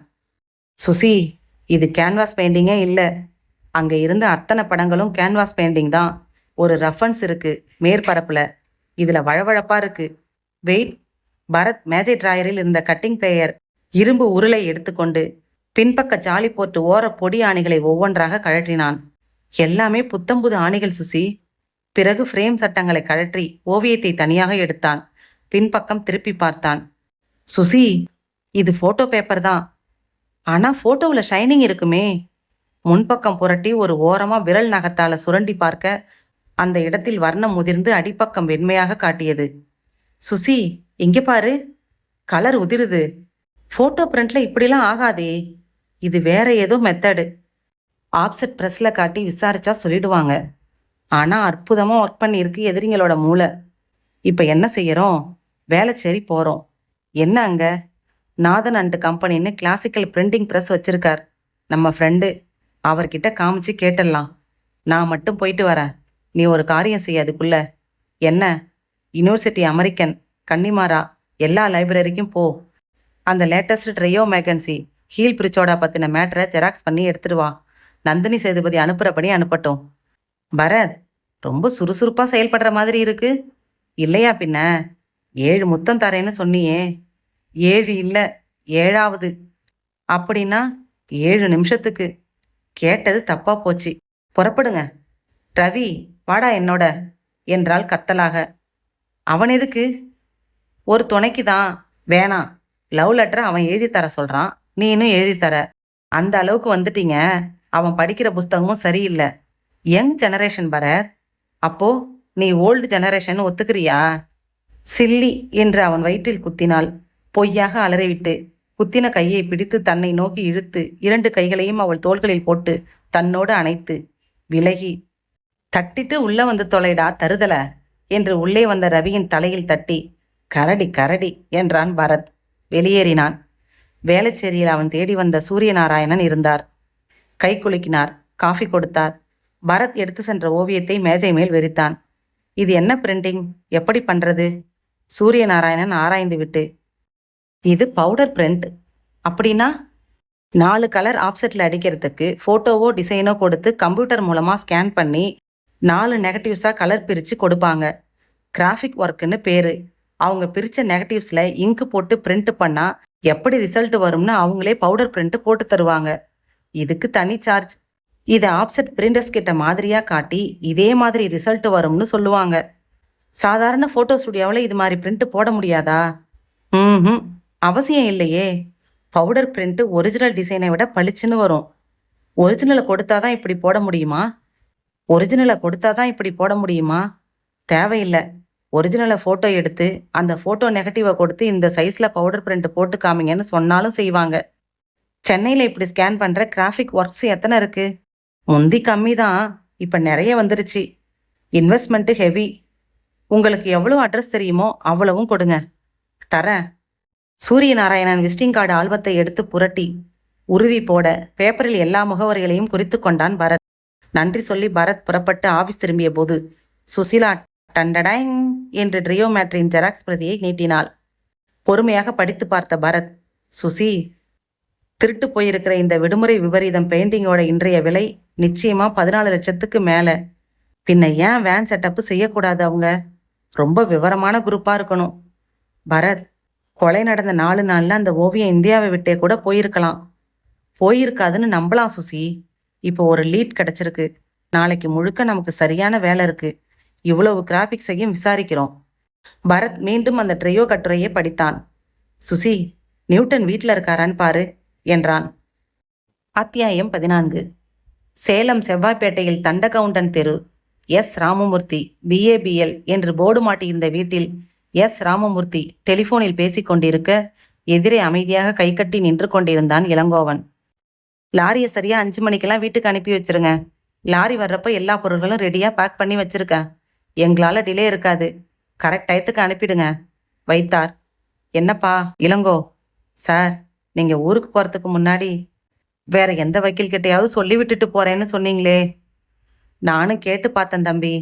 சுசி, இது கேன்வாஸ் பெயிண்டிங்கே இல்லை. அங்க இருந்த அத்தனை படங்களும் கேன்வாஸ் பெயிண்டிங் தான். ஒரு ரெஃபரன்ஸ் இருக்கு மேற்பரப்புல. இதுல வழவழப்பா இருக்கு. வெயிட். பரத் மேஜை டிராயரில் இருந்த கட்டிங் பிளேயர் இரும்பு உருளை எடுத்துக்கொண்டு பின்பக்க ஜாலி போட்டு ஓர பொடி ஆணிகளை ஒவ்வொன்றாக கழற்றினான். எல்லாமே புத்தம்புது ஆணிகள் சுசி. பிறகு ஃப்ரேம் சட்டங்களை கழற்றி ஓவியத்தை தனியாக எடுத்தான். பின்பக்கம் திருப்பி பார்த்தான். சுசி, இது போட்டோ பேப்பர் தான். ஆனா போட்டோவில் ஷைனிங் இருக்குமே. முன்பக்கம் புரட்டி ஒரு ஓரமா விரல் நகத்தால சுரண்டி பார்க்க அந்த இடத்தில் வர்ணம் முதிர்ந்து அடிப்பக்கம் வெண்மையாக காட்டியது. சுசி, இங்க பாரு, கலர் உதிருது. போட்டோ பிரிண்ட்ல இப்படிலாம் ஆகாதே. இது வேற ஏதோ மெத்தடு. ஆப்செட் பிரஸ்ல காட்டி விசாரிச்சா சொல்லிடுவாங்க. ஆனா அற்புதமா ஒர்க் பண்ணியிருக்கு எதிரிங்களோட மூளை. இப்ப என்ன செய்யறோம்? வேலைச்சேரி போறோம். என்ன அங்க? நாதன் அண்ட் கம்பெனின்னு கிளாசிக்கல் பிரிண்டிங் ப்ரெஸ் வச்சிருக்கார் நம்ம ஃப்ரெண்டு. அவர்கிட்ட காமிச்சு கேட்டுடலாம். நான் மட்டும் போயிட்டு வரேன். நீ ஒரு காரியம் செய்ய அதுக்குள்ள. என்ன? யூனிவர்சிட்டி அமெரிக்கன், கன்னிமாரா எல்லா லைப்ரரிக்கும் போ. அந்த லேட்டஸ்ட் ட்ரையோ மேகன்சி ஹீல் பிரிச்சோடா பத்தின மேட்டரை ஜெராக்ஸ் பண்ணி எடுத்துட்டு வா. நந்தினி சேதுபதி அனுப்புறபடி அனுப்பட்டும். பரத், ரொம்ப சுறுசுறுப்பா செயல்படுற மாதிரி இருக்கு. இல்லையா பின்ன? 7 முத்தம் தரேன்னு சொன்னியே. 7 இல்ல, 7வது. அப்படின்னா 7 நிமிஷத்துக்கு. கேட்டது தப்பா போச்சு. புறப்படுங்க. ரவி, வாடா என்னோட என்றாள் கத்தலாக. அவன் எதுக்கு? ஒரு துணைக்கு தான். வேணாம். லவ் லெட்டரை அவன் எழுதி தர சொல்றான். நீனும் எழுதி தர. அந்த அளவுக்கு வந்துட்டீங்க. அவன் படிக்கிற புஸ்தகமும் சரியில்லை. Young generation Bharat. அப்போ நீ ஓல்டு ஜெனரேஷன் ஒத்துக்கிறியா? சில்லி என்று அவன் வயிற்றில் குத்தினாள். பொய்யாக அலறிவிட்டு குத்தின கையை பிடித்து தன்னை நோக்கி இழுத்து 2 கைகளையும் அவள் தோள்களில் போட்டு தன்னோடு அணைத்து விலகி, தட்டிட்டு உள்ள வந்து தொலைடா தருதல என்று உள்ளே வந்த ரவியின் தலையில் தட்டி கரடி கரடி என்றான் பரத். வெளியேறினான். வேளச்சேரியில் அவன் தேடி வந்த சூரியநாராயணன் இருந்தார். கை குலுக்கினார். காஃபி கொடுத்தார். பரத் எடுத்து சென்ற ஓவியத்தை மேஜை மேல் விரித்தான். இது என்ன பிரிண்டிங்? எப்படி பண்றது? சூரியநாராயணன் ஆராய்ந்து விட்டு, இது பவுடர் பிரிண்ட். அப்படின்னா 4 கலர் ஆப்செட்ல அடிக்கிறதுக்கு போட்டோவோ டிசைனோ கொடுத்து கம்ப்யூட்டர் மூலமா ஸ்கேன் பண்ணி 4 நெகட்டிவ்ஸா கலர் பிரிச்சு கொடுப்பாங்க. கிராஃபிக் ஒர்க்குன்னு பேரு. அவங்க பிரிச்ச நெகட்டிவ்ஸ்ல இங்கு போட்டு பிரிண்ட் பண்ணா எப்படி ரிசல்ட் வரும்னு அவங்களே பவுடர் பிரிண்ட் போட்டு தருவாங்க. இதுக்கு தனி சார்ஜ். இதை ஆப்செட் பிரிண்டர்ஸ் கிட்ட மாதிரியா காட்டி இதே மாதிரி ரிசல்ட் வரும்னு சொல்லுவாங்க. சாதாரண போட்டோ ஸ்டுடியோவில் இது மாதிரி பிரிண்ட் போட முடியாதா? அவசியம் இல்லையே. பவுடர் பிரிண்ட் ஒரிஜினல் டிசைனை விட பளிச்சுன்னு வரும். ஒரிஜினலை கொடுத்தாதான் இப்படி போட முடியுமா? தேவையில்லை. ஒரிஜினலை ஃபோட்டோ எடுத்து அந்த ஃபோட்டோ நெகட்டிவை கொடுத்து இந்த சைஸில் பவுடர் பிரிண்ட் போட்டு காமிங்கன்னு சொன்னாலும் செய்வாங்க. சென்னையில் இப்படி ஸ்கேன் பண்ணுற கிராஃபிக் ஒர்க்ஸ் எத்தனை இருக்கு? முந்தி கம்மி தான், இப்போ நிறைய வந்துருச்சு. Investment heavy. உங்களுக்கு எவ்வளோ அட்ரஸ் தெரியுமோ அவ்வளவும் கொடுங்க, தரேன். சூரியநாராயணன் விசிட்டிங் கார்டு ஆல்பத்தை எடுத்து புரட்டி உருவி போட பேப்பரில் எல்லா முகவரிகளையும் குறித்து கொண்டான் பரத். நன்றி சொல்லி பரத் புறப்பட்டு ஆஃபீஸ் திரும்பிய போது சுசீலா டண்டடைங் என்று ட்ரியோமேட்ரியின் ஜெராக்ஸ் பிரதியை நீட்டினாள். பொறுமையாக படித்து பார்த்த பரத், சுசி, திருட்டு போயிருக்கிற இந்த விடுமுறை விபரீதம் பெயிண்டிங்கோட இன்றைய விலை நிச்சயமா 14 லட்சத்துக்கு மேல. பின்ன ஏன் வேன் செட்டப் செய்யக்கூடாது அவங்க? ரொம்ப விவரமான குரூப்பா இருக்கணும். பரத், கொலை நடந்த 4 நாள்ல அந்த ஓவியம் இந்தியாவை விட்டே கூட போயிருக்கலாம். போயிருக்காதுன்னு நம்பலாம் சுசி. இப்போ ஒரு லீட் கிடைச்சிருக்கு. நாளைக்கு முழுக்க நமக்கு சரியான வேலை இருக்கு. இவ்வளவு கிராபிக்ஸையும் விசாரிக்கிறோம். பரத் மீண்டும் அந்த ட்ரையோ கட்டுரையை படித்தான். சுசி, நியூட்டன் வீட்டில் இருக்காரான்னு பாரு என்றான். அத்தியாயம் 14. சேலம் செவ்வாய்ப்பேட்டையில் தண்டகவுண்டன் தெரு. எஸ் ராமமூர்த்தி BABL என்று போர்டு மாட்டியிருந்த வீட்டில் எஸ் ராமமூர்த்தி டெலிபோனில் பேசிக் கொண்டிருக்க எதிரே அமைதியாக கைகட்டி நின்று கொண்டிருந்தான் இளங்கோவன். லாரியை சரியா 5 மணிக்கெல்லாம் வீட்டுக்கு அனுப்பி வச்சிருங்க. லாரி வர்றப்ப எல்லா பொருட்களும் ரெடியா பேக் பண்ணி வச்சிருக்கேன். எங்களால டிலே இருக்காது. கரெக்ட் டயத்துக்கு அனுப்பிடுங்க வைத்தார். என்னப்பா இளங்கோ? சார், நீங்க ஊருக்கு போறதுக்கு முன்னாடி வேற எந்த வக்கீல் கிட்டையாவது சொல்லி விட்டுட்டு போறேன்னு சொன்னீங்களே. நானும் கேட்டு பார்த்தேன் தம்பி.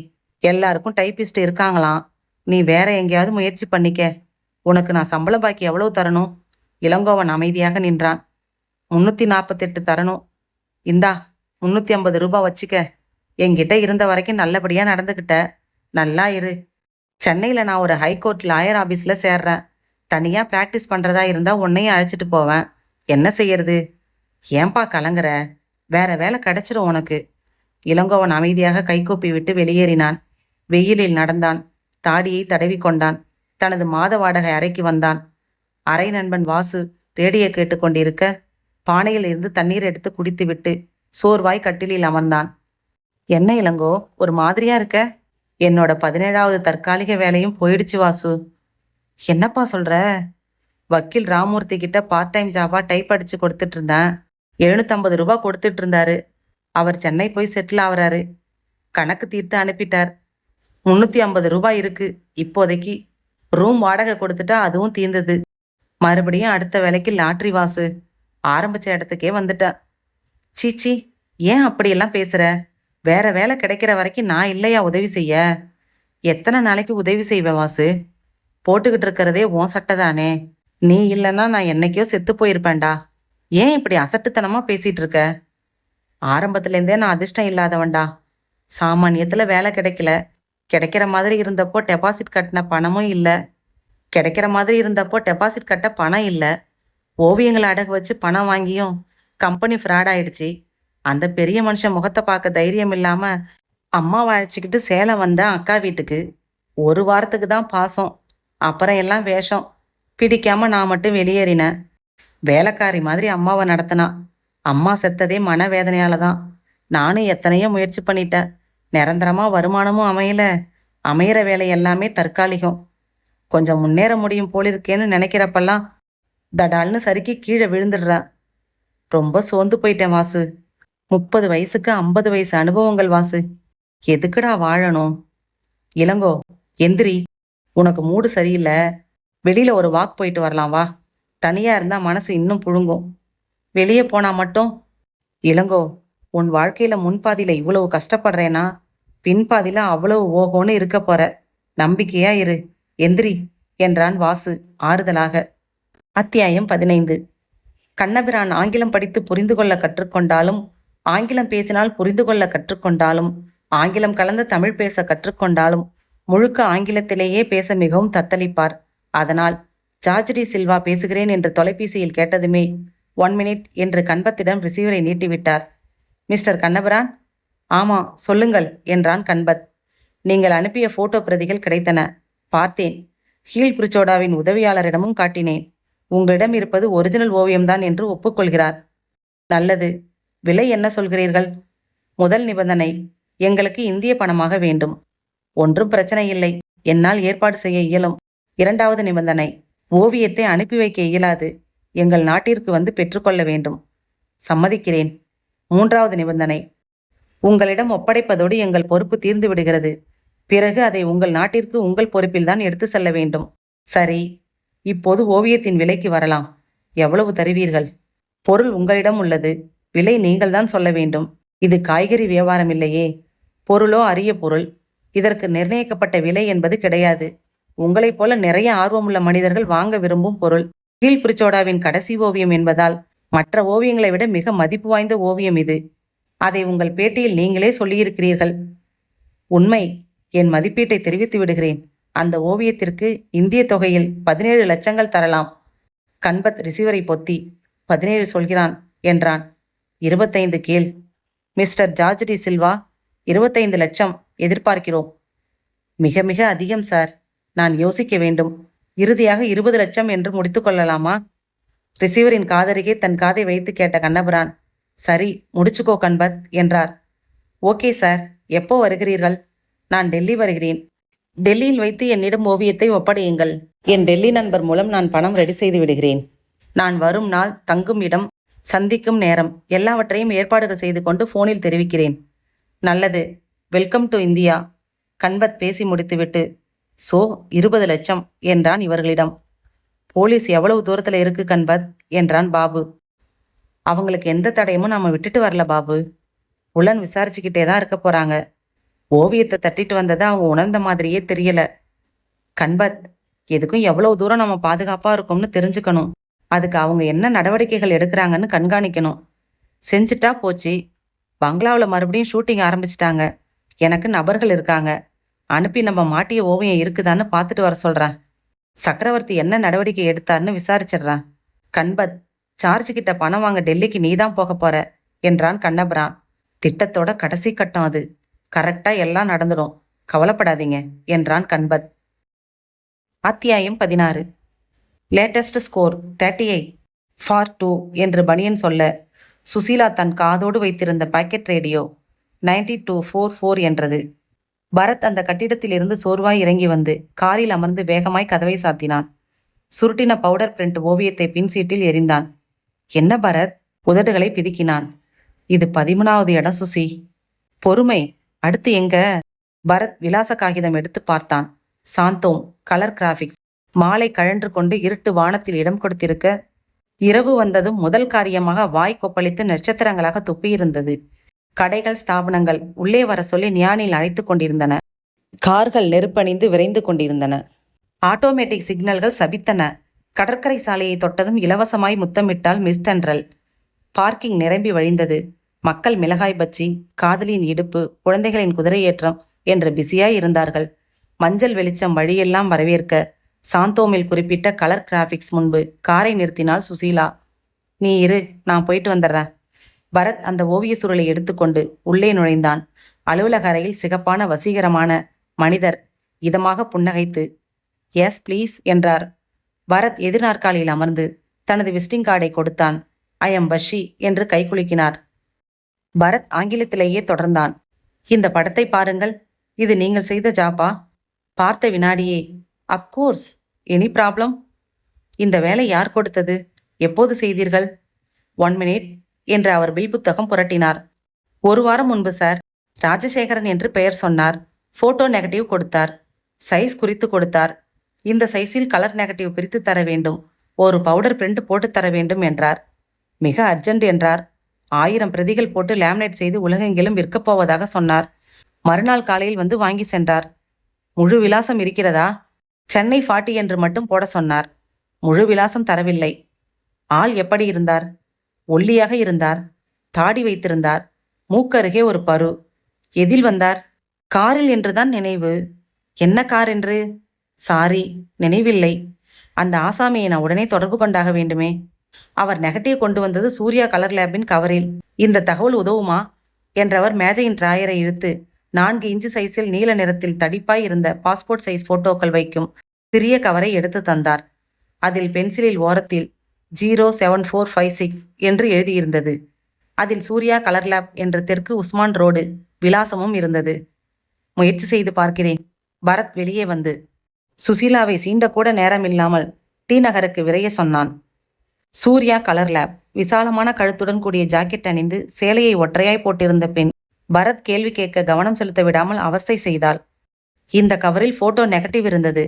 எல்லாருக்கும் டைப்பிஸ்ட் இருக்காங்களாம். நீ வேற எங்கேயாவது முயற்சி பண்ணிக்க. உனக்கு நான் சம்பள பாக்கி எவ்வளவு தரணும்? இளங்கோவன் அமைதியாக நின்றான். 348 தரணும். இந்தா 350 ரூபாய் வச்சுக்க. என்கிட்ட இருந்த வரைக்கும் நல்லபடியா நடந்துக்கிட்ட. நல்லா இரு. சென்னையில் நான் ஒரு ஹைகோர்ட் லாயர் ஆபீஸில் சேர்றேன். தனியாக ப்ராக்டிஸ் பண்ணுறதா இருந்தால் உன்னையும் அழைச்சிட்டு போவேன். என்ன செய்யறது? ஏன்பா கலங்குற? வேற வேலை கிடைச்சிடும் உனக்கு. இளங்கோவன் அமைதியாக கைகூப்பி விட்டு வெளியேறினான். வெயிலில் நடந்தான். தாடியை தடவி கொண்டான். தனது மாத வாடகை அறைக்கு வந்தான். அறை நண்பன் வாசு ரேடியோ கேட்டுக்கொண்டிருக்க பானையில் இருந்து தண்ணீர் எடுத்து குடித்துவிட்டு சோர்வாய் கட்டிலில் அமர்ந்தான். என்ன இளங்கோ, ஒரு மாதிரியா இருக்க? என்னோட 17வது தற்காலிக வேலையும் போயிடுச்சு வாசு. என்னப்பா சொல்ற? வக்கீல் ராமூர்த்தி கிட்ட பார்ட் டைம் ஜாபா டைப் அடிச்சு கொடுத்துட்டு இருந்தேன். 750 ரூபாய் கொடுத்துட்டு இருந்தாரு. அவர் சென்னை போய் செட்டில் ஆகுறாரு. கணக்கு தீர்த்து அனுப்பிட்டார். 350 ரூபாய் இருக்கு இப்போதைக்கு. ரூம் வாடகை கொடுத்துட்டா அதுவும் தீர்ந்தது. மறுபடியும் அடுத்த வேலைக்கு லாட்ரி வாசு. ஆரம்பிச்ச இடத்துக்கே வந்துட்டேன். சீச்சி, ஏன் அப்படியெல்லாம் பேசுற? வேற வேலை கிடைக்கிற வரைக்கும் நான் இல்லையா உதவி செய்ய? எத்தனை நாளைக்கு உதவி செய்வேன் வாசு? போட்டுக்கிட்டு இருக்கிறதே உன் சட்டை தானே. நீ இல்லைன்னா நான் என்னைக்கோ செத்து போயிருப்பேன்டா. ஏன் இப்படி அசட்டுத்தனமா பேசிட்டு இருக்க? ஆரம்பத்துலேருந்தே நான் அதிர்ஷ்டம் இல்லாதவன்டா. சாமானியத்துல வேலை கிடைக்கல. கிடைக்கிற மாதிரி இருந்தப்போ டெபாசிட் கட்டின பணமும் இல்லை. கிடைக்கிற மாதிரி இருந்தப்போ டெபாசிட் கட்ட பணம் இல்லை. ஓவியங்களை அடகு வச்சு பணம் வாங்கியும் கம்பெனி ஃப்ராட் ஆயிடுச்சு. அந்த பெரிய மனுஷன் முகத்தை பார்க்க தைரியம் இல்லாம அம்மாவை அழைச்சிக்கிட்டு சேலம் வந்தேன் அக்கா வீட்டுக்கு. 1 வாரத்துக்கு தான் பாசம். அப்புறம் எல்லாம் வேஷம். பிடிக்காம நான் மட்டும் வெளியேறினேன். வேலைக்காரி மாதிரி அம்மாவை நடத்தினா. அம்மா செத்ததே மனவேதனையால தான். நானும் எத்தனையோ முயற்சி பண்ணிட்டேன். நிரந்தரமா வருமானமும் அமையல. அமையிற வேலை எல்லாமே தற்காலிகம். கொஞ்சம் முன்னேற முடியும் போலிருக்கேன்னு நினைக்கிறப்பெல்லாம் தடால்னு சறுக்கி கீழே விழுந்துடுறேன். ரொம்ப சோர்ந்து போயிட்டேன் வாசு. 30 வயசுக்கு 50 வயசு அனுபவங்கள் வாசு. எதுக்குடா வாழணும்? இளங்கோ, எந்திரி. உனக்கு மூடு சரியில்லை. வெளியில ஒரு வாக் போயிட்டு வரலாம் வா. தனியா இருந்தா மனசு இன்னும் புழுங்கும். வெளியே போனா மட்டும். இளங்கோ, உன் வாழ்க்கையில முன்பாதியில இவ்வளவு கஷ்டப்படுறேனா பின்பாதியில அவ்வளவு ஓகோன்னு இருக்க போற. நம்பிக்கையா இரு. எந்திரி என்றான் வாசு ஆறுதலாக. அத்தியாயம் 15. கண்ணபிரான் ஆங்கிலம் படித்து புரிந்து கொள்ள கற்றுக்கொண்டாலும், ஆங்கிலம் பேசினால் புரிந்து கொள்ள கற்றுக்கொண்டாலும், ஆங்கிலம் கலந்த தமிழ் பேச கற்றுக்கொண்டாலும் முழுக்க ஆங்கிலத்திலேயே பேச மிகவும் தத்தளிப்பார். அதனால் ஜார்ஜ் டி சில்வா பேசுகிறேன் என்று தொலைபேசியில் கேட்டதுமே 1 மினிட் என்று கண்பத்திடம் ரிசீவரை நீட்டிவிட்டார். மிஸ்டர் கண்ணபிரான்? ஆமா, சொல்லுங்கள் என்றான் கண்பத். நீங்கள் அனுப்பிய போட்டோ பிரதிகள் கிடைத்தன. பார்த்தேன். ஹீல் பிரிச்சோடாவின் உதவியாளரிடமும் காட்டினேன். உங்களிடம் இருப்பது ஒரிஜினல் ஓவியம்தான் என்று ஒப்புக்கொள்கிறார். நல்லது. விலை என்ன சொல்கிறீர்கள்? முதல் நிபந்தனை, எங்களுக்கு இந்திய பணமாக வேண்டும். ஒன்றும் பிரச்சனை இல்லை, என்னால் ஏற்பாடு செய்ய இயலும். 2வது நிபந்தனை, ஓவியத்தை அனுப்பி வைக்க இயலாது. எங்கள் நாட்டிற்கு வந்து பெற்றுக்கொள்ள வேண்டும். சம்மதிக்கிறேன். 3வது நிபந்தனை, உங்களிடம் ஒப்படைப்பதோடு எங்கள் பொறுப்பு தீர்ந்து விடுகிறது. பிறகு அதை உங்கள் நாட்டிற்கு உங்கள் பொறுப்பில்தான் எடுத்து செல்ல வேண்டும். சரி, இப்போது ஓவியத்தின் விலைக்கு வரலாம். எவ்வளவு தருவீர்கள்? பொருள் உங்களிடம் உள்ளது. விலை நீங்கள்தான் சொல்ல வேண்டும். இது காய்கறி வியாபாரம் இல்லையே. பொருளோ அரிய பொருள். இதற்கு நிர்ணயிக்கப்பட்ட விலை என்பது கிடையாது. உங்களைப் போல நிறைய ஆர்வமுள்ள மனிதர்கள் வாங்க விரும்பும் பொருள். ஹீல் பிரிச்சோடாவின் கடைசி ஓவியம் என்பதால் மற்ற ஓவியங்களை விட மிக மதிப்பு வாய்ந்த ஓவியம் இது. அதை உங்கள் பேட்டியில் நீங்களே சொல்லியிருக்கிறீர்கள். உண்மை. என் மதிப்பீட்டை தெரிவித்து விடுகிறேன். அந்த ஓவியத்திற்கு இந்திய தொகையில் 17 லட்சங்கள் தரலாம். கன்பத் ரிசீவரை பொத்தி 17 சொல்கிறான் என்றான். 25 கேள். மிஸ்டர் ஜார்ஜ் டி சில்வா, 25 லட்சம் எதிர்பார்க்கிறோம். மிக மிக அதிகம் சார். நான் யோசிக்க வேண்டும். இறுதியாக 20 லட்சம் என்று முடித்து கொள்ளலாமா? ரிசீவரின் காதருகே தன் காதை வைத்து கேட்ட கண்ணபுரான், சரி முடிச்சுக்கோ கன்பத் என்றார். Okay sir. எப்போ வருகிறீர்கள்? நான் டெல்லி வருகிறேன். டெல்லியில் வைத்து என்னிடம் ஓவியத்தை ஒப்படையுங்கள். என் டெல்லி நண்பர் மூலம் நான் பணம் ரெடி செய்து விடுகிறேன். நான் வரும் நாள், தங்கும் இடம், சந்திக்கும் நேரம் எல்லாவற்றையும் ஏற்பாடுகள் செய்து கொண்டு போனில் தெரிவிக்கிறேன். நல்லது. Welcome to India. கன்பத் பேசி முடித்துவிட்டு, 20 லட்சம் என்றான் இவர்களிடம். போலீஸ் எவ்வளவு தூரத்தில் இருக்கு கன்பத் என்றான் பாபு. அவங்களுக்கு எந்த தடையுமும் நாம விட்டுட்டு வரல பாபு. உலன் விசாரிச்சுக்கிட்டே தான் இருக்க போறாங்க. ஓவியத்தை தட்டிட்டு வந்ததை அவங்க உணர்ந்த மாதிரியே தெரியல. கன்பத், எதுக்கும் எவ்வளவு தூரம் நம்ம பாதுகாப்பா இருக்கோம்னு தெரிஞ்சுக்கணும். அதுக்கு அவங்க என்ன நடவடிக்கைகள் எடுக்கிறாங்கன்னு கண்காணிக்கணும். செஞ்சுட்டா போச்சு. பங்களாவில் மறுபடியும் ஷூட்டிங் ஆரம்பிச்சிட்டாங்க. எனக்கு நபர்கள் இருக்காங்க. அனுப்பி நம்ம மாட்டிய ஓவியம் இருக்குதான்னு பார்த்துட்டு வர சொல்றேன். சக்கரவர்த்தி என்ன நடவடிக்கை எடுத்தார்னு விசாரிச்சிடுறான். கன்பத், சார்ஜ் கிட்ட பணம் வாங்க டெல்லிக்கு நீதான் போக போற என்றான் கண்ணபுரான். திட்டத்தோட கடைசி கட்டம் அது. கரெக்டா எல்லாம் நடந்துடும். கவலைப்படாதீங்க என்றான் கன்பத். அத்தியாயம் 16. லேட்டஸ்ட் ஸ்கோர் 38 ஃபார் 2 என்று பனியன் சொல்ல, சுசீலா தன் காதோடு வைத்திருந்த பாக்கெட் ரேடியோ 9244 என்றது. பரத் அந்த கட்டிடத்திலிருந்து சோர்வாய் இறங்கி வந்து காரில் அமர்ந்து வேகமாய் கதவை சாத்தினான். சுருட்டின பவுடர் பிரிண்ட் ஓவியத்தை பின் சீட்டில் எறிந்தான். என்ன பரத்? உதடுகளை பிதுக்கினான். இது 13வது இடம் சுசி. பொறுமை. அடுத்து எங்க? பரத் விலாச காகிதம் எடுத்து பார்த்தான். Santhome, colour graphics. மாலை கழன்று கொண்டு இருட்டு வானத்தில் இடம் கொடுத்திருக்க, இரவு வந்ததும் முதல் காரியமாக வாய் கொப்பளித்து நட்சத்திரங்களாக துப்பியிருந்தது. கடைகள், ஸ்தாபனங்கள் உள்ளே வர சொல்லி நியானில் அழைத்து கொண்டிருந்தன. கார்கள் நெருப்பணிந்து விரைந்து கொண்டிருந்தன. ஆட்டோமேட்டிக் சிக்னல்கள் சபித்தன. கடற்கரை சாலையை தொட்டதும் இலவசமாய் முத்தமிட்டால் மிஸ் தென்றல். பார்க்கிங் நிரம்பி வழிந்தது. மக்கள் மிளகாய் பச்சி, காதலின் இடுப்பு, குழந்தைகளின் குதிரையேற்றம் என்று பிஸியாய் இருந்தார்கள். மஞ்சள் வெளிச்சம் வழியெல்லாம் வரவேற்க, சாந்தோமில் குறிப்பிட்ட கலர் கிராபிக்ஸ் முன்பு காரை நிறுத்தினாள் சுசீலா. நீ இரு, நான் போயிட்டு வந்துடுறேன். பரத் அந்த ஓவிய சுருளை எடுத்துக்கொண்டு உள்ளே நுழைந்தான். அலுவலக அறையில் சிகப்பான வசீகரமான மனிதர் இதமாக புன்னகைத்து, எஸ் ப்ளீஸ் என்றார். பரத் எதிர் நாற்காலியில் அமர்ந்து தனது விசிட்டிங் கார்டை கொடுத்தான். ஐ எம் பஷி என்று கைகுலுக்கினார். பரத் ஆங்கிலத்திலேயே தொடர்ந்தான். இந்த படத்தை பாருங்கள். இது நீங்கள் செய்த ஜாபா? பார்த்த வினாடியே, அப்கோர்ஸ். Any problem? இந்த வேலை யார் கொடுத்தது? எப்போது செய்தீர்கள்? 1 மினிட் என்று அவர் பில் புத்தகம் புரட்டினார். 1 வாரம் முன்பு சார். ராஜசேகரன் என்று பெயர் சொன்னார். போட்டோ நெகட்டிவ் கொடுத்தார். சைஸ் குறித்து கொடுத்தார். இந்த சைஸில் கலர் நெகட்டிவ் பிரித்து தர வேண்டும். ஒரு பவுடர் பிரிண்ட் போட்டு தர வேண்டும் என்றார். மிக அர்ஜென்ட் என்றார். 1000 பிரதிகள் போட்டு லேமினேட் செய்து உலகெங்கிலும் விற்கப் போவதாக சொன்னார். மறுநாள் காலையில் வந்து வாங்கி சென்றார். முழு விலாசம் இருக்கிறதா? சென்னை 40 என்று மட்டும் போட சொன்னார். முழு விலாசம் தரவில்லை. ஆள் எப்படி இருந்தார்? ஒல்லியாக இருந்தார். தாடி வைத்திருந்தார். மூக்கருகே ஒரு பரு. எதில் வந்தார்? காரில் என்றுதான் நினைவு. என்ன கார் என்று? சாரி, நினைவில்லை. அந்த ஆசாமியை நான் உடனே தொடர்பு கொண்டாக வேண்டுமே. அவர் நெகட்டிவ் கொண்டு வந்தது சூர்யா கலர் லேபின் கவரில். இந்த தகவல் உதவுமா என்றவர் மேஜையின் டிராயரை இழுத்து 4 இன்ச்சு சைஸில் நீல நிறத்தில் தடிப்பாய் இருந்த பாஸ்போர்ட் சைஸ் போட்டோக்கள் வைக்கும் சிறிய கவரை எடுத்து தந்தார். அதில் பென்சிலில் ஓரத்தில் 07456 என்று எழுதியிருந்தது. அதில் சூர்யா கலர் லேப் என்று தெற்கு உஸ்மான் ரோடு விலாசமும் இருந்தது. முயற்சி செய்து பார்க்கிறேன். பரத் வெளியே வந்து சுசீலாவை சீண்டக்கூட நேரமில்லாமல் டி நகருக்கு விரைய சொன்னான். Surya colour lab. விசாலமான கழுத்துடன் கூடிய ஜாக்கெட் அணிந்து சேலையை ஒற்றையாய் போட்டிருந்த பெண் பரத் கேள்வி கேட்க கவனம் செலுத்த விடாமல் அவஸ்தை செய்தாள். இந்த கவரில் போட்டோ நெகட்டிவ் இருந்தது.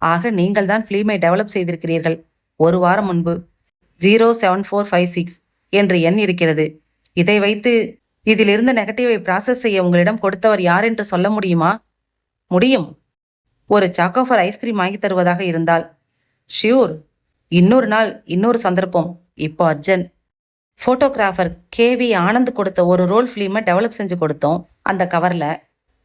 ஆக நீங்கள் தான் ஃபிலிமை டெவலப் செய்திருக்கிறீர்கள். 1 வாரம் முன்பு. 07456 என்று எண் இருக்கிறது. இதை வைத்து இதிலிருந்த நெகட்டிவை ப்ராசஸ் செய்ய உங்களிடம் கொடுத்தவர் யார் என்று சொல்ல முடியுமா? முடியும். ஒரு சாக்கோஃபர் ஐஸ்கிரீம் வாங்கி தருவதாக இருந்தால். ஷியூர். இன்னொரு நாள், இன்னொரு சந்தர்ப்பம். இப்போ அர்ஜென்ட். ஃபோட்டோகிராஃபர் கேவி ஆனந்த் கொடுத்த ஒரு ரோல் ஃபிலிமை டெவலப் செஞ்சு கொடுத்தோம். அந்த கவரில்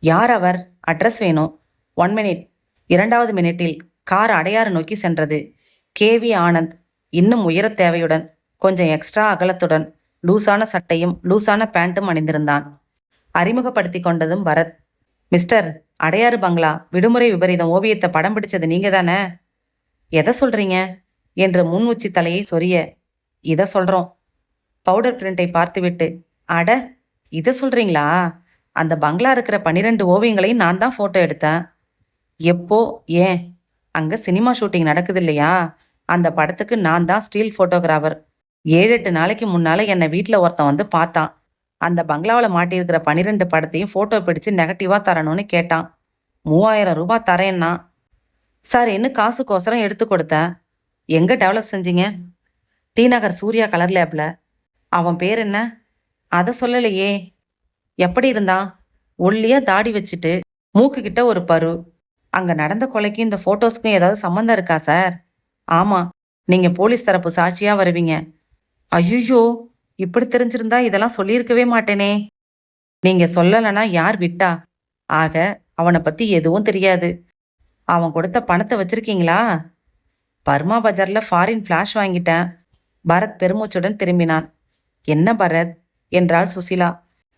யார் அவர், அட்ரஸ் வேணும். 1 மினிட். 2வது மினிட்டில் கார் அடையாறு நோக்கி சென்றது. கேவி ஆனந்த் இன்னும் உயர தேவையுடன், கொஞ்சம் எக்ஸ்ட்ரா அகலத்துடன், லூசான சட்டையும் லூசான பேண்ட்டும் அணிந்திருந்தான். அறிமுகப்படுத்தி கொண்டதும் பரத், மிஸ்டர் அடையாறு பங்களா விடுமுறை விபரீதம் ஓவியத்தை படம் பிடிச்சது நீங்க தானே? எதை சொல்றீங்க என்று முன் உச்சி தலையை சொரிய, இதை சொல்றோம். பவுடர் பிரிண்டை பார்த்துவிட்டு, அட இதை சொல்றீங்களா? அந்த பங்களா இருக்கிற 12 ஓவியங்களையும் நான் தான் ஃபோட்டோ எடுத்தேன். எப்போ? ஏன்? அங்கே சினிமா ஷூட்டிங் நடக்குது இல்லையா? அந்த படத்துக்கு நான் தான் ஸ்டீல் ஃபோட்டோகிராஃபர். 7-8 நாளைக்கு முன்னால் என்னை வீட்டில் ஒருத்தன் வந்து பார்த்தான். அந்த பங்களாவில் மாட்டியிருக்கிற 12 படத்தையும் ஃபோட்டோ பிடிச்சு நெகட்டிவாக தரணும்னு கேட்டான். 3000 ரூபாய் தரேன்னா சரின்னு காசுக்கோசரம் எடுத்து கொடுத்தேன். எங்கே டெவலப் செஞ்சீங்க? டி நகர் சூர்யா கலர் லேபில். அவன் பேர் என்ன? அதை சொல்லலையே. எப்படி இருந்தான்? ஒல்லியா தாடி வச்சுட்டு, மூக்கு கிட்ட ஒரு பரு. அங்க நடந்த கொலைக்கும் இந்த போட்டோஸ்க்கும் ஏதாவது சம்மந்தம் இருக்கா சார்? ஆமா, நீங்க போலீஸ் தரப்பு சாட்சியா வருவீங்க. ஐயோ, இப்படி தெரிஞ்சிருந்தா இதெல்லாம் சொல்லியிருக்கவே மாட்டேனே. நீங்க சொல்லலைன்னா யார் விட்டா? ஆக அவனை பத்தி எதுவும் தெரியாது. அவன் கொடுத்த பணத்தை வச்சிருக்கீங்களா? பர்மா பஜார்ல ஃபாரின் ஃபிளாஷ் வாங்கிட்டேன். பரத் பெருமூச்சுடன் திரும்பினான். என்ன பரத் என்றாள் சுசிலா.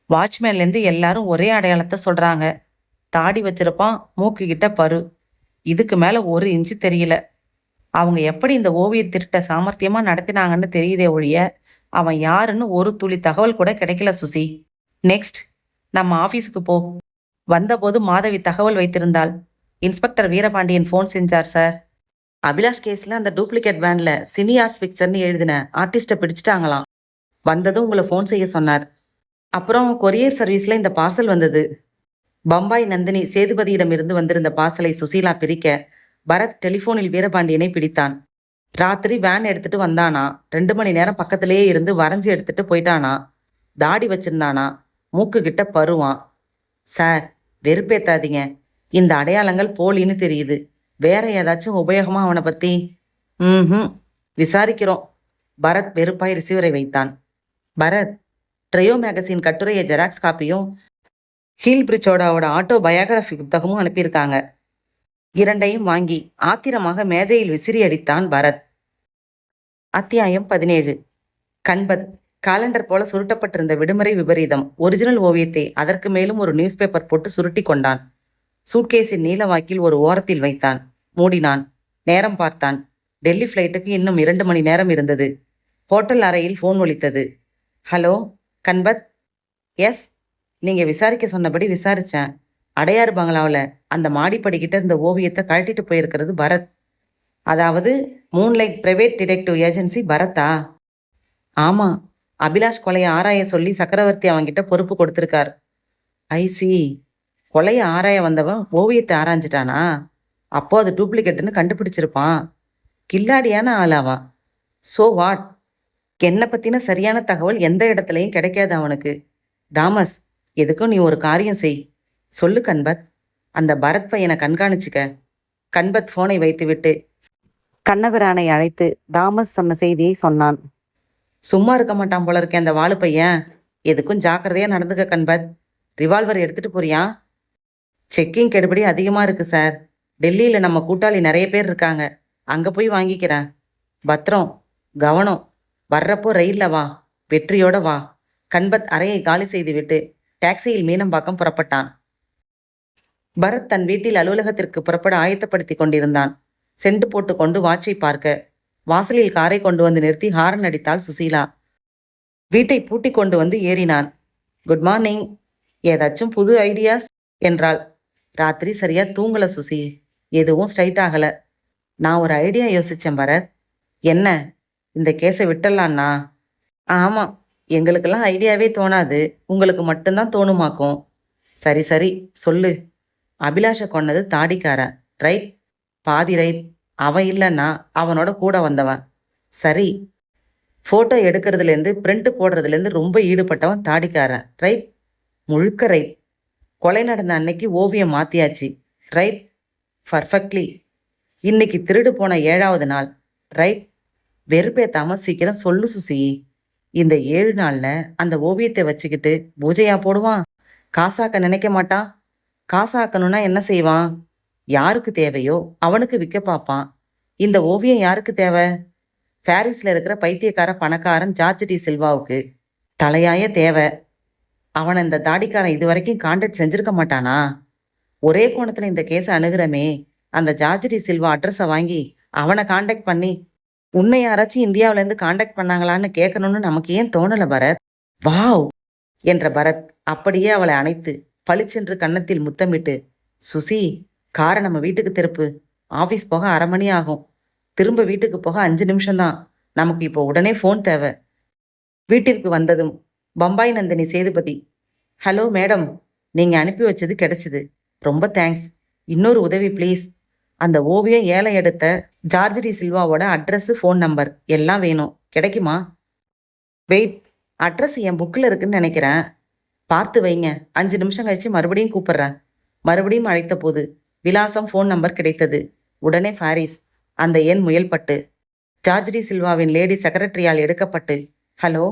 வாட்ச்மேன்லேருந்து எல்லாரும் ஒரே அடையாளத்தை சொல்றாங்க. தாடி வச்சிருப்பான், மூக்கு கிட்ட பரு. இதுக்கு மேல 1 இன்ச்சு தெரியல. அவங்க எப்படி இந்த ஓவிய திருட்ட சாமர்த்தியமா நடத்தினாங்கன்னு தெரியுதே ஒழிய அவன் யாருன்னு ஒரு துளி தகவல் கூட கிடைக்கல சுசி. நெக்ஸ்ட், நம்ம ஆபீஸுக்கு போ. வந்தபோது மாதவி தகவல் வைத்திருந்தாள். இன்ஸ்பெக்டர் வீரபாண்டியன் ஃபோன் செஞ்சார் சார். அபிலாஷ் கேஸ்ல அந்த டூப்ளிகேட் வேன்ல சினி ஆர்ட்ஸ் பிக்சர்னு எழுதின ஆர்டிஸ்ட்டை பிடிச்சிட்டாங்களாம். வந்ததும் உங்களை ஃபோன் செய்ய சொன்னார். அப்புறம் கொரியர் சர்வீஸ்ல இந்த பார்சல் வந்தது. பம்பாய் நந்தினி சேதுபதியிடமிருந்து வந்திருந்த பார்சலை சுசீலா பிரிக்க பரத் டெலிஃபோனில் வீரபாண்டியனை பிடித்தான். ராத்திரி வேன் எடுத்துட்டு வந்தானா, 2 மணி நேரம் பக்கத்திலேயே இருந்து வரைஞ்சி எடுத்துட்டு போயிட்டானா, தாடி வச்சிருந்தானா, மூக்கு கிட்ட பருவான். சார், வெறுப்பேத்தாதீங்க. இந்த அடையாளங்கள் போலின்னு தெரியுது. வேற ஏதாச்சும் உபயோகமா அவனை பத்தி? விசாரிக்கிறோம். பரத் வெறுப்பாய் ரிசீவரை வைத்தான். பரத், ட்ரையோ மேகசின் கட்டுரைய ஜெராக்ஸ் காப்பியும் ஹீல் பிரிட்ஜோடாவோட ஆட்டோ பயோகிராஃபி புத்தகமும் அனுப்பியிருக்காங்க. 2ஐயும் வாங்கி ஆத்திரமாக மேஜையில் விசிறி அடித்தான் பரத். அத்தியாயம் 17. கண்பத். காலண்டர் போல சுருட்டப்பட்டிருந்த விடுமுறை விபரீதம் ஒரிஜினல் ஓவியத்தை அதற்கு மேலும் ஒரு நியூஸ் பேப்பர் போட்டு சுருட்டி கொண்டான். சூட்கேஸின் நீலவாக்கில் ஒரு ஓரத்தில் வைத்தான். மூடினான். நேரம் பார்த்தான். டெல்லி ஃப்ளைட்டுக்கு இன்னும் 2 மணி நேரம் இருந்தது. ஹோட்டல் அறையில் ஃபோன் ஒலித்தது. ஹலோ கண்பத். எஸ், நீங்கள் விசாரிக்க சொன்னபடி விசாரித்தேன். அடையாறு பங்களாவில் அந்த மாடிப்படிக்கிட்ட இருந்த ஓவியத்தை கழட்டிட்டு போயிருக்கிறது பரத். அதாவது மூன்லைட் பிரைவேட் டிடெக்டிவ் ஏஜென்சி பரத்தா? ஆமாம், அபிலாஷ் கொலையை ஆராய சொல்லி சக்கரவர்த்தி அவங்கிட்ட பொறுப்பு கொடுத்துருக்கார். ஐசி, கொலையை ஆராய வந்தவன் ஓவியத்தை ஆராய்ஞ்சிட்டானா? அப்போ அது டூப்ளிகேட்டுன்னு கண்டுபிடிச்சிருப்பான். கில்லாடியான ஆளாவா? So what? என்னை பற்றின சரியான தகவல் எந்த இடத்துலையும் கிடைக்காது அவனுக்கு. தாமஸ், எதுக்கும் நீ ஒரு காரியம் செய். சொல்லு கண்பத். அந்த பரத் பையனை கண்காணிச்சுக்க. கண்பத் ஃபோனை வைத்துவிட்டு கண்ணபிரானை அழைத்து தாமஸ் சொன்ன செய்தியை சொன்னான். சும்மா இருக்க மாட்டான் போல இருக்கேன் அந்த வாழு பையன். எதுக்கும் ஜாக்கிரதையா நடந்துக்க கண்பத். ரிவால்வர் எடுத்துட்டு போறியா? செக்கிங் கெடுபடி அதிகமாக இருக்கு சார். டெல்லியில் நம்ம கூட்டாளி நிறைய பேர் இருக்காங்க. அங்கே போய் வாங்கிக்கிறேன். பத்திரம், கவனம். வர்றப்போ ரயில்ல வா, வெற்றியோட வா. கண்பத் அறையை காலி செய்துவிட்டு டாக்ஸியில் மீனம்பாக்கம் புறப்பட்டான். பரத் தன் வீட்டில் அலுவலகத்திற்கு புறப்பட ஆயத்தப்படுத்தி கொண்டிருந்தான். செண்டு போட்டு கொண்டு வாட்சை பார்க்க வாசலில் காரை கொண்டு வந்து நிறுத்தி ஹாரன் அடித்தாள் சுசீலா. வீட்டை பூட்டி கொண்டு வந்து ஏறினான். Good morning. ஏதாச்சும் புது ஐடியாஸ் என்றாள். ராத்திரி சரியா தூங்கல சுசி. எதுவும் ஸ்ட்ரைட் ஆகல. நான் ஒரு ஐடியா யோசிச்சேன் பரத். என்ன? இந்த கேஸை விட்டுடலான்னா? ஆமாம், எங்களுக்கெல்லாம் ஐடியாவே தோணாது, உங்களுக்கு மட்டும்தான் தோணுமாக்கும். சரி சரி சொல்லு. அபிலாஷை கொன்னது தாடிக்காரன், ரைட்? பாதி ரைட். அவன் இல்லைன்னா அவனோட கூட வந்தவன். சரி. ஃபோட்டோ எடுக்கிறதுலேருந்து பிரிண்ட் போடுறதுலேருந்து ரொம்ப ஈடுபட்டவன் தாடிக்காரன், ரைட்? முழுக்க ரைட். கொலை நடந்த அன்னைக்கு ஓவியம் மாற்றியாச்சு, ரைட்? பர்ஃபெக்ட்லி. இன்னைக்கு திருடு போன 7வது நாள், ரைட்? வெறுப்பேத்தாம சீக்கிரம் சொல்லு சுசி. இந்த 7 நாள்ல அந்த ஓவியத்தை வச்சுக்கிட்டு பூஜையா போடுவான்? காசாக்க நினைக்க மாட்டான்? காசாக்கணும்னா என்ன செய்வான்? யாருக்கு தேவையோ அவனுக்கு விற்க பார்ப்பான். இந்த ஓவியம் யாருக்கு தேவை? பாரிஸ்ல இருக்கிற பைத்தியக்கார பணக்காரன் ஜார்ஜ் டி சில்வாவுக்கு. தலையாய தேவை. அவனை இந்த தாடிக்காரன் இதுவரைக்கும் கான்டாக்ட் செஞ்சிருக்க மாட்டானா? ஒரே கோணத்துல இந்த கேஸை அணுகிறமே, அந்த ஜார்ஜ் டி சில்வா அட்ரஸை வாங்கி அவனை கான்டாக்ட் பண்ணி உன்னை யாராச்சும் இந்தியாவுல இருந்து கான்டாக்ட் பண்ணாங்களான்னு கேட்கணும்னு நமக்கு ஏன் தோணல பரத்? வாவ் என்ற பரத் அப்படியே அவளை அணைத்து பளிச்சென்று கன்னத்தில் முத்தமிட்டு, சுசி, காரை நம்ம வீட்டுக்கு திருப்பு. ஆபீஸ் போக 1/2 மணி ஆகும். திரும்ப வீட்டுக்கு போக 5 நிமிஷம்தான். நமக்கு இப்போ உடனே ஃபோன் தேவை. வீட்டிற்கு வந்ததும் பம்பாய் நந்தினி சேதுபதி, ஹலோ மேடம், நீங்க அனுப்பி வச்சது கிடைச்சிது. ரொம்ப தேங்க்ஸ். இன்னொரு உதவி ப்ளீஸ். அந்த ஓவியம் ஏலம் எடுத்த ஜார்ஜ் டி சில்வாவோட அட்ரஸ், ஃபோன் நம்பர் எல்லாம் வேணும். கிடைக்குமா? வெயிட், அட்ரஸ் என் புக்கில் இருக்குன்னு நினைக்கிறேன். பார்த்து வைங்க. 5 நிமிஷம் கழிச்சு மறுபடியும் கூப்பிடுறேன். மறுபடியும் அழைத்த போது விலாசம், ஃபோன் நம்பர் கிடைத்தது. உடனே பாரிஸ். அந்த எண் முயல்பட்டு ஜார்ஜ் டி சில்வாவின் லேடி செக்ரட்டரியால் எடுக்கப்பட்டு, ஹலோ,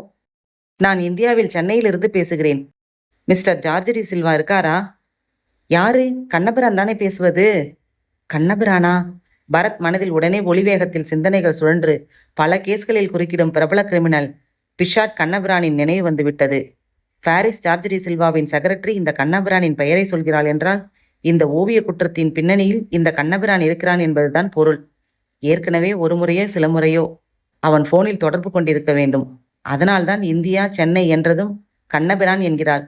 நான் இந்தியாவில் சென்னையிலிருந்து பேசுகிறேன். மிஸ்டர் ஜார்ஜ் டி சில்வா இருக்காரா? யாரு? கண்ணபிரான் தானே பேசுவது? கண்ணபிரானா? பரத் மனதில் உடனே ஒளிவேகத்தில் சிந்தனைகள் சுழன்று பல கேஸ்களில் குறுக்கிடும் பிரபல கிரிமினல் பிஷாட் கண்ணபிரானின் நினைவு வந்துவிட்டது. பாரிஸ் ஜார்ஜ் டி சில்வாவின் செக்ரட்டரி இந்த கண்ணபிரானின் பெயரை சொல்கிறாள் என்றால் இந்த ஓவிய குற்றத்தின் பின்னணியில் இந்த கண்ணபிரான் இருக்கிறான் என்பதுதான் பொருள். ஏற்கனவே ஒரு முறையோ சில முறையோ அவன் போனில் தொடர்பு கொண்டிருக்க வேண்டும். அதனால்தான் இந்தியா, சென்னை என்றதும் கண்ணபிரான் என்கிறாள்.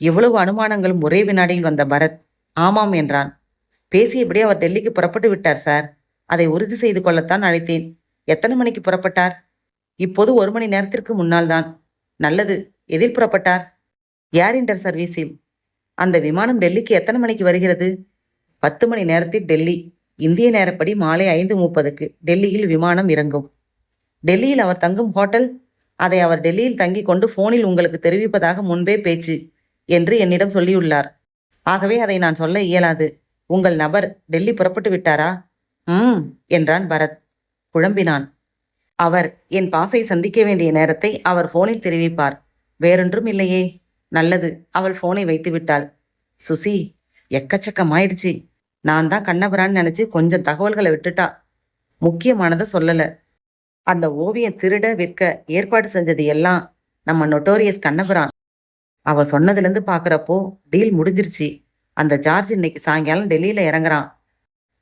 இவ்வளவு அனுமானங்களும் ஒரே வினாடியில் வந்த பரத் ஆமாம் என்றான். பேசியபடி அவர் டெல்லிக்கு புறப்பட்டு விட்டார் சார். அதை உறுதி செய்து கொள்ளத்தான் அழைத்தேன். எத்தனை மணிக்கு புறப்பட்டார்? இப்போது 1 மணி நேரத்திற்கு முன்னால் தான். நல்லது. எதில் புறப்பட்டார்? ஏர் இண்டர் சர்வீஸில். அந்த விமானம் டெல்லிக்கு எத்தனை மணிக்கு வருகிறது? 10 மணி நேரத்தில் டெல்லி. இந்திய நேரப்படி மாலை 5:30க்கு டெல்லியில் விமானம் இறங்கும். டெல்லியில் அவர் தங்கும் ஹோட்டல்? அதை அவர் டெல்லியில் தங்கி கொண்டு போனில் உங்களுக்கு தெரிவிப்பதாக முன்பே பேச்சு என்று என்னிடம் சொல்லியுள்ளார். ஆகவே அதை நான் சொல்ல இயலாது. உங்கள் நபர் டெல்லி புறப்பட்டு விட்டாரா? என்றான் பரத். குழம்பினான். அவர் என் பாஸை சந்திக்க வேண்டிய நேரத்தை அவர் போனில் தெரிவிப்பார். வேறொன்றும் இல்லையே. நல்லது. அவள் போனை வைத்து விட்டாள். சுசி, எக்கச்சக்கமாயிடுச்சு. நான் தான் கண்ணபிரான்னு நினைச்சு கொஞ்சம் தகவல்களை விட்டுட்டா. முக்கியமானதை சொல்லல. அந்த ஓவியம் திருட விற்க ஏற்பாடு செஞ்சது எல்லாம் நம்ம நொட்டோரியஸ் கண்ணபிரான். அவ சொன்னதுலேருந்து பார்க்குறப்போ டீல் முடிஞ்சிருச்சு. அந்த ஜார்ஜ் இன்னைக்கு சாயங்காலம் டெல்லியில இறங்குறான்.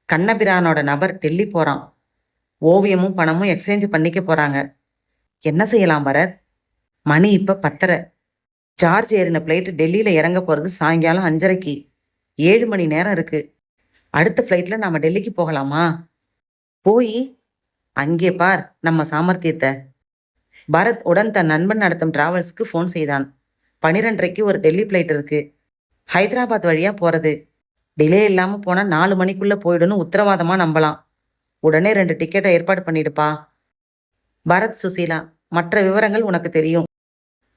கண்ணபிரானோட நபர் டெல்லி போறான். ஓவியமும் பணமும் எக்ஸ்சேஞ்ச் பண்ணிக்க போறாங்க. என்ன செய்யலாம் பரத்? மணி இப்ப 10:30. ஜார்ஜ் ஏறின பிளைட் டெல்லியில இறங்க போறது சாயங்காலம் 5:30க்கு. 7 மணி நேரம் இருக்கு. அடுத்த ஃப்ளைட்ல நாம டெல்லிக்கு போகலாமா? போய் அங்கே பார் நம்ம சாமர்த்தியத்தை. பரத் உடன் தன் நண்பன் நடத்தும் டிராவல்ஸ்க்கு ஃபோன் செய்தான். 12:30க்கு ஒரு டெல்லி ஃப்ளைட் இருக்கு. ஹைதராபாத் வழியா போறது. டிலே இல்லாம போனா 4 மணிக்குள்ள போயிடுன்னு உத்தரவாதமா நம்பலாம். உடனே 2 டிக்கெட்டை ஏற்பாடு பண்ணிடுப்பா. பரத், சுசீலா, மற்ற விவரங்கள் உனக்கு தெரியும்.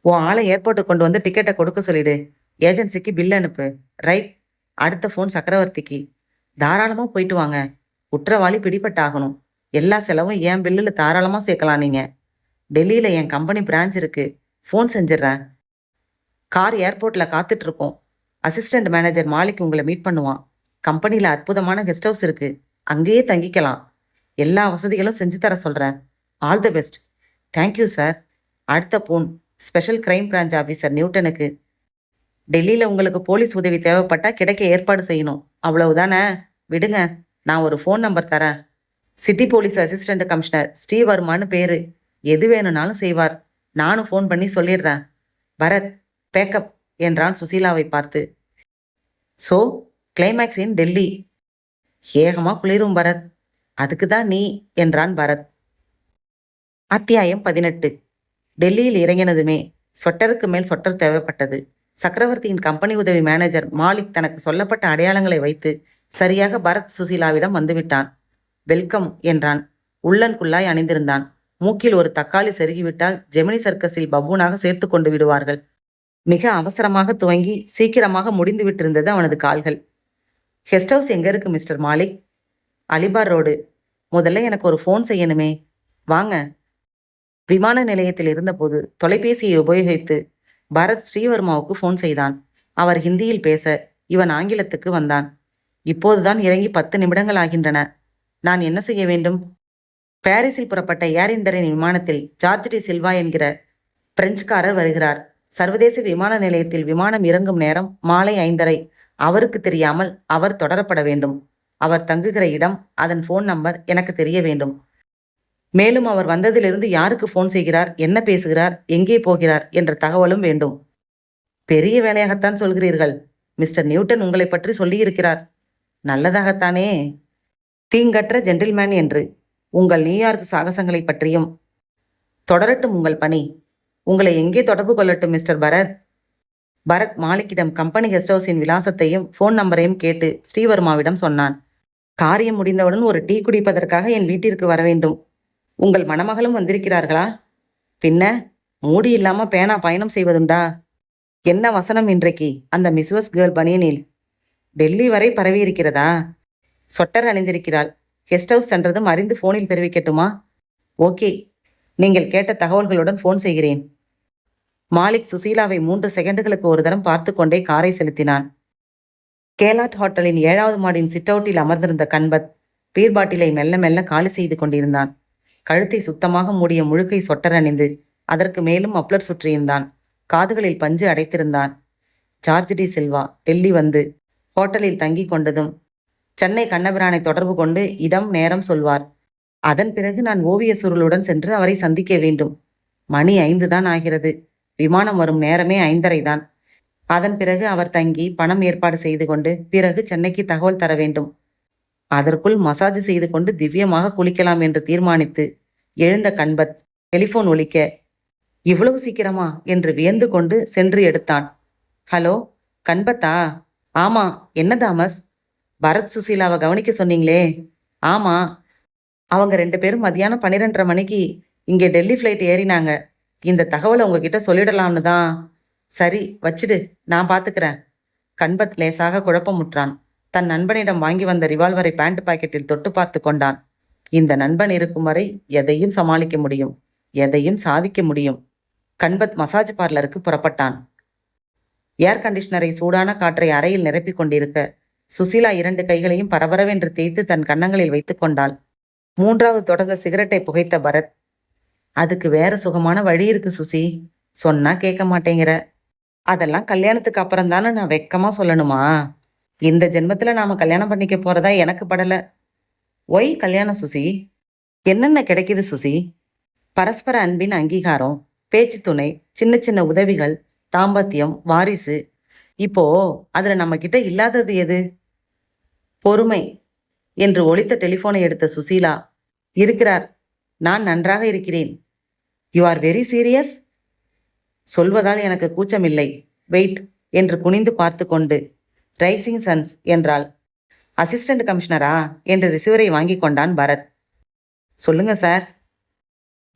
உன் ஆளை ஏர்போர்ட்டுக்கு கொண்டு வந்து டிக்கெட்டை கொடுக்க சொல்லிடு. ஏஜென்சிக்கு பில் அனுப்பு. ரைட். அடுத்த ஃபோன் சக்கரவர்த்திக்கு. தாராளமா போயிட்டு வாங்க. குற்றவாளி பிடிபட்டாகணும். எல்லா செலவும் என் பில்லுல தாராளமா சேர்க்கலாம். நீங்க டெல்லியில என் கம்பெனி பிரான்ச் இருக்கு. ஃபோன் செஞ்சிடறேன். கார் ஏர்போர்ட்ல காத்துட்டு இருக்கோம். அசிஸ்டன்ட் மேனேஜர் மாலிக் உங்களை மீட் பண்ணுவான். கம்பெனியில் அற்புதமான கெஸ்ட் ஹவுஸ் இருக்கு. அங்கேயே தங்கிக்கலாம். எல்லா வசதிகளும் செஞ்சு தர சொல்கிறேன். All the best. Thank you sir. அடுத்த phone special crime branch officer நியூட்டனுக்கு. டெல்லியில் உங்களுக்கு போலீஸ் உதவி தேவைப்பட்டா கிடைக்க ஏற்பாடு செய்யணும். அவ்வளவுதானே? விடுங்க, நான் ஒரு ஃபோன் நம்பர் தரேன். சிட்டி போலீஸ் அசிஸ்டன்ட் கமிஷனர் ஸ்ரீவர்மான்னு பேரு. எது வேணும்னாலும் செய்வார். நானும் ஃபோன் பண்ணி சொல்லிடுறேன். பரத், பேக்கப் என்றான் சுசீலாவை பார்த்து. ஸோ கிளைமேக்ஸ் இன் டெல்லி. ஏகமா குளிரும் பரத். அதுக்கு தான் நீ என்றான் பரத். அத்தியாயம் 18. டெல்லியில் இறங்கினதுமே ஸ்வெட்டருக்கு மேல் ஸ்வெட்டர் தேவைப்பட்டது. சக்கரவர்த்தியின் கம்பெனி உதவி மேனேஜர் மாலிக் தனக்கு சொல்லப்பட்ட அடையாளங்களை வைத்து சரியாக பரத் சுசீலாவிடம் வந்துவிட்டான். வெல்கம் என்றான். உள்ளன்குள்ளாய் அணிந்திருந்தான். மூக்கில் ஒரு தக்காளி செருகிவிட்டால் ஜெமினி சர்க்கஸில் பபூனாக சேர்த்து கொண்டு விடுவார்கள். மிக அவசரமாக துவங்கி சீக்கிரமாக முடிந்து விட்டிருந்தது அவனது கால்கள். கெஸ்ட் ஹவுஸ் எங்க இருக்கு மிஸ்டர் மாலிக்? அலிபார் ரோடு. முதல்ல எனக்கு ஒரு ஃபோன் செய்யணுமே. வாங்க. விமான நிலையத்தில் இருந்தபோது தொலைபேசியை உபயோகித்து பரத் ஸ்ரீவர்மாவுக்கு ஃபோன் செய்தான். அவர் ஹிந்தியில் பேச இவன் ஆங்கிலத்துக்கு வந்தான். இப்போதுதான் இறங்கி 10 நிமிடங்கள் ஆகின்றன. நான் என்ன செய்ய வேண்டும்? பாரிஸில் புறப்பட்ட ஏர் இந்தியன் விமானத்தில் ஜார்ஜ் டி சில்வா என்கிற பிரெஞ்சுக்காரர் வருகிறார். சர்வதேச விமான நிலையத்தில் விமானம் இறங்கும் நேரம் மாலை 5:30. அவருக்கு தெரியாமல் அவர் தொடரப்பட வேண்டும். அவர் தங்குகிற இடம், அதன் ஃபோன் நம்பர் எனக்கு தெரிய வேண்டும். மேலும் அவர் வந்ததிலிருந்து யாருக்கு ஃபோன் செய்கிறார், என்ன பேசுகிறார், எங்கே போகிறார் என்ற தகவலும் வேண்டும். பெரிய வேலையாகத்தான் சொல்கிறீர்கள். மிஸ்டர் நியூட்டன் உங்களை பற்றி சொல்லியிருக்கிறார். நல்லதாகத்தானே? தீங்கற்ற ஜென்டில்மேன் என்று. உங்கள் நியூயார்க் சாகசங்களை பற்றியும். தொடரட்டும் உங்கள் பணி. உங்களை எங்கே தொடர்பு கொள்ளட்டும் மிஸ்டர் பரத்? பரத் மாலிக்கிடம் கம்பெனி கெஸ்ட் ஹவுஸின் விலாசத்தையும் ஃபோன் நம்பரையும் கேட்டு ஸ்ரீவர்மாவிடம் சொன்னான். காரியம் முடிந்தவுடன் ஒரு டீ குடிப்பதற்காக என் வீட்டிற்கு வர வேண்டும். உங்கள் மணமகளும் வந்திருக்கிறார்களா? பின்ன மூடி இல்லாம பேனா பயணம் செய்வதுண்டா? என்ன வசனம் இன்றைக்கு அந்த மிஸ்வஸ் கேர்ள் பனியனில்? டெல்லி வரை பரவி இருக்கிறதா? சொட்டர் அணிந்திருக்கிறாள். கெஸ்ட் ஹவுஸ் சென்றதும் அறிந்து ஃபோனில் தெரிவிக்கட்டுமா? ஓகே, நீங்கள் கேட்ட தகவல்களுடன் ஃபோன் செய்கிறேன். மாலிக் சுசீலாவை 3 செகண்டுகளுக்கு ஒரு தரம் பார்த்து கொண்டே காரை செலுத்தினான். கேலாட் ஹோட்டலின் 7வது மாடியின் சிட்அவுட்டில் அமர்ந்திருந்த கன்பத் பீர் பாட்டிலை மெல்ல மெல்ல காலி செய்து கொண்டிருந்தான். கழுத்தை சுத்தமாக மூடிய முழுக்கை சொட்டர் அணிந்து அதற்கு மேலும் மப்ளர் சுற்றியிருந்தான். காதுகளில் பஞ்சு அடைத்திருந்தான். ஜார்ஜ் டி சில்வா டெல்லி வந்து ஹோட்டலில் தங்கி கொண்டதும் சென்னை கண்ணபிரானை தொடர்பு கொண்டு இடம் நேரம் சொல்வார். அதன் பிறகு நான் ஓவிய சுருளுடன் சென்று அவரை சந்திக்க வேண்டும். மணி 5 தான் ஆகிறது. விமானம் வரும் நேரமே 5:30 தான். அதன் பிறகு அவர் தங்கி பணம் ஏற்பாடு செய்து கொண்டு பிறகு சென்னைக்கு தகவல் தர வேண்டும். அதற்குள் மசாஜ் செய்து கொண்டு திவ்யமாக குளிக்கலாம் என்று தீர்மானித்து எழுந்த கன்பத் டெலிஃபோன் ஒலிக்க, இவ்வளவு சீக்கிரமா என்று வியந்து கொண்டு சென்று எடுத்தான். ஹலோ, கன்பத்தா? ஆமா, என்ன தாமஸ்? பரத் சுசீலாவை கவனிக்க சொன்னீங்களே? ஆமா, அவங்க 2 பேரும் மதியானம் 12:30 மணிக்கு இங்கே டெல்லி ஃப்ளைட் ஏறினாங்க. இந்த தகவலை உங்ககிட்ட சொல்லிடலாம்னு தான். சரி, வச்சிடு, நான் பார்த்துக்கிறேன். கன்பத் லேசாக குழப்பமுற்றான். தன் நண்பனிடம் வாங்கி வந்த ரிவால்வரை பேண்ட் பாக்கெட்டில் தொட்டு பார்த்து கொண்டான். இந்த நண்பன் இருக்கும் வரை எதையும் சமாளிக்க முடியும், எதையும் சாதிக்க முடியும். கன்பத் மசாஜ் பார்லருக்கு புறப்பட்டான். ஏர் கண்டிஷனரை சூடான காற்றை அறையில் நிரப்பிக் கொண்டிருக்க சுசீலா 2 கைகளையும் பரபரவென்று தேய்த்து தன் கன்னங்களில் வைத்துக் கொண்டாள். 3வது தொடர்ந்த சிகரெட்டை புகைத்த பரத், அதுக்கு வேற சுகமான வழி இருக்கு சுசி. சொன்னா கேட்க மாட்டேங்கிற. அதெல்லாம் கல்யாணத்துக்கு அப்புறம் தானே நான் வெக்கமா சொல்லணுமா? இந்த ஜென்மத்துல நாம கல்யாணம் பண்ணிக்க போறதா எனக்கு படல. ஒய் கல்யாணம் சுசி? என்னென்ன கிடைக்குது சுசி? பரஸ்பர அன்பின் அங்கீகாரம், பேச்சு துணை, சின்ன சின்ன உதவிகள், தாம்பத்தியம், வாரிசு. இப்போ அதுல நம்ம கிட்ட இல்லாதது எது? பொறுமை என்று ஒலித்த டெலிஃபோனை எடுத்த சுசீலா, இருக்கிறார், நான் நன்றாக இருக்கிறேன். You are very serious? சொல்வதால் எனக்கு கூச்சமில்லை. வெயிட் என்று குனிந்து பார்த்து கொண்டு, ரைசிங் சன்ஸ் என்றாள். அசிஸ்டன்ட் கமிஷனரா என்று ரிசீவரை வாங்கி கொண்டான் பரத். சொல்லுங்க சார்.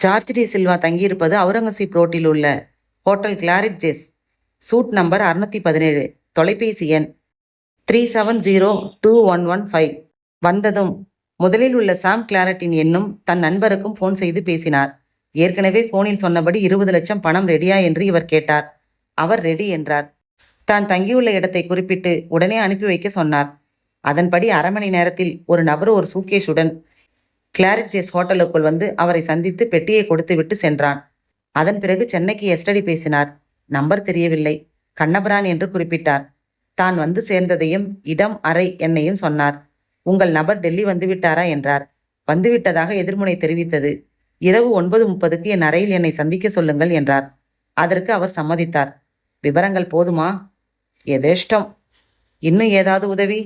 ஜார்ஜ் டி சில்வா தங்கியிருப்பது அவுரங்கசீப் ரோட்டில் உள்ள ஹோட்டல் கிளாரிட்ஜெஸ், சூட் நம்பர் 617, தொலைபேசி எண் 37021115. வந்ததும் முதலில் உள்ள சாம் கிளாரட்டின் எண்ணும் தன் நண்பருக்கும் ஃபோன் செய்து பேசினார். ஏற்கனவே ஃபோனில் சொன்னபடி 20 லட்சம் பணம் ரெடியா என்று இவர் கேட்டார். அவர் ரெடி என்றார். தான் தங்கியுள்ள இடத்தை குறிப்பிட்டு உடனே அனுப்பி வைக்க சொன்னார். அதன்படி 1/2 மணி நேரத்தில் ஒரு நபர் ஒரு சூட்கேஷுடன் கிளாரிட்ஜெஸ் ஹோட்டலுக்குள் வந்து அவரை சந்தித்து பெட்டியை கொடுத்துவிட்டு சென்றான். அதன் பிறகு சென்னைக்கு எஸ்டடி பேசினார். நம்பர் தெரியவில்லை. கண்ணபிரான் என்று குறிப்பிட்டார். தான் வந்து சேர்ந்ததையும் இடம், அறை எண்ணையும் சொன்னார். உங்கள் நபர் டெல்லி வந்துவிட்டாரா என்றார். வந்துவிட்டதாக எதிர்முனை தெரிவித்தது. இரவு 9:30க்கு என் அறையில் என்னை சந்திக்க சொல்லுங்கள் என்றார். அதற்கு அவர் சம்மதித்தார். விவரங்கள் போதுமா? எதேஷ்டம். இன்னும் ஏதாவது உதவி?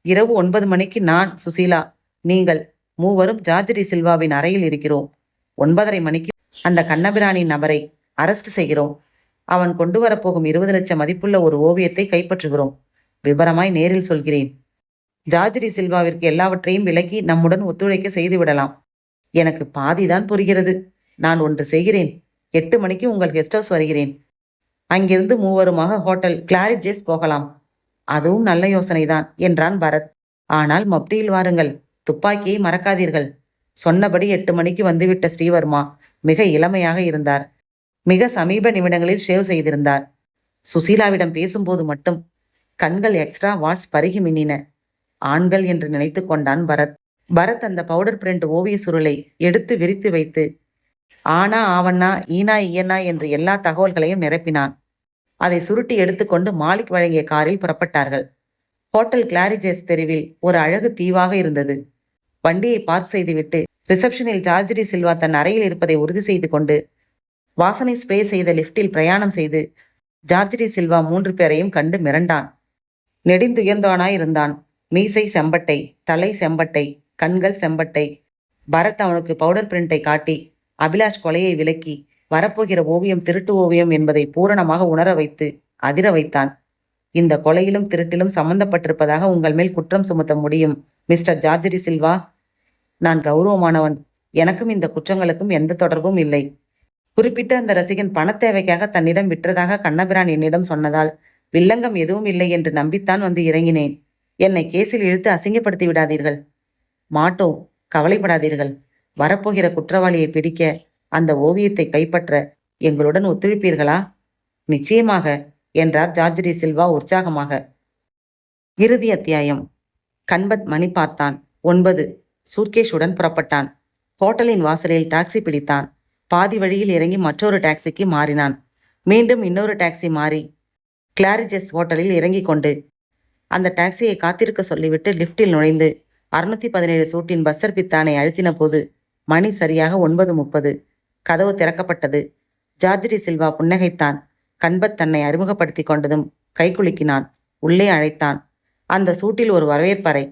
இரவு 9 மணிக்கு நான், சுசீலா, நீங்கள் மூவரும் ஜார்ஜ் டி சில்வாவின் அறையில் இருக்கிறோம். 9:30 மணிக்கு அந்த கண்ணபிரானின் நபரை அரெஸ்ட் செய்கிறோம். அவன் கொண்டு வரப்போகும் 20 லட்சம் மதிப்புள்ள ஒரு ஓவியத்தை கைப்பற்றுகிறோம். விவரமாய் நேரில் சொல்கிறேன். ஜார்ஜ் டி சில்வாவிற்கு எல்லாவற்றையும் விலக்கி நம்முடன் ஒத்துழைக்க செய்துவிடலாம். எனக்கு பாதிதான் புரிகிறது. நான் ஒன்று செய்கிறேன். 8 மணிக்கு உங்கள் கெஸ்ட் ஹவுஸ் வருகிறேன். அங்கிருந்து மூவருமாக ஹோட்டல் கிளாரிட்ஜெஸ் போகலாம். அதுவும் நல்ல யோசனைதான் என்றான் பரத். ஆனால் மப்டியில் வாருங்கள். துப்பாக்கியை மறக்காதீர்கள். சொன்னபடி 8 மணிக்கு வந்துவிட்ட ஸ்ரீவர்மா மிக இளமையாக இருந்தார். மிக சமீப நிமிடங்களில் ஷேவ் செய்திருந்தார். சுசீலாவிடம் பேசும்போது மட்டும் கண்கள் எக்ஸ்ட்ரா வாட்ஸ் பருகி மின்னின. ஆண்கள் என்று நினைத்து கொண்டான் பரத். பரத் அந்த பவுடர் பிரிண்ட் ஓவிய சுருளை எடுத்து விரித்து வைத்து ஆனா ஆவண்ணா ஈனா ஈயனா என்று எல்லா தகவல்களையும் நிரப்பினான். அதை சுருட்டி எடுத்துக்கொண்டு மாலிக் வழங்கிய காரில் புறப்பட்டார்கள். ஹோட்டல் கிளாரிஜேஸ் தெருவில் ஒரு அழகு தீவாக இருந்தது. வண்டியை பார்க் செய்துவிட்டு ரிசப்ஷனில் ஜார்ஜ் டி சில்வா தன் அறையில் இருப்பதை உறுதி செய்து கொண்டு வாசனை ஸ்ப்ரே செய்த லிப்டில் பிரயாணம் செய்து ஜார்ஜ் டி சில்வா 3 பேரையும் கண்டு மிரண்டான். நெடிந்துயர்ந்தவனாயிருந்தான். மீசை செம்பட்டை, தலை செம்பட்டை, கண்கள் செம்பட்டை. பரத் அவனுக்கு பவுடர் பிரிண்டை காட்டி அபிலாஷ் கொலையை விலக்கி வரப்போகிற ஓவியம் திருட்டு ஓவியம் என்பதை பூரணமாக உணர வைத்து அதிர வைத்தான். இந்த கொலையிலும் திருட்டிலும் சம்பந்தப்பட்டிருப்பதாக உங்கள் மேல் குற்றம் சுமத்த முடியும் மிஸ்டர் ஜார்ஜ் டி சில்வா. நான் கௌரவமானவன். எனக்கும் இந்த குற்றங்களுக்கும் எந்த தொடர்பும் இல்லை. குறிப்பிட்ட அந்த ரசிகன் பணத்தேவைக்காக தன்னிடம் விற்றதாக கண்ணபிரான் என்னிடம் சொன்னதால் வில்லங்கம் எதுவும் இல்லை என்று நம்பித்தான் வந்து இறங்கினேன். என்னை கேஸில் இழுத்து அசிங்கப்படுத்தி விடாதீர்கள். மாட்டோம், கவலைப்படாதீர்கள். வரப்போகிற குற்றவாளியை பிடிக்க, அந்த ஓவியத்தை கைப்பற்ற எங்களுடன் ஒத்துழைப்பீர்களா? நிச்சயமாக என்றார் ஜார்ஜ் டி சில்வா உற்சாகமாக. இறுதி அத்தியாயம். கண்பத் மணி பார்த்தான். 9. சூட்கேஷுடன் புறப்பட்டான். ஹோட்டலின் வாசலில் டாக்ஸி பிடித்தான். பாதி வழியில் இறங்கி மற்றொரு டாக்ஸிக்கு மாறினான். மீண்டும் இன்னொரு டாக்ஸி மாறி கிளாரிஜஸ் ஹோட்டலில் இறங்கி கொண்டு அந்த டாக்ஸியை காத்திருக்க சொல்லிவிட்டு லிஃப்டில் நுழைந்து 617 சூட்டின் பஸ்ஸர் பித்தானை அழுத்தின போது மணி சரியாக 9:30. கதவு திறக்கப்பட்டது. ஜார்ஜ் டி சில்வா புன்னகைத்தான். கண்பத் தன்னை அறிமுகப்படுத்தி கொண்டதும் கைகுலுக்கினான். உள்ளே அழைத்தான். அந்த சூட்டில் ஒரு வரவேற்பறை,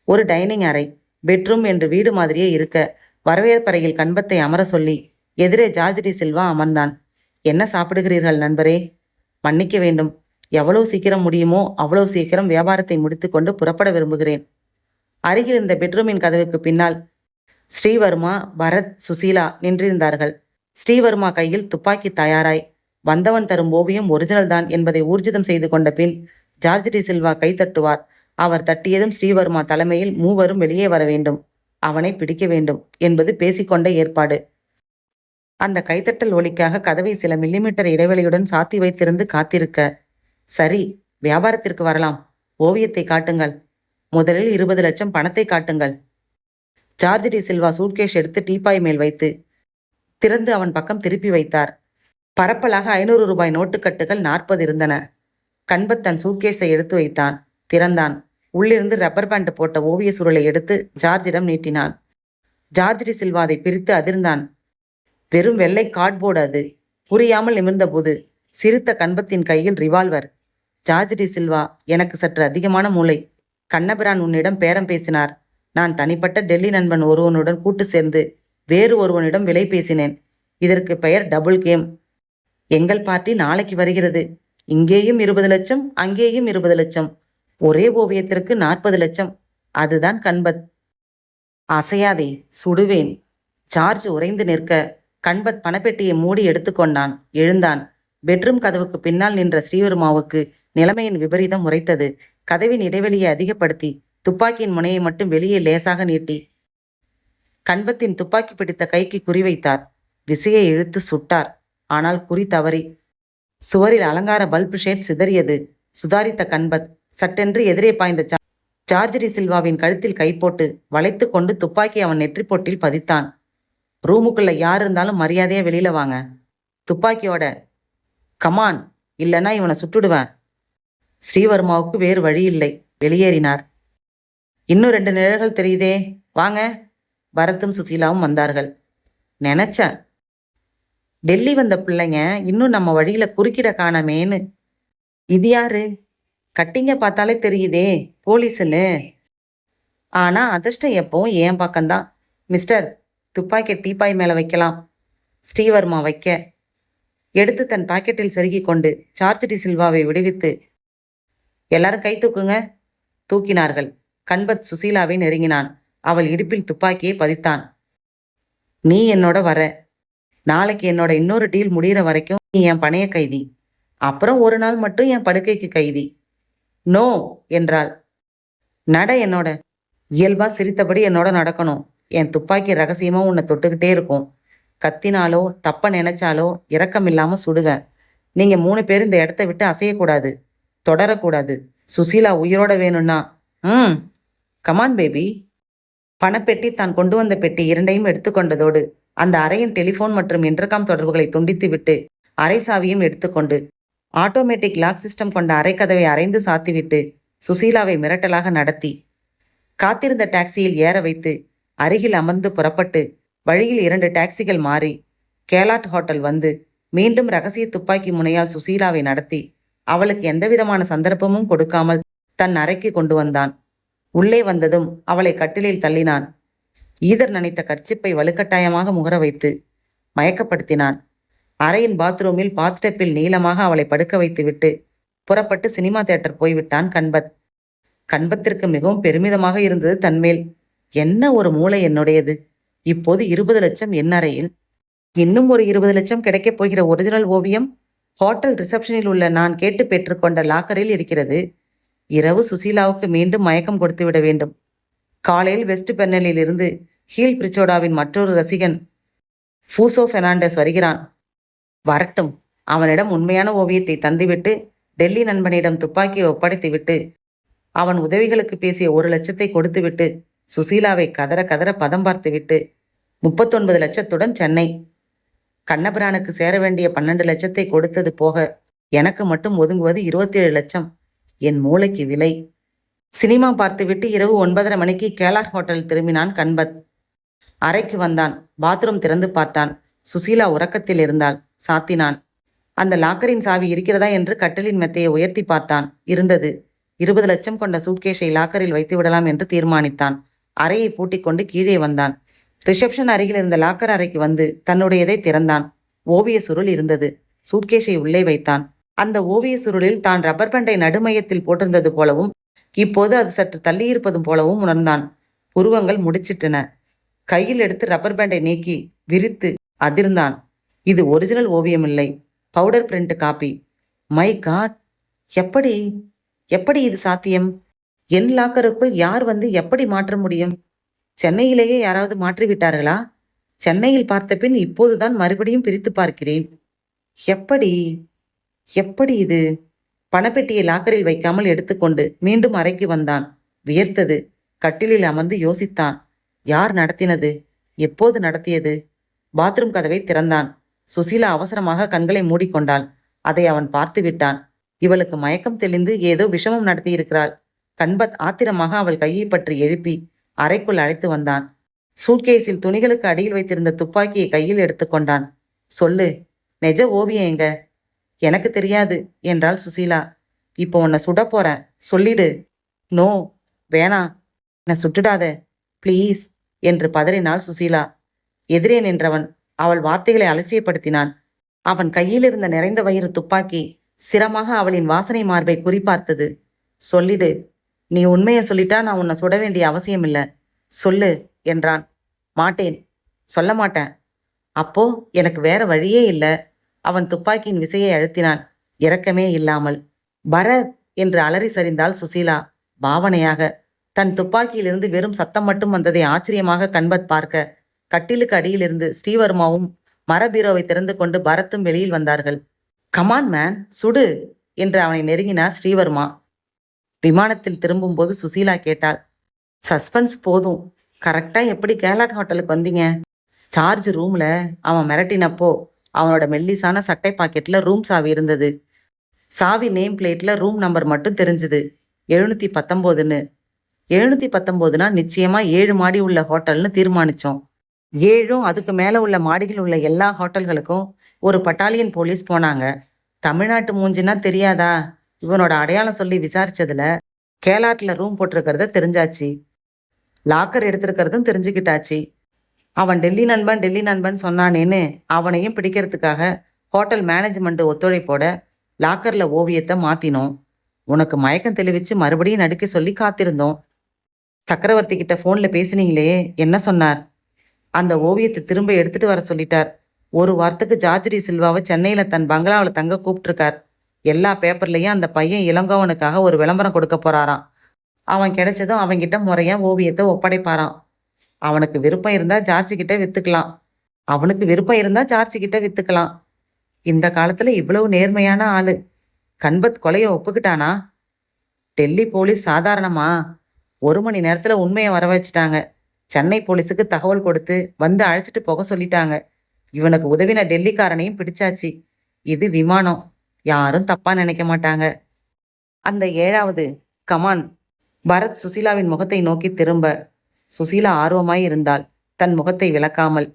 ஒரு டைனிங் அறை, பெட்ரூம் என்று வீடு மாதிரியே இருக்க வரவேற்பறையில் கண்பத்தை அமர சொல்லி எதிரே ஜார்ஜ் டி சில்வா அமர்ந்தான். என்ன சாப்பிடுகிறீர்கள் நண்பரே? மன்னிக்க வேண்டும். எவ்வளவு சீக்கிரம் முடியுமோ அவ்வளவு சீக்கிரம் வியாபாரத்தை முடித்துக்கொண்டு புறப்பட விரும்புகிறேன். அருகில் இருந்த பெட்ரூமின் கதவுக்கு பின்னால் ஸ்ரீவர்மா, பரத், சுசீலா நின்றிருந்தார்கள். ஸ்ரீவர்மா கையில் துப்பாக்கி தயாராய். வந்தவன் தரும் ஓவியம் ஒரிஜினல் தான் என்பதை ஊர்ஜிதம் செய்து கொண்ட பின் ஜார்ஜ் டி சில்வா கை தட்டுவார். அவர் தட்டியதும் ஸ்ரீவர்மா தலைமையில் மூவரும் வெளியே வர வேண்டும். அவனை பிடிக்க வேண்டும் என்பது பேசிக்கொண்ட ஏற்பாடு. அந்த கைத்தட்டல் ஒலிக்காக கதவை சில மில்லிமீட்டர் இடைவெளியுடன் சாத்தி வைத்திருந்து காத்திருக்க, சரி, வியாபாரத்திற்கு வரலாம். ஓவியத்தை காட்டுங்கள். முதலில் 20 லட்சம் பணத்தை காட்டுங்கள். ஜார்ஜ் டி சில்வா சூட்கேஷ் எடுத்து டீப்பாய் மேல் வைத்து திறந்து அவன் பக்கம் திருப்பி வைத்தார். பரப்பலாக 500 ரூபாய் நோட்டுக்கட்டுகள் 40 இருந்தன. கண்பத் தன் சூட்கேஸை எடுத்து வைத்தான். திறந்தான். உள்ளிருந்து ரப்பர் பேண்ட் போட்ட ஓவிய சுருளை எடுத்து ஜார்ஜிடம் நீட்டினான். ஜார்ஜ் டி சில்வா அதை பிரித்து அதிர்ந்தான். வெறும் வெள்ளை கார்ட்போர்டு அது. புரியாமல் நிமிர்ந்தபோது சிரித்த கண்பத்தின் கையில் ரிவால்வர். ஜார்ஜ் டி சில்வா, எனக்கு சற்று அதிகமான மூளை. கண்ணபிரான் உன்னிடம் பேரம் பேசினார். நான் தனிப்பட்ட டெல்லி நண்பன் ஒருவனுடன் கூட்டு சேர்ந்து வேறு ஒருவனிடம் விலை பேசினேன். இதற்கு பெயர் டபுள் கேம். எங்கள் பார்ட்டி நாளைக்கு வருகிறது. இங்கேயும் 20 லட்சம், அங்கேயும் 20 லட்சம். ஒரே ஓவியத்திற்கு 40 லட்சம். அதுதான் கண்பத். அசையாதே, சுடுவேன். ஜார்ஜ் உறைந்து நிற்க கண்பத் பணப்பெட்டியை மூடி எடுத்துக்கொண்டான். எழுந்தான். பெட்ரூம் கதவுக்கு பின்னால் நின்ற ஸ்ரீவர்மாவுக்கு நிலைமையின் விபரீதம் உரைத்தது. கதவின் இடைவெளியை அதிகப்படுத்தி துப்பாக்கியின் முனையை மட்டும் வெளியே லேசாக நீட்டி கண்பத்தின் துப்பாக்கி பிடித்த கைக்கு குறிவைத்தார். விசையை இழுத்து சுட்டார். ஆனால் குறி தவறி சுவரில் அலங்கார பல்பு ஷேட் சிதறியது. சுதாரித்த கண்பத் சட்டென்று எதிரே பாய்ந்த ஜார்ஜ் டி சில்வாவின் கழுத்தில் கை போட்டு வளைத்து கொண்டு துப்பாக்கி அவன் நெற்றிப்பொட்டில் பதித்தான். ரூமுக்குள்ள யார் இருந்தாலும் மரியாதையா வெளியில வாங்க. துப்பாக்கியோட. கமான், இல்லைன்னா இவனை சுட்டுடுவேன். ஸ்ரீவர்மாவுக்கு வேறு வழி இல்லை. வெளியேறினார். இன்னும் 2 நிழல்கள் தெரியுதே, வாங்க. பரத்தும் சுசீலாவும் வந்தார்கள். நினைச்சேன், டெல்லி வந்த பிள்ளைங்க இன்னும் நம்ம வழியில குறுக்கிட காணமேன்னு. இது யாரு? கட்டிங்க பார்த்தாலே தெரியுதே, போலீஸுன்னு. ஆனா அதிர்ஷ்டம் எப்பவும் என் பக்கம்தான். மிஸ்டர், துப்பாக்கி டீப்பாய் மேல வைக்கலாம். ஸ்ரீவர்மா வைக்க எடுத்து தன் பாக்கெட்டில் செருகி கொண்டு ஜார்ஜ் டி சில்வாவை விடுவித்து, எல்லாரும் கை தூக்குங்க. தூக்கினார்கள். கண்பத் சுசீலாவை நெருங்கினான். அவள் இடுப்பில் துப்பாக்கியை பதித்தான். நீ என்னோட வர. நாளைக்கு என்னோட இன்னொரு டீல் முடிகிற வரைக்கும் நீ என் பணைய கைதி. அப்புறம் ஒரு நாள் மட்டும் என் படுக்கைக்கு கைதி. நோ என்றாள். நட என்னோட. இயல்பா சிரித்தபடி என்னோட நடக்கணும். என் துப்பாக்கி ரகசியமா உன்னை தொட்டுக்கிட்டே இருக்கும். கத்தினாலோ தப்ப நினைச்சாலோ இரக்கமில்லாம சுடுவேன். நீங்க 3 பேர் இந்த இடத்த விட்டு அசையக்கூடாது, தொடரக்கூடாது. சுசீலா உயிரோட வேணும்னா ம் கமான் பேபி. பணப்பெட்டி தான் கொண்டு வந்த பெட்டி இரண்டையும் எடுத்துக்கொண்டதோடு அந்த அறையின் டெலிஃபோன் மற்றும் இன்டர்காம் தொடர்புகளை துண்டித்துவிட்டு அறை சாவியும் எடுத்துக்கொண்டு ஆட்டோமேட்டிக் லாக் சிஸ்டம் கொண்ட அறைக்கதவை அறைந்து சாத்திவிட்டு சுசீலாவை மிரட்டலாக நடத்தி காத்திருந்த டாக்ஸியில் ஏற வைத்து அருகில் அமர்ந்து புறப்பட்டு வழியில் 2 டாக்ஸிகள் மாறி கேலாட் ஹோட்டல் வந்து மீண்டும் ரகசிய துப்பாக்கி முனையால் சுசீலாவை நடத்தி அவளுக்கு எந்தவிதமான சந்தர்ப்பமும் கொடுக்காமல் தன் அறைக்கு கொண்டு வந்தான். உள்ளே வந்ததும் அவளை கட்டிலில் தள்ளினான். ஈதர் நனைத்த கர்ச்சிப்பை வலுக்கட்டாயமாக முகர வைத்து மயக்கப்படுத்தினான். அறையின் பாத்ரூமில் பாத்டப்பில் நீளமாக அவளை படுக்க வைத்துவிட்டு புறப்பட்டு சினிமா தியேட்டர் போய்விட்டான் கண்பத். கண்பத்திற்கு மிகவும் பெருமிதமாக இருந்தது தன்மேல். என்ன ஒரு மூளை என்னுடையது! இப்போது 20 லட்சம் என் அறையில். இன்னும் ஒரு 20 லட்சம் கிடைக்கப் போகிற ஒரிஜினல் ஓவியம் ஹோட்டல் ரிசப்ஷனில் உள்ள நான் கேட்டு பெற்றுக்கொண்ட லாக்கரில் இருக்கிறது. இரவு சுசீலாவுக்கு மீண்டும் மயக்கம் கொடுத்து விட வேண்டும். காலையில் வெஸ்ட் பெர்னலில் இருந்து ஹீல் பிரிச்சோடாவின் மற்றொரு ரசிகன் ஃபூசோ பெர்னாண்டஸ் வருகிறான். வரட்டும். அவனிடம் உண்மையான ஓவியத்தை தந்துவிட்டு டெல்லி நண்பனிடம் துப்பாக்கியை ஒப்படைத்துவிட்டு அவன் உதவிகளுக்கு பேசிய 1 லட்சத்தை கொடுத்துவிட்டு சுசீலாவை கதற கதற பதம் பார்த்துவிட்டு 39 லட்சத்துடன் சென்னை. கண்ணபிரானுக்கு சேர வேண்டிய 12 லட்சத்தை கொடுத்தது போக எனக்கு மட்டும் ஒதுங்குவது 27 லட்சம். என் மூளைக்கு விலை. சினிமா பார்த்துவிட்டு இரவு 9:30 மணிக்கு கேலார் ஹோட்டல் திரும்பினான் கண்பத். அறைக்கு வந்தான். பாத்ரூம் திறந்து பார்த்தான். சுசீலா உறக்கத்தில் இருந்தாள். சாத்தினான். அந்த லாக்கரின் சாவி இருக்கிறதா என்று கட்டிலின் மெத்தையை உயர்த்தி பார்த்தான். இருந்தது. 20 லட்சம் கொண்ட சூட்கேஷை லாக்கரில் வைத்து விடலாம் என்று தீர்மானித்தான். அறையை பூட்டிக் கொண்டு கீழே வந்தான். ரிசப்ஷன் அருகில் இருந்த லாக்கர் அறைக்கு வந்து தன்னுடையதை திறந்தான். ஓவிய சுருள் இருந்தது. சூட்கேஷை உள்ளே வைத்தான். அந்த ஓவிய சுருளில் தான் ரப்பர் பேண்டை நடுமையத்தில் போட்டிருந்தது போலவும் இப்போது அது சற்று தள்ளியிருப்பதும் போலவும் உணர்ந்தான். புருவங்கள் முடிச்சிட்டன. கையில் எடுத்து ரப்பர் பேண்டை நீக்கி விரித்து அதிர்ந்தான். இது ஒரிஜினல் ஓவியமில்லை, powder print copy. My God! எப்படி எப்படி இது சாத்தியம்? என் லாக்கருக்குள் யார் வந்து எப்படி மாற்ற முடியும்? சென்னையிலேயே யாராவது மாற்றிவிட்டார்களா? சென்னையில் பார்த்த பின் இப்போதுதான் மறுபடியும் பிரித்து பார்க்கிறேன். எப்படி எப்படி இது? பணப்பெட்டியை லாக்கரில் வைக்காமல் எடுத்துக்கொண்டு மீண்டும் அறைக்கு வந்தான். வியர்த்தது. கட்டிலில் அமர்ந்து யோசித்தான். யார் நடத்தினது? எப்போது நடத்தியது? பாத்ரூம் கதவை திறந்தான். சுசீலா அவசரமாக கண்களை மூடிக்கொண்டாள். அதை அவன் பார்த்து விட்டான். இவளுக்கு மயக்கம் தெளிந்து ஏதோ விஷமம் நடத்தியிருக்கிறாள். கண்பத் ஆத்திரமாக அவள் கையை பற்றி எழுப்பி அறைக்குள் அழைத்து வந்தான். சூட்கேஸில் துணிகளுக்கு அடியில் வைத்திருந்த துப்பாக்கியை கையில் எடுத்துக்கொண்டான். சொல்லு, நெஜ ஓவியம் எங்க? எனக்கு தெரியாது என்றாள் சுசீலா. இப்போ உன்னை சுட போறேன், சொல்லிடு. நோ, வேணா, என்னை சுட்டுடாத ப்ளீஸ் என்று பதறினாள் சுசீலா. எதிரே நின்றவன் அவள் வார்த்தைகளை அலட்சியப்படுத்தினான். அவன் கையில் இருந்த நிறைந்த வயிறு துப்பாக்கி சிரமாக அவளின் வாசனை மார்பை குறிப்பார்த்தது. சொல்லிடு. நீ உண்மையை சொல்லிட்டா நான் உன்னை சுட வேண்டிய அவசியம் இல்லை. சொல்லு என்றான். மாட்டேன், சொல்ல மாட்டேன். அப்போ எனக்கு வேற வழியே இல்லை. அவன் துப்பாக்கியின் விசையை அழுத்தினான், இரக்கமே இல்லாமல். பரத் என்று அலறி சரிந்தாள் சுசீலா பாவனையாக. தன் துப்பாக்கியிலிருந்து வெறும் சத்தம் மட்டும் வந்ததை ஆச்சரியமாக கண்பத் பார்க்க கட்டிலுக்கு அடியிலிருந்து ஸ்ரீவர்மாவும் மரபீரோவை திறந்து கொண்டு பரத்தும் வெளியில் வந்தார்கள். கமான் மேன், சுடு என்று அவனை நெருங்கினார் ஸ்ரீவர்மா. விமானத்தில் திரும்பும்போது சுசீலா கேட்டாள், சஸ்பென்ஸ் போதும். கரெக்டா எப்படி கேலாட் ஹோட்டலுக்கு வந்தீங்க? சார்ஜ் ரூம்ல அவன் மிரட்டினப்போ அவனோட மெல்லிசான சட்டை பாக்கெட்ல ரூம் சாவி இருந்தது. சாவி நேம் பிளேட்ல ரூம் நம்பர் மட்டும் தெரிஞ்சுது, 719ன்னு. 719னா நிச்சயமா 7 மாடி உள்ள ஹோட்டல்னு தீர்மானிச்சோம். 7ம் அதுக்கு மேல உள்ள மாடிகள் உள்ள எல்லா ஹோட்டல்களுக்கும் ஒரு பட்டாலியன் போலீஸ் போனாங்க. தமிழ்நாட்டு மூஞ்சினா தெரியாதா? இவனோட அடையாளம் சொல்லி விசாரிச்சதுல கேலாட்ல ரூம் போட்டிருக்கிறத தெரிஞ்சாச்சு. லாக்கர் எடுத்திருக்கிறதும் தெரிஞ்சுக்கிட்டாச்சு. அவன் டெல்லி நண்பன் சொன்னானேன்னு அவனையும் பிடிக்கிறதுக்காக ஹோட்டல் மேனேஜ்மெண்ட் ஒத்துழைப்போட லாக்கர்ல ஓவியத்தை மாத்தினோம். உனக்கு மயக்கம் தெளிவிச்சு மறுபடியும் நடிக்க சொல்லி காத்திருந்தோம். சக்கரவர்த்தி கிட்ட போன்ல பேசினீங்களே, என்ன சொன்னார்? அந்த ஓவியத்தை திரும்ப எடுத்துட்டு வர சொல்லிட்டார். ஒரு வாரத்துக்கு ஜார்ஜ் டி சில்வாவை சென்னையில தன் பங்களாவில் தங்க கூப்பிட்டுருக்கார். எல்லா பேப்பர்லயும் அந்த பையன் இளங்கோவனுக்காக ஒரு விளம்பரம் கொடுக்க போறாராம். அவன் கிடைச்சதும் அவன்கிட்ட முறையா ஓவியத்தை ஒப்படைப்பாராம். அவனுக்கு விருப்பம் இருந்தா ஜார்ஜ் கிட்ட வித்துக்கலாம். அவனுக்கு விருப்பம் இருந்தா ஜார்ஜ் கிட்ட வித்துக்கலாம். இந்த காலத்துல இவ்வளவு நேர்மையான ஆளு. கன்பத் கொலைய ஒப்புக்கிட்டானா? டெல்லி போலீஸ் சாதாரணமா? 1 மணி நேரத்துல உண்மையை வர வச்சுட்டாங்க. சென்னை போலீஸுக்கு தகவல் கொடுத்து வந்து அழைச்சிட்டு போக சொல்லிட்டாங்க. இவனுக்கு உதவின டெல்லிக்காரனையும் பிடிச்சாச்சு. இது விமானம். யாரும் தப்பா நினைக்க மாட்டாங்க. அந்த 7வது கமான். பரத் சுசீலாவின் முகத்தை நோக்கி திரும்ப. சுசீலா ஆர்வமாய் இருந்தாள், தன் முகத்தை விளக்காமல்.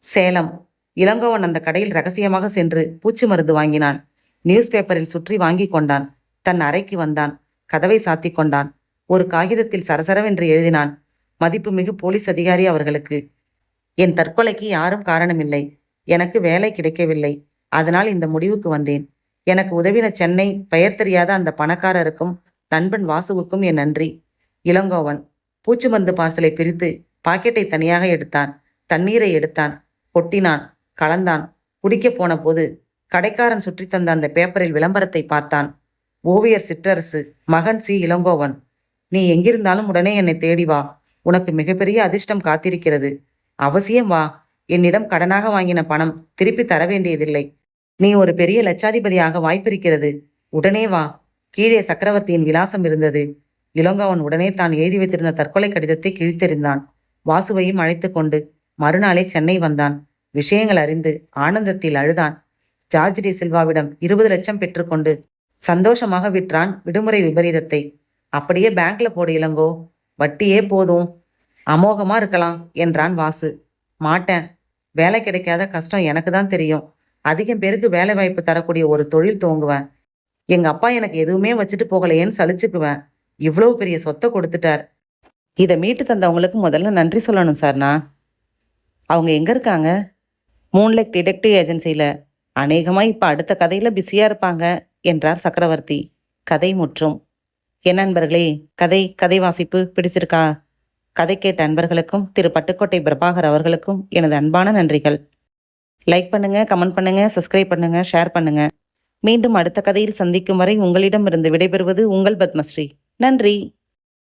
சேலம். இளங்கோவன் அந்த கடையில் ரகசியமாக சென்று பூச்சி மருந்து வாங்கினான். நியூஸ் பேப்பரில் சுற்றி வாங்கி கொண்டான். தன் அறைக்கு வந்தான். கதவை சாத்தி கொண்டான். ஒரு காகிதத்தில் சரசரவென்று எழுதினான். மதிப்புமிகு போலீஸ் அதிகாரி அவர்களுக்கு, என் தற்கொலைக்கு யாரும் காரணமில்லை. எனக்கு வேலை கிடைக்கவில்லை. அதனால் இந்த முடிவுக்கு வந்தேன். எனக்கு உதவின சென்னை பெயர் தெரியாத அந்த பணக்காரருக்கும் நண்பன் வாசுவுக்கும் என் நன்றி. இளங்கோவன். பூச்சி மருந்து பார்சலை பிரித்து பாக்கெட்டை தனியாக எடுத்தான். தண்ணீரை எடுத்தான். கொட்டினான். கலந்தான். குடிக்கப் போன போது கடைக்காரன் சுற்றி தந்த அந்த பேப்பரில் விளம்பரத்தை பார்த்தான். ஓவியர் சிற்றரசு, மகன் சி. இளங்கோவன். நீ எங்கிருந்தாலும் உடனே என்னை தேடி வா. உனக்கு மிகப்பெரிய அதிர்ஷ்டம் காத்திருக்கிறது. அவசியம் வா. என்னிடம் கடனாக வாங்கின பணம் திருப்பி தர வேண்டியதில்லை. நீ ஒரு பெரிய லட்சாதிபதியாக வாய்ப்பிருக்கிறது. உடனே வா. கீழே சக்கரவர்த்தியின் விலாசம் இருந்தது. இளங்கோவன் உடனே தான் எழுதி வைத்திருந்த தற்கொலை கடிதத்தை கிழித்தெறிந்தான். வாசுவையும் அழைத்து கொண்டு மறுநாளே சென்னை வந்தான். விஷயங்கள் அறிந்து ஆனந்தத்தில் அழுதான். ஜார்ஜ் டி சில்வாவிடம் 20 லட்சம் பெற்றுக்கொண்டு சந்தோஷமாக விற்றான் விடுமுறை விபரீதத்தை. அப்படியே பேங்க்ல போடு இளங்கோ. வட்டியே போதும். அமோகமா இருக்கலாம் என்றான் வாசு. மாட்டேன். வேலை கிடைக்காத கஷ்டம் எனக்கு தான் தெரியும். அதிகம் பேருக்கு வேலை வாய்ப்பு தரக்கூடிய ஒரு தொழில் துவங்குவேன். எங்க அப்பா எனக்கு எதுவுமே வச்சுட்டு போகலையேன்னு சலிச்சுக்குவேன். இவ்வளவு பெரிய சொத்தை கொடுத்துட்டார். இதை மீட்டு தந்தவங்களுக்கு முதல்ல நன்றி சொல்லணும் சார். நான் அவங்க எங்க இருக்காங்க? மூன்லைக் டிடெக்டிவ் ஏஜென்சியில. அநேகமா இப்ப அடுத்த கதையில பிஸியா இருப்பாங்க என்றார் சக்கரவர்த்தி. கதை முற்றும். என்ன நண்பர்களே, கதை வாசிப்பு பிடிச்சிருக்கா? கதை கேட்ட அன்பர்களுக்கும் திரு பட்டுக்கோட்டை பிரபாகர் அவர்களுக்கும் எனது அன்பான நன்றிகள். லைக் பண்ணுங்க, கமெண்ட் பண்ணுங்க, சப்ஸ்கிரைப் பண்ணுங்க, ஷேர் பண்ணுங்க. மீண்டும் அடுத்த கதையில் சந்திக்கும் வரை உங்களிடமிருந்து விடைபெறுவது உங்கள் பத்மஸ்ரீ. நன்றி.